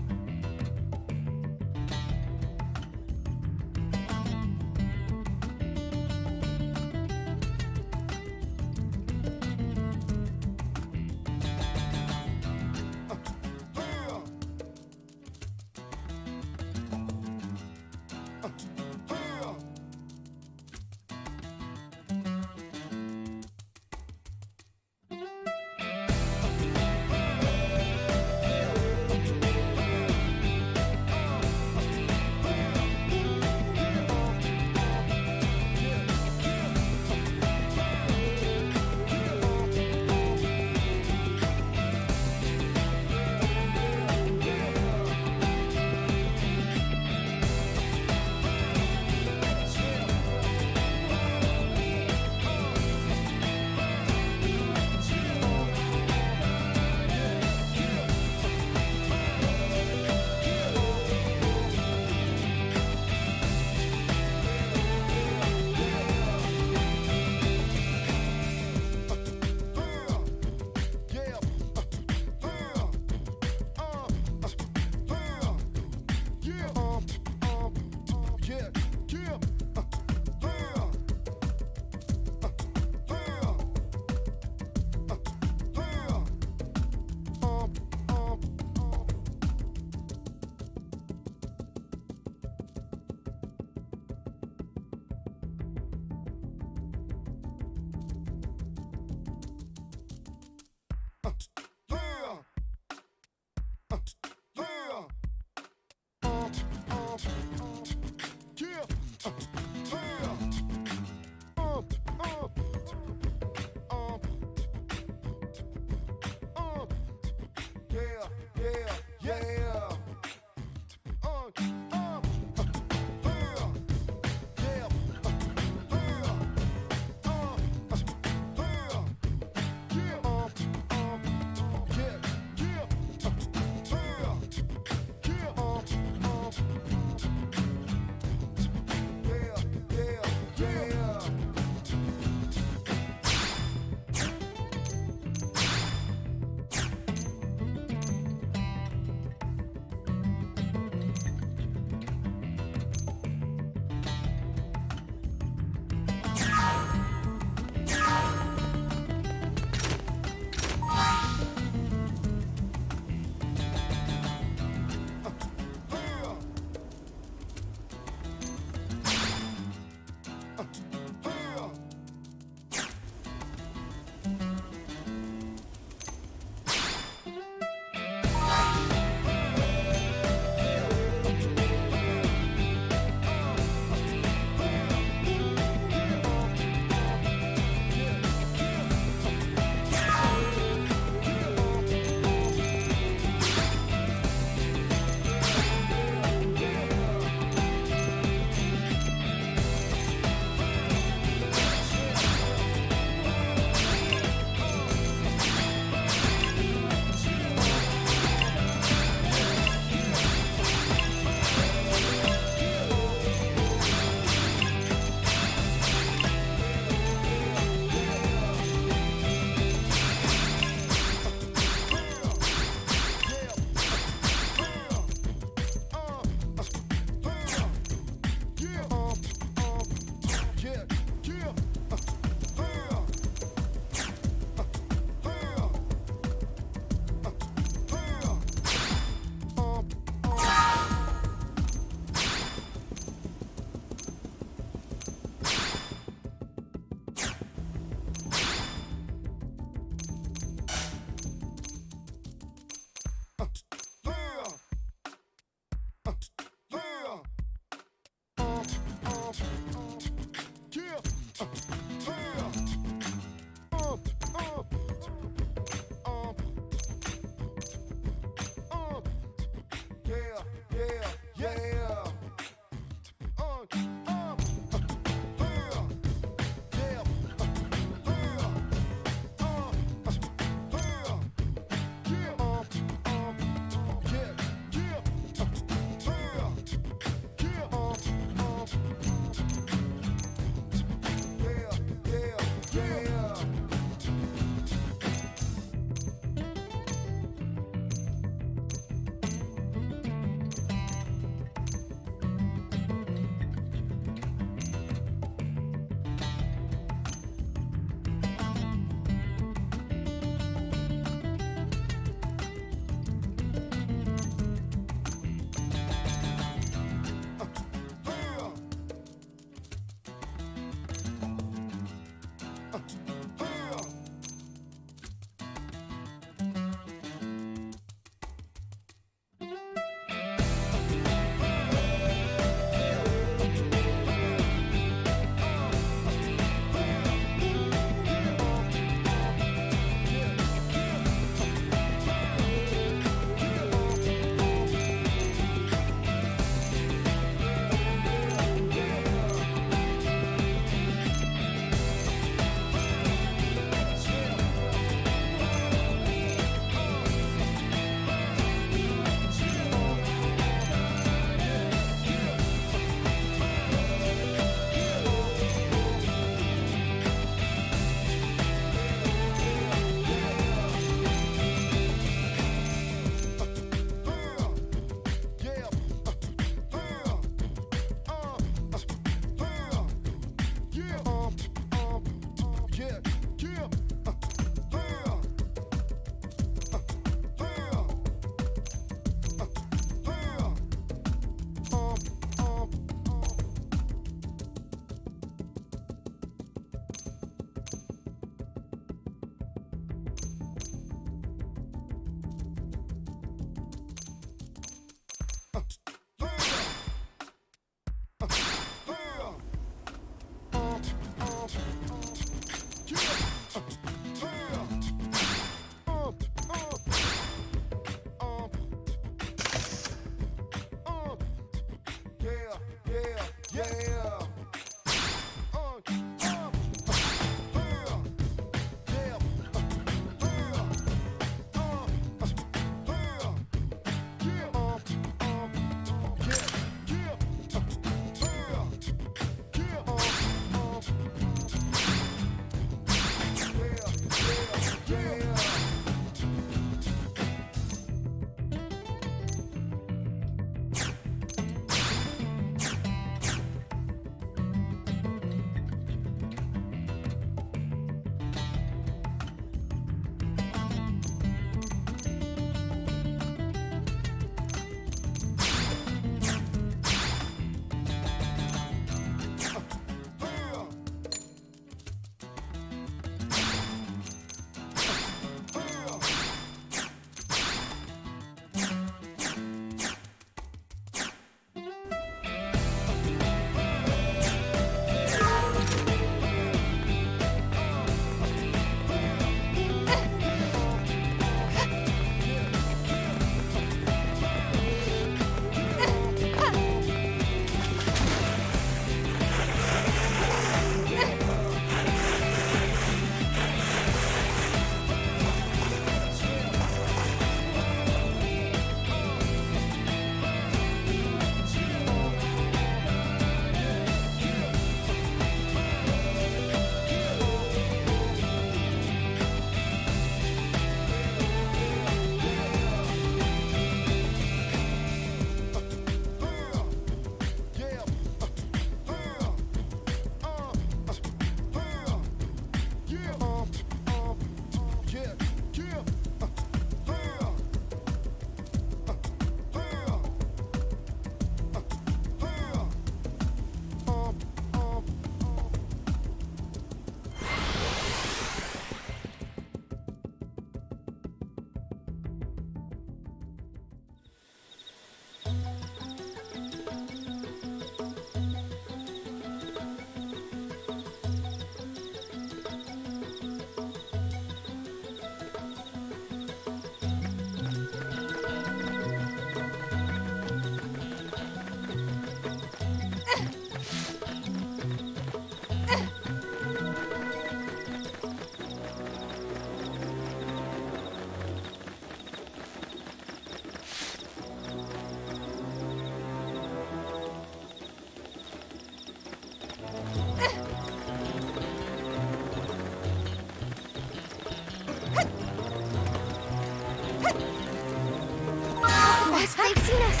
seen us.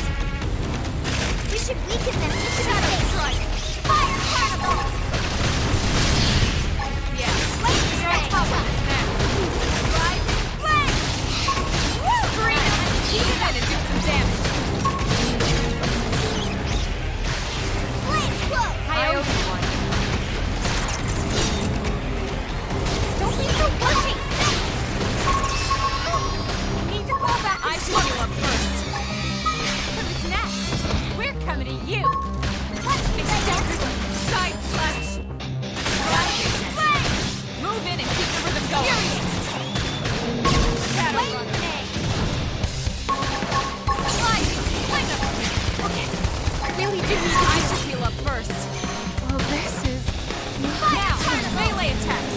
We should weaken them. Shadow strike. Fire carnival. Yeah. You're on top of this now. Rising flame. Scream it. Keep it in and do some damage. Flame flow. I owe you one. Don't be so pushy. Need to fall back. I should heal up first. Who's next? We're coming to you. Extend. Side slash. Rising flame. Move in and keep the rhythm going. Shadow Flame runner. grenade. Sliding. Flame up. Okay. I really do need to. I should heal up first. Well, this is. Now, melee attacks.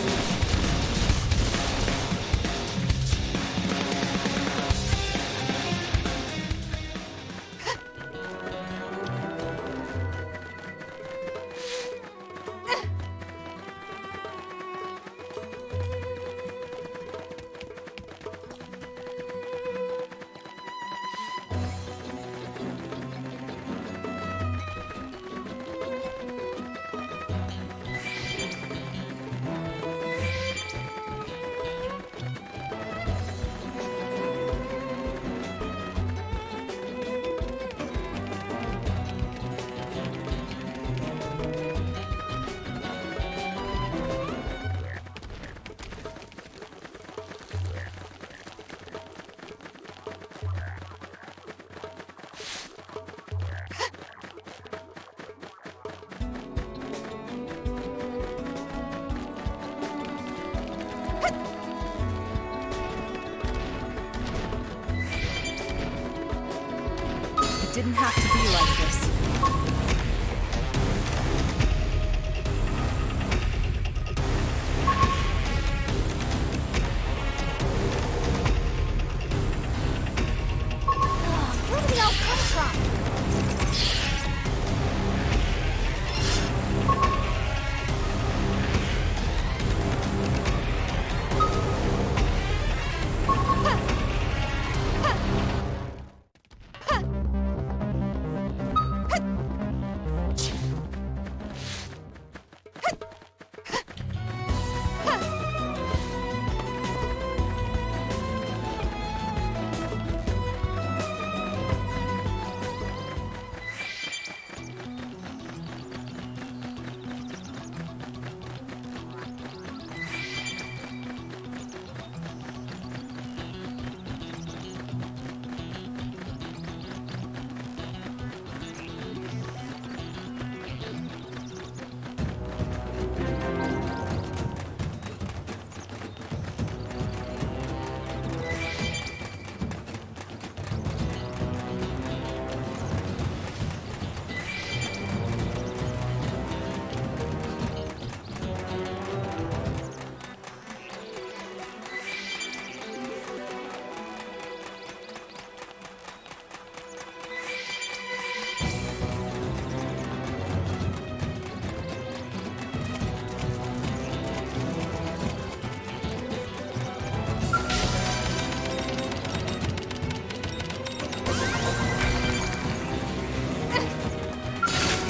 It didn't have to be like this. Where did we all come from?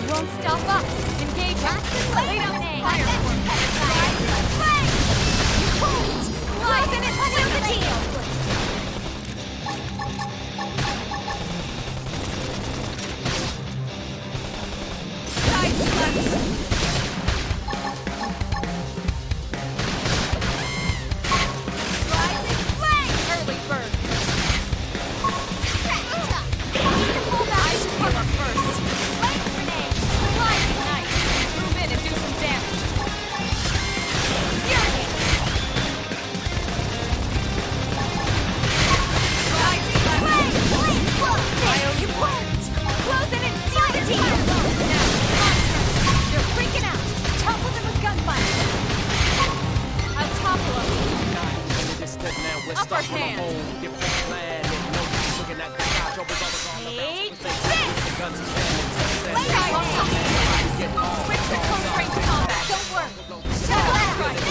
Won't stop us. Engage us. Lay down fire for me. You won't. Rise in and seal the deal. Side slash. Rising flame. Early bird. I should heal up first. Flying knife. Move in and do some damage. Fury. Rising flame. You won't. Close it and seal the deal. Now, my turn. They're freaking out. Topple them with gunfire. I'll topple them. Upper hand. Take this. Lay down. Switch to close range combat. Don't worry. Shadow strike.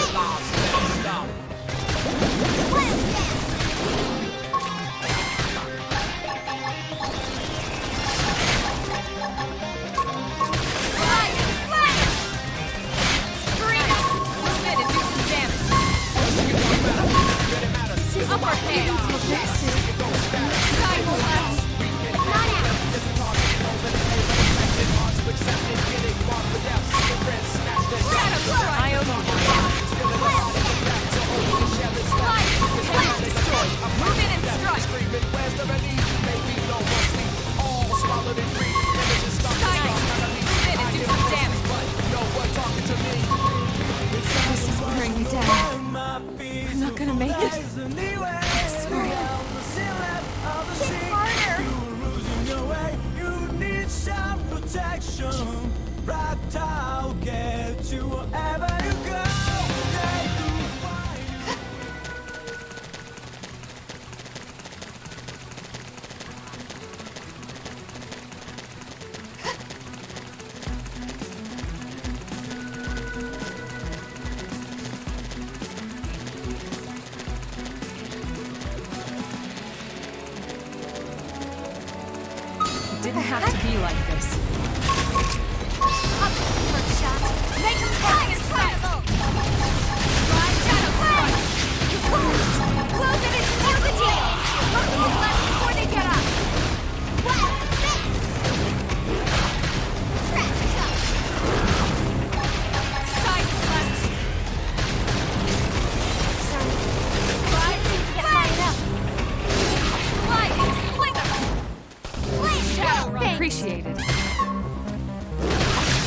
anyway. Sorry. On the sea left of the Kick sea. harder. You were losing your way. You need some protection. Right, I'll get you wherever you go. They could find you. It didn't have to be like this. Up first shot. Make him fly and incredible. Ride shadow strike. You won't. Close it and seal the deal. Move left before they get up. Well, sit. Scratch up. Side left. Sorry. Ride seems to get fired up. Sliding slinger. Blade shadow run. Appreciated.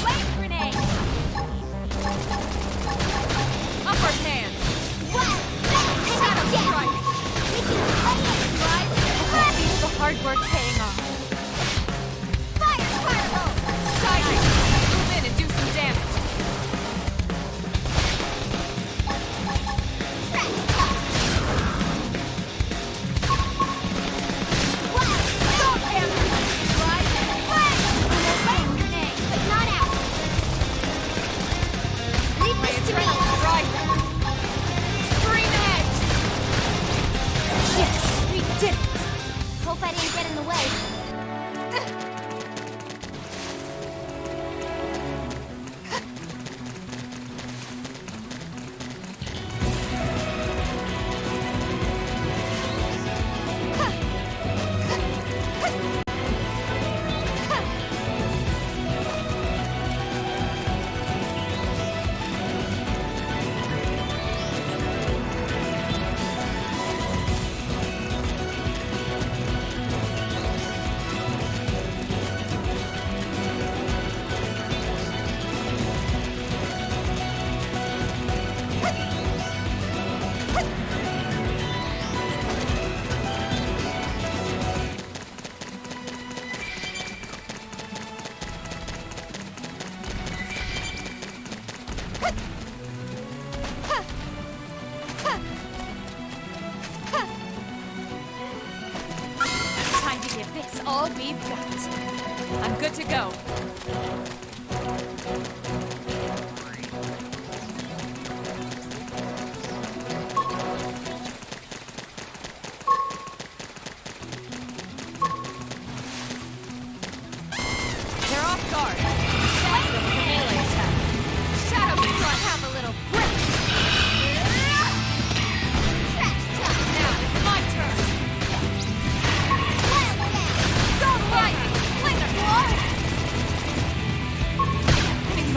Blade grenade. Upper hand. Well, shadow strike. Rise. The hard work paying off. Fire fireball. Siding. Move in and do some damage. Scratch up. Well, stop him. Rise. Blade grenade, but not out. Leave this to me. Rising. Scream edge. Yes, we did it. Hope I didn't get in the way. Time to give this all we've got. I'm good to go. They're off guard. Send them to melee attack. Shadow strike. Have a little breath. Now it's my turn. Go lightning! Flinger! Hitting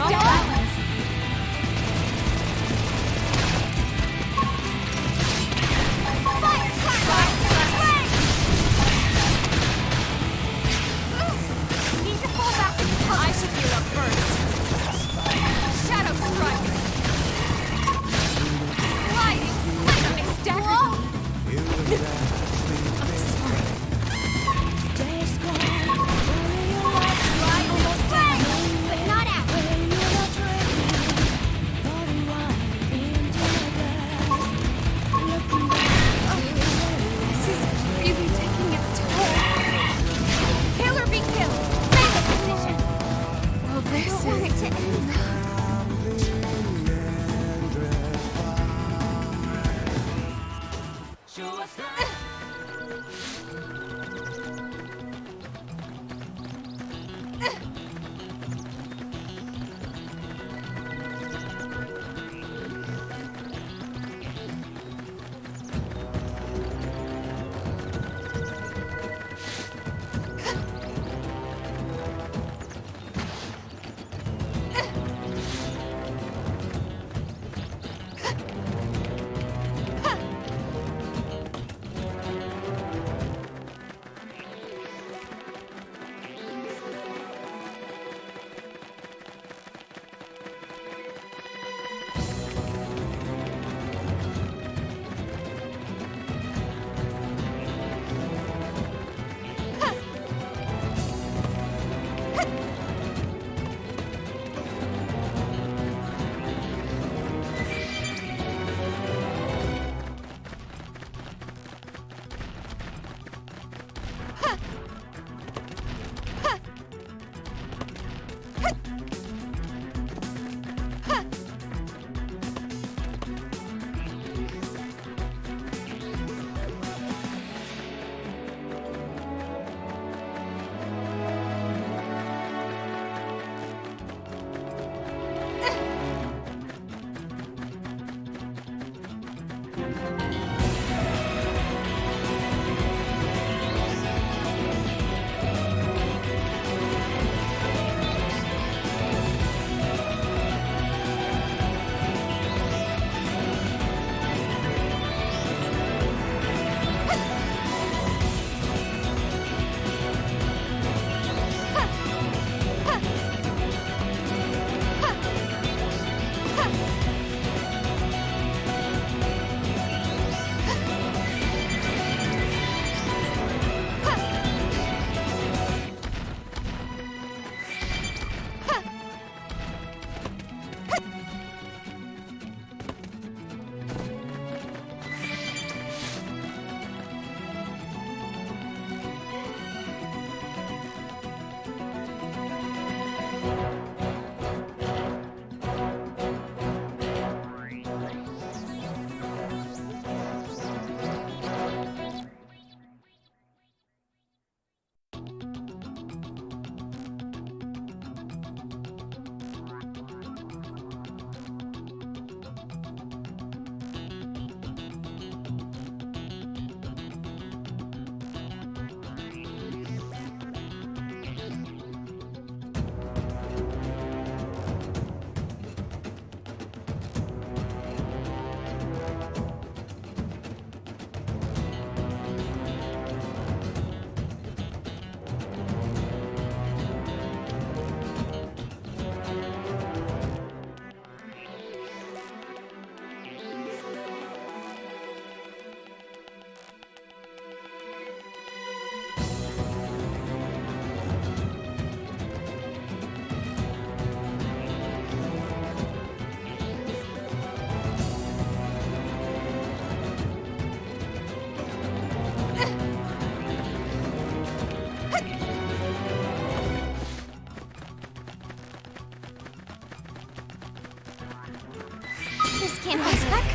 can't hold back.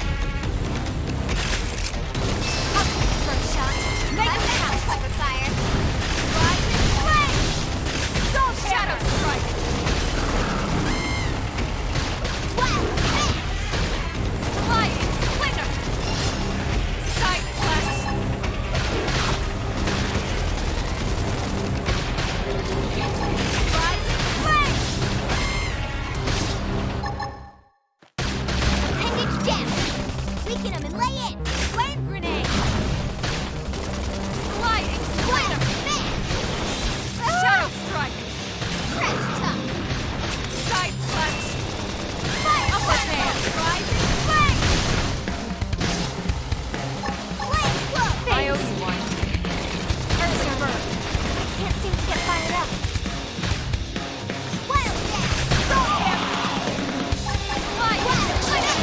First shot. Make it count. Cover fire. Rising flame. Soul shadow strike. Wild fist. Sliding splinter. Side slash. Rising flame. Appendage down. Weaken him and lay in. Flame grenade. Sliding splinter. Shadow strike. Crash tuck. Side slash. Fire. Up there. Rising flame. Flame flow. I owe you one. Earth's I can't seem to get fired up. Wild dash. Soul hammer. Wild flame.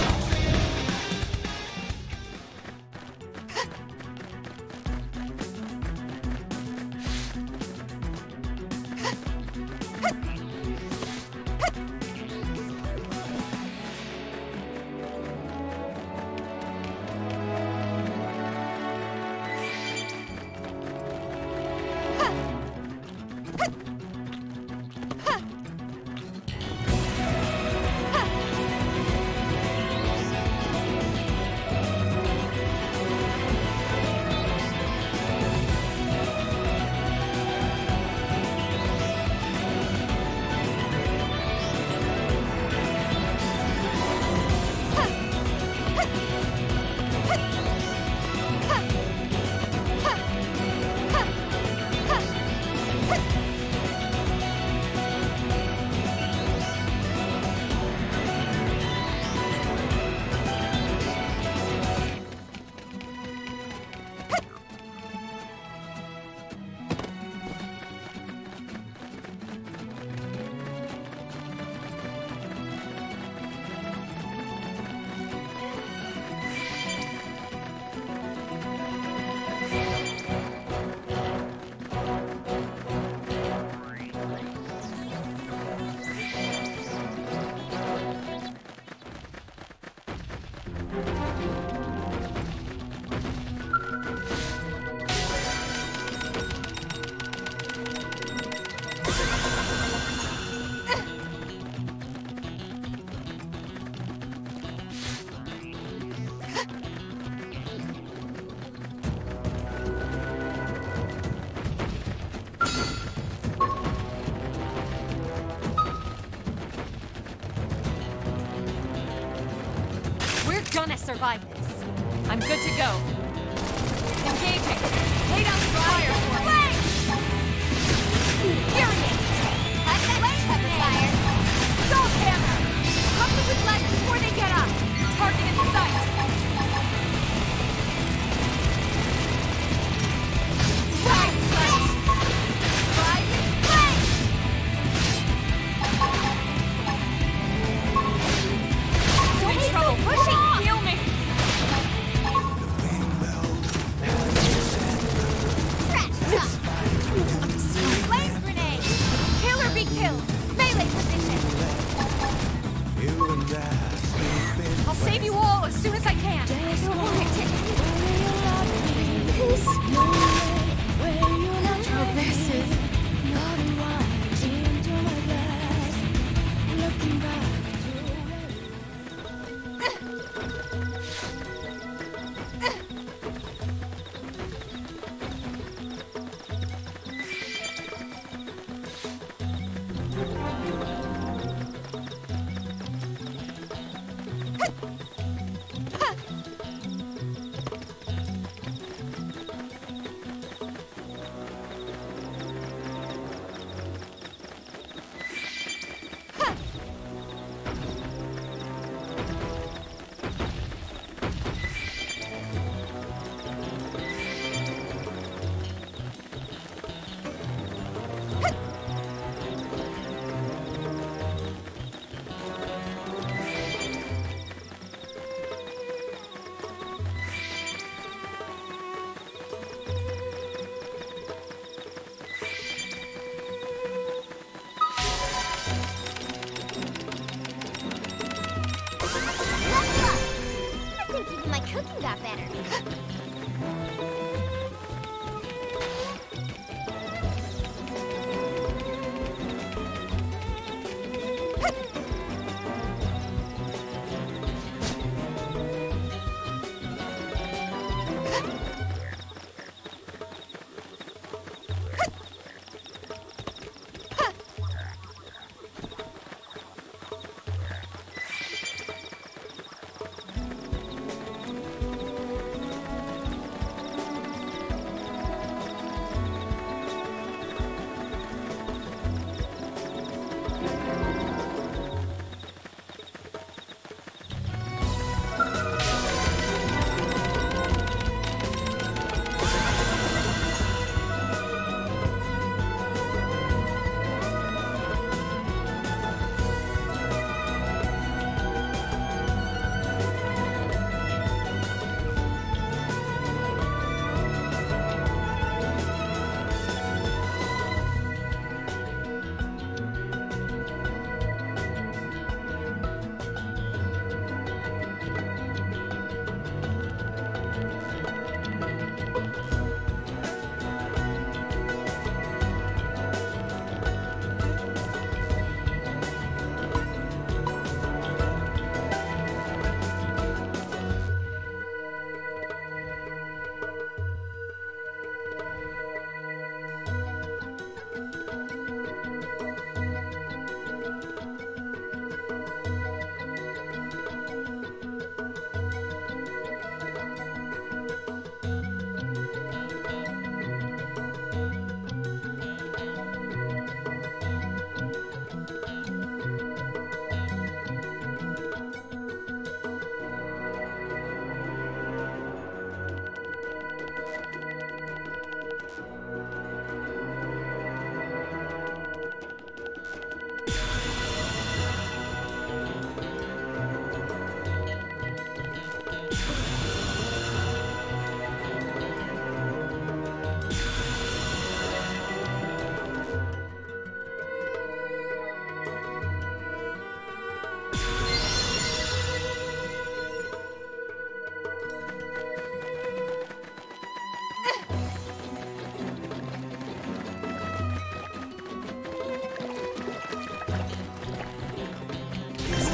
Gonna survive this. I'm good to go. Engaging. Lay down the fire for me. Period. Flame cover fire. Soul hammer. Pump them with lead before they get up. Target in sight. Side slash. Rising flame. I'm in trouble. Pushing. Heal me. Crash tuck. Flame grenade. Kill or be killed. Melee position. I'll save you all as soon as I can. This is cooking got better.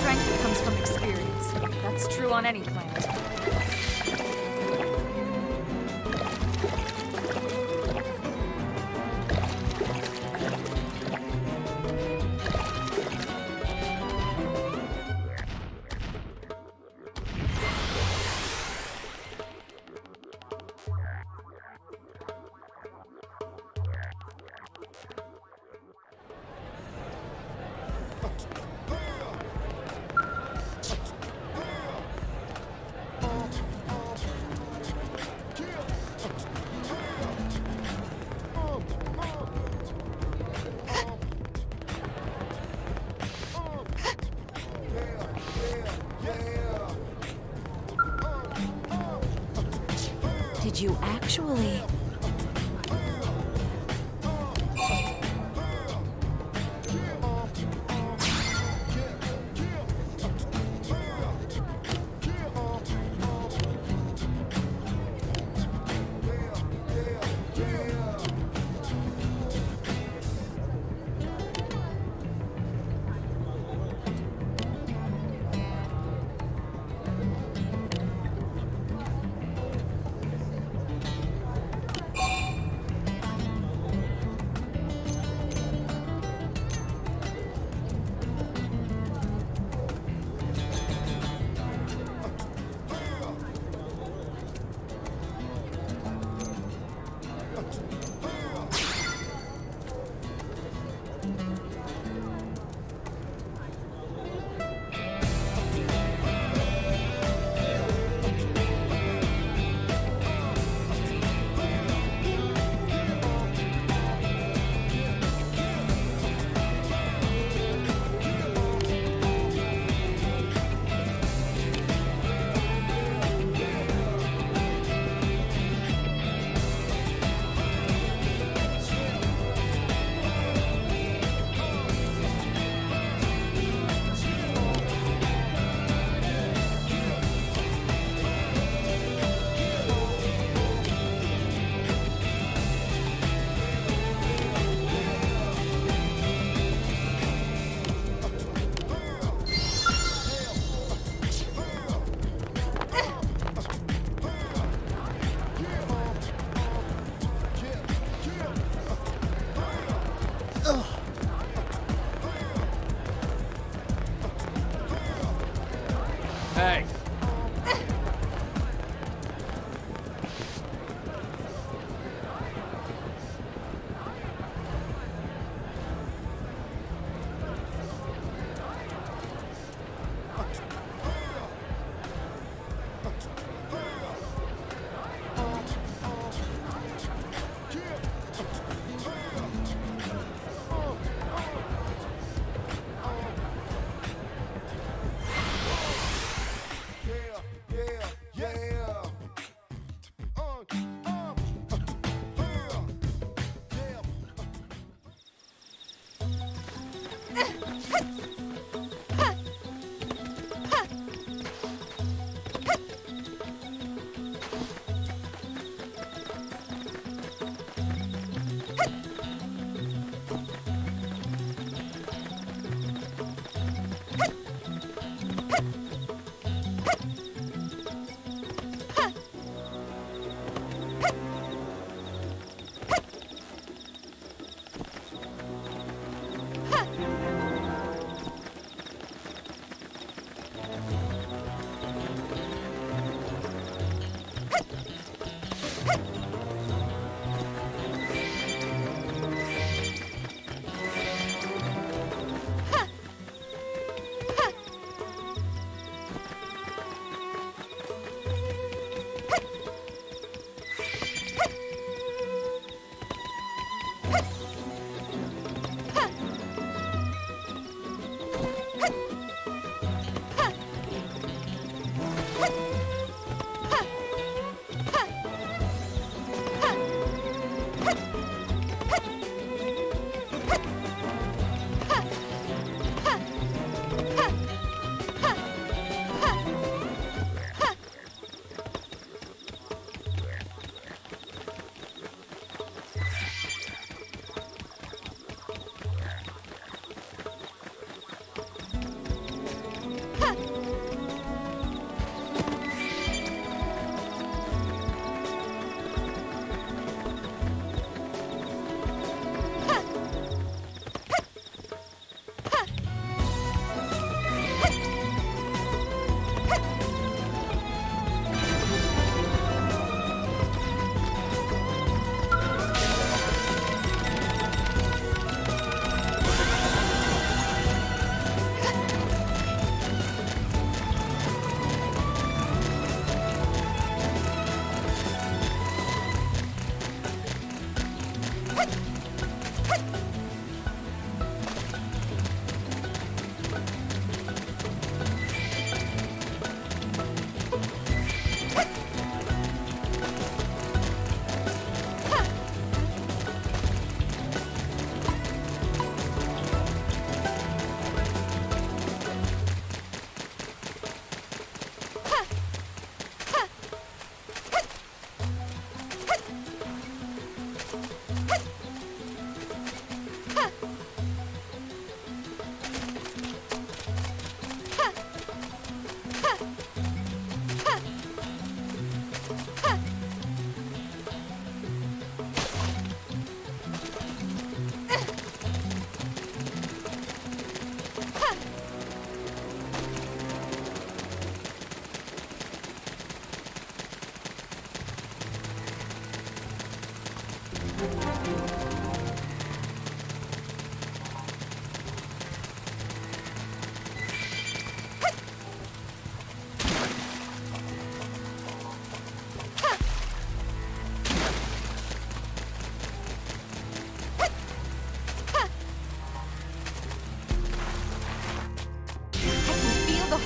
Strength comes from experience. That's true on any planet. Did you actually? Hey.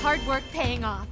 Hard work paying off.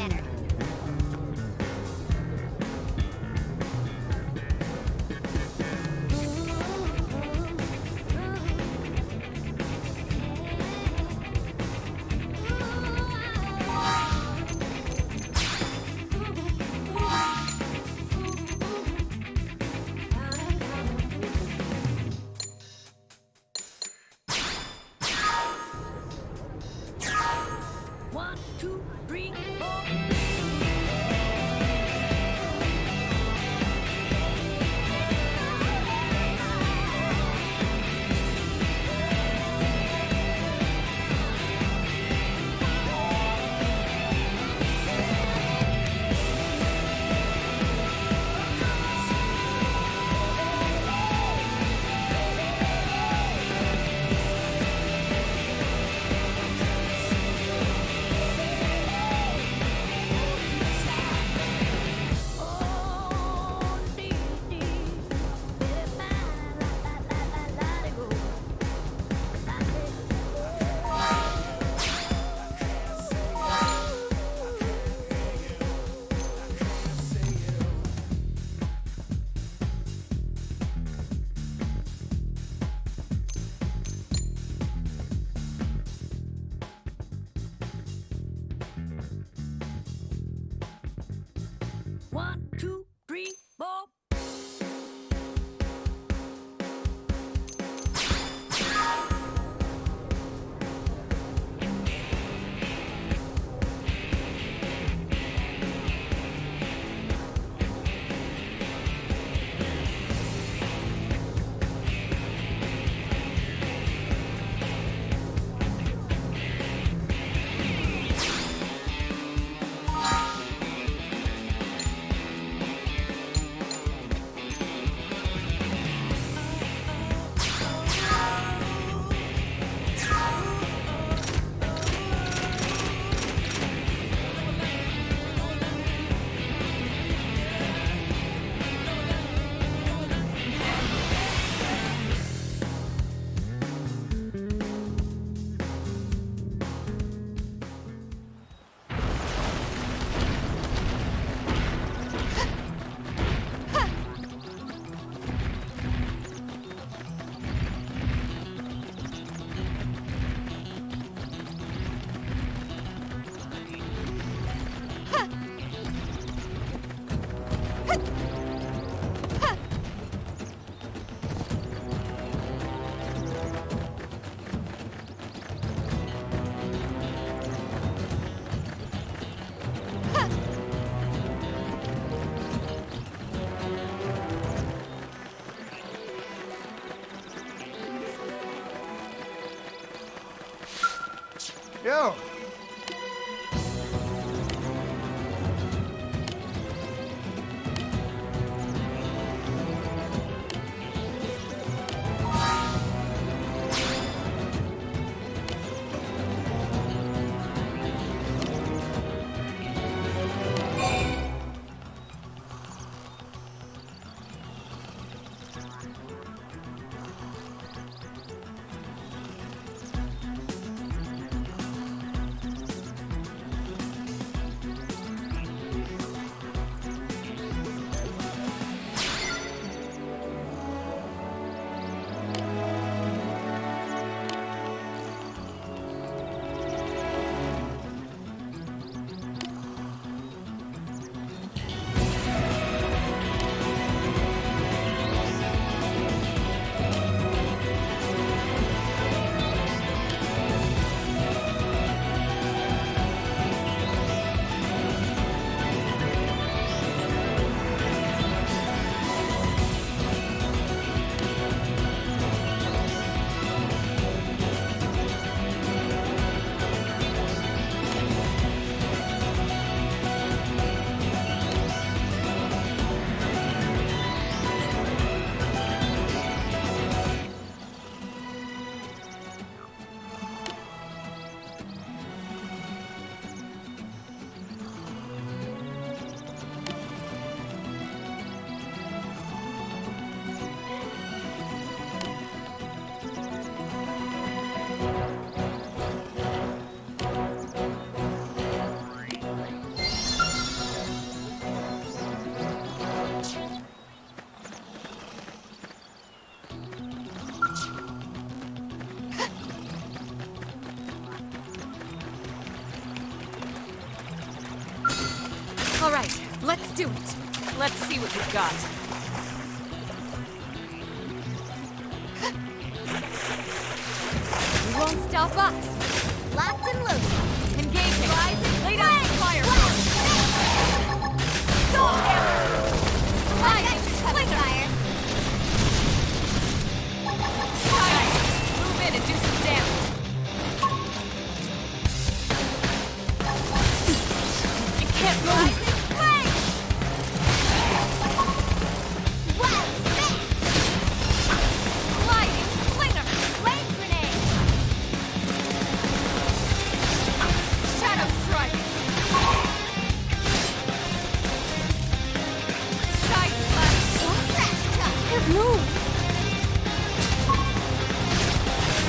better. One, two, three, four. One, two, three, four. Yo! All right, let's do it. Let's see what you've got. You won't stop us. Locked and loaded. Engaging. Lay down Flame! fire. Soul hammer! Sliding flicker! Move in and do some damage. You can't move. Sliding slinger! Wave grenade! Shadow strike! Side slash! Can't move!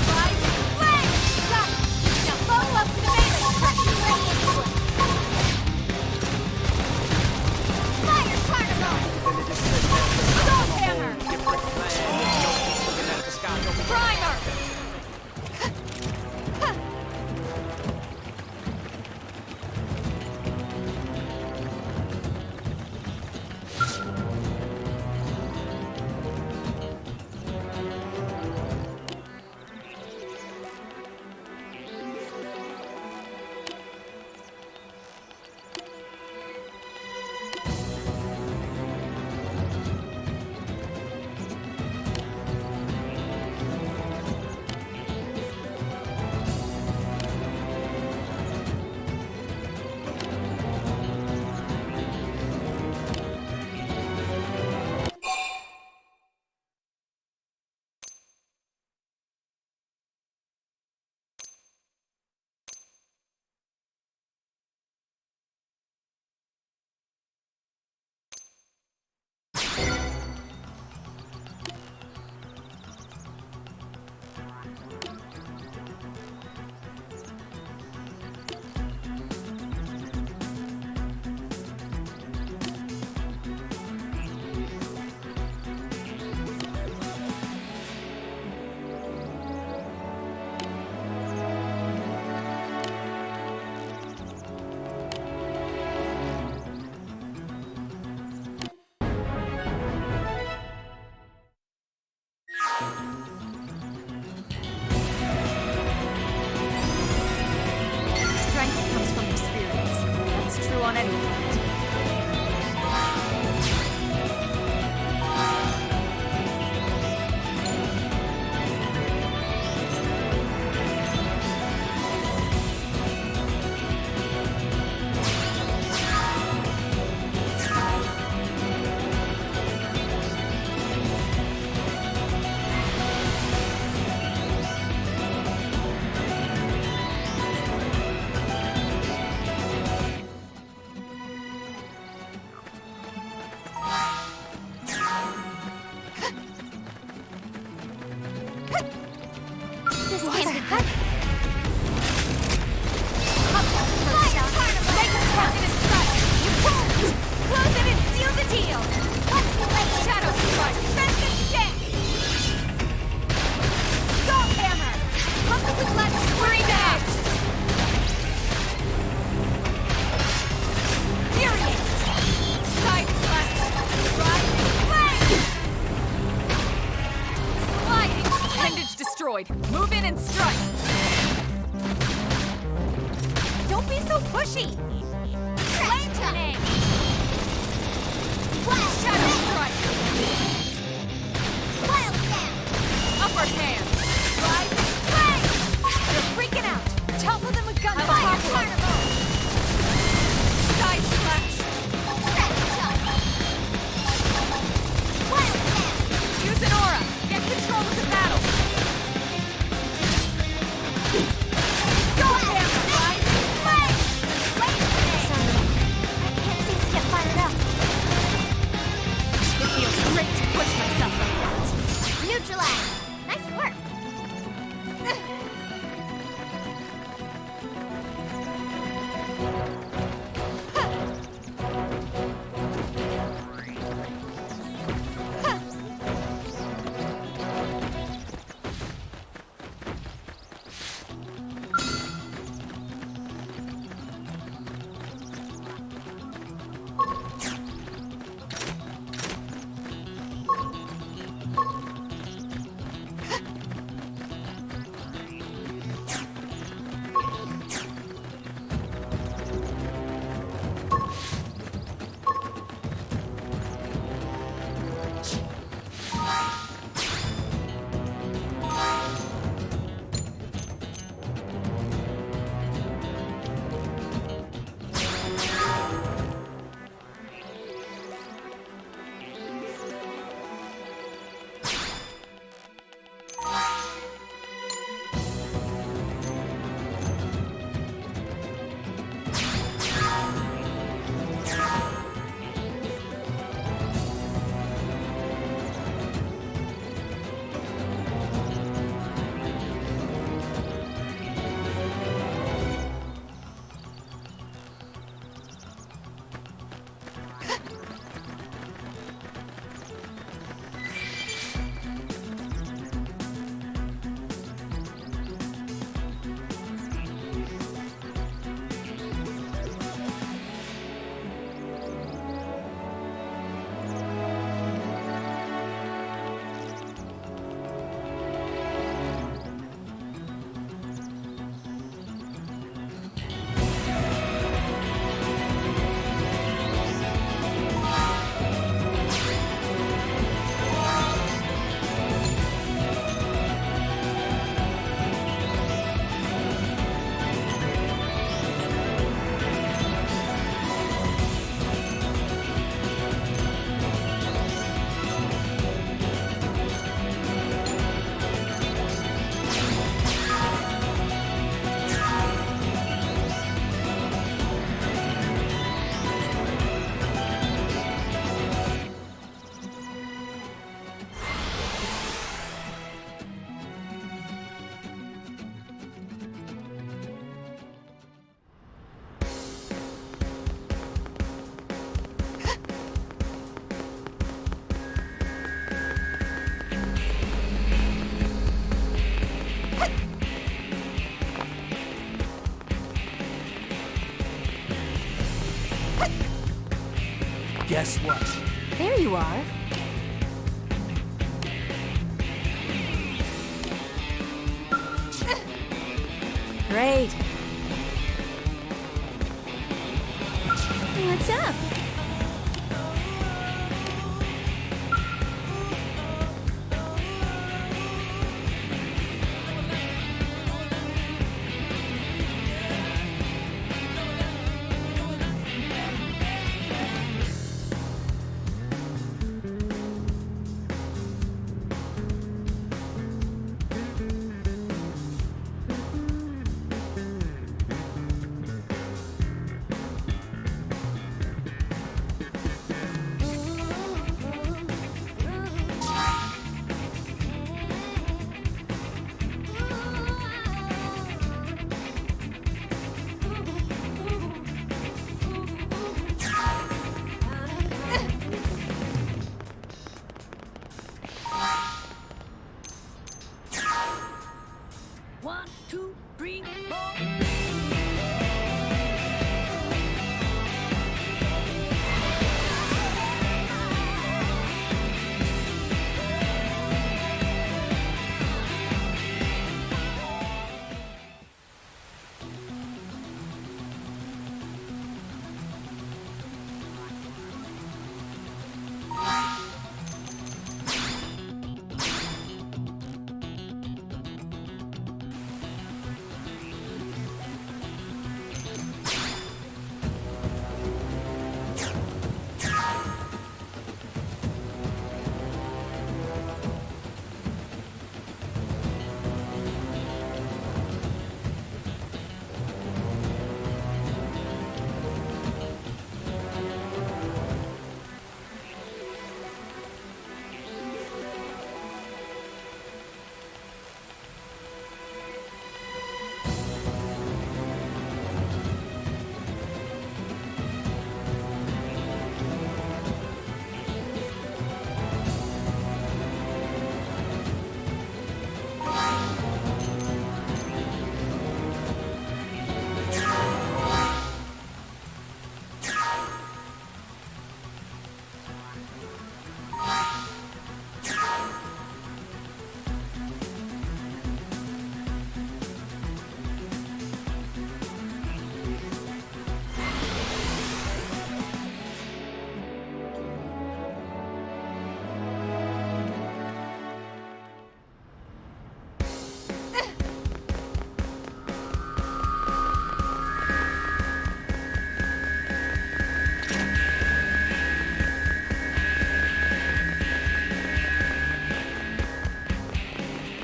Rising flame! Got it! Now follow up with the melee! Crush your way into it! Fire carnival! Soul hammer! Primer! Strength comes from experience. That's true on any planet. This can't be good. Fire carnival! Make us count in its sight! You won't! Close it and seal the deal! What's the way? Shadow strike! Defense and stick! Soul hammer! Pump it with lead! Scream out! Furious! Side slash! Rising flame! Sliding! Appendage destroyed. Move in and strike. Don't be so pushy! Flame grenade! Shadow strike! Wild down! Upper hand. Rising flame! They're freaking out! Topple them with gunfire! Carnival! Side slash. Wild down! Use an aura. Get control of the battle. Soul hammer! Rising flame! Guess what? There you are. Great. What's up? One, two, three, four.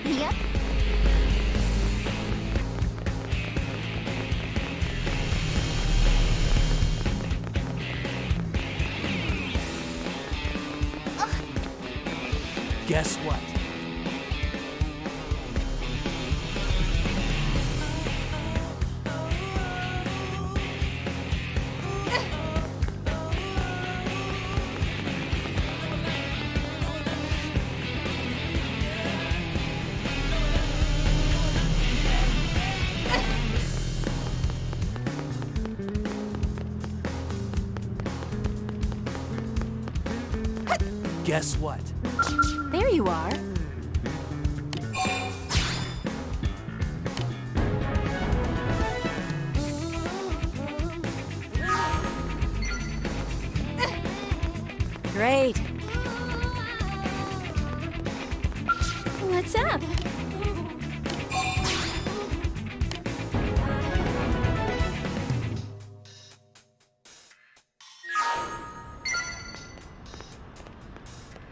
Yep. Guess what? Guess what? There you are. Great. What's up?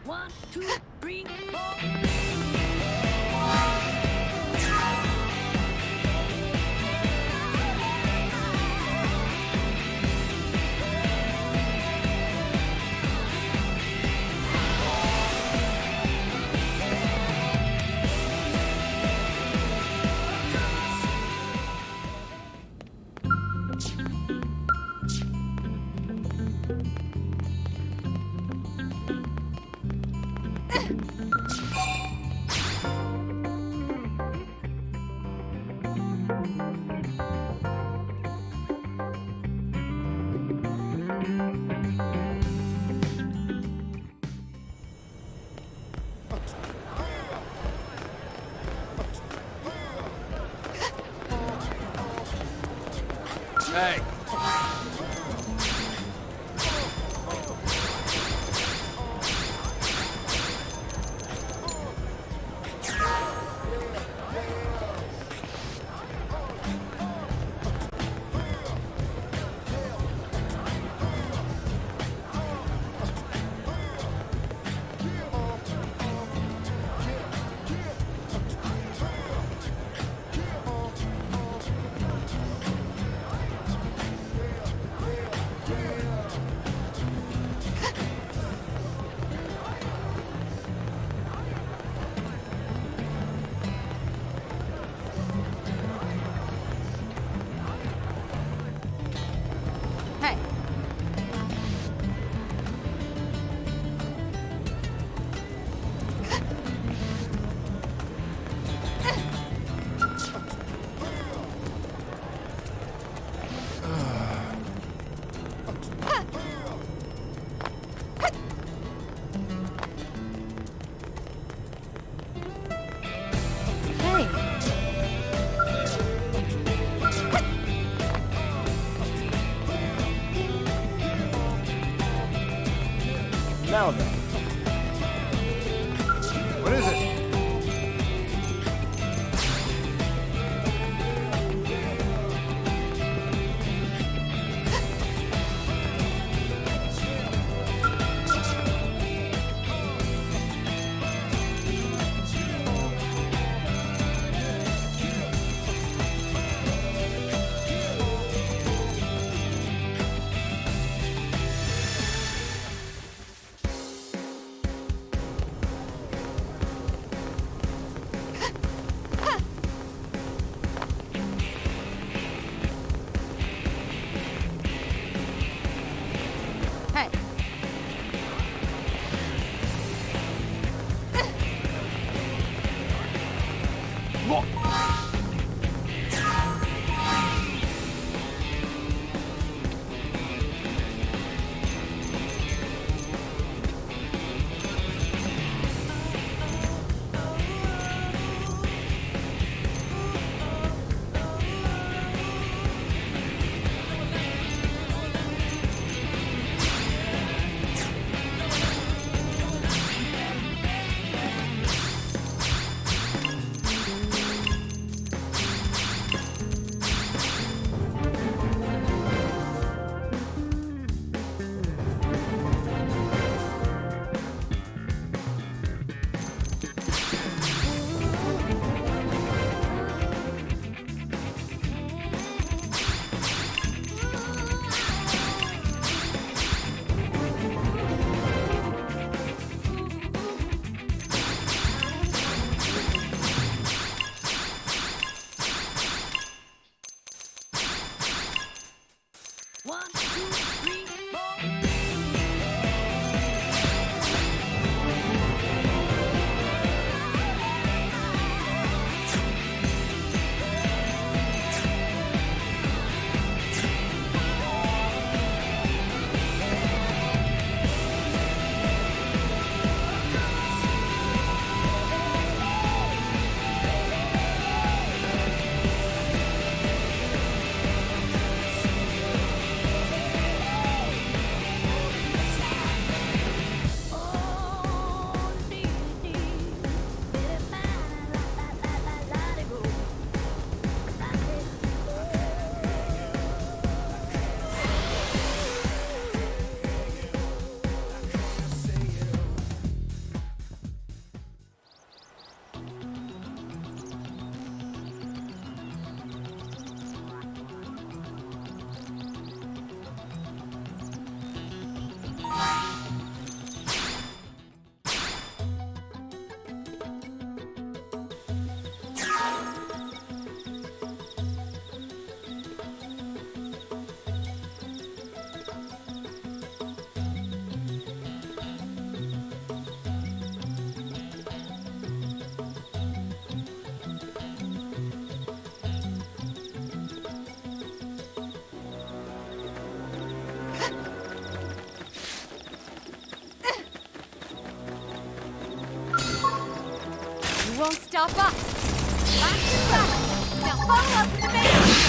One, two, three, four. Now then. What is it? Won't stop us. Last and last. Now follow up in the base.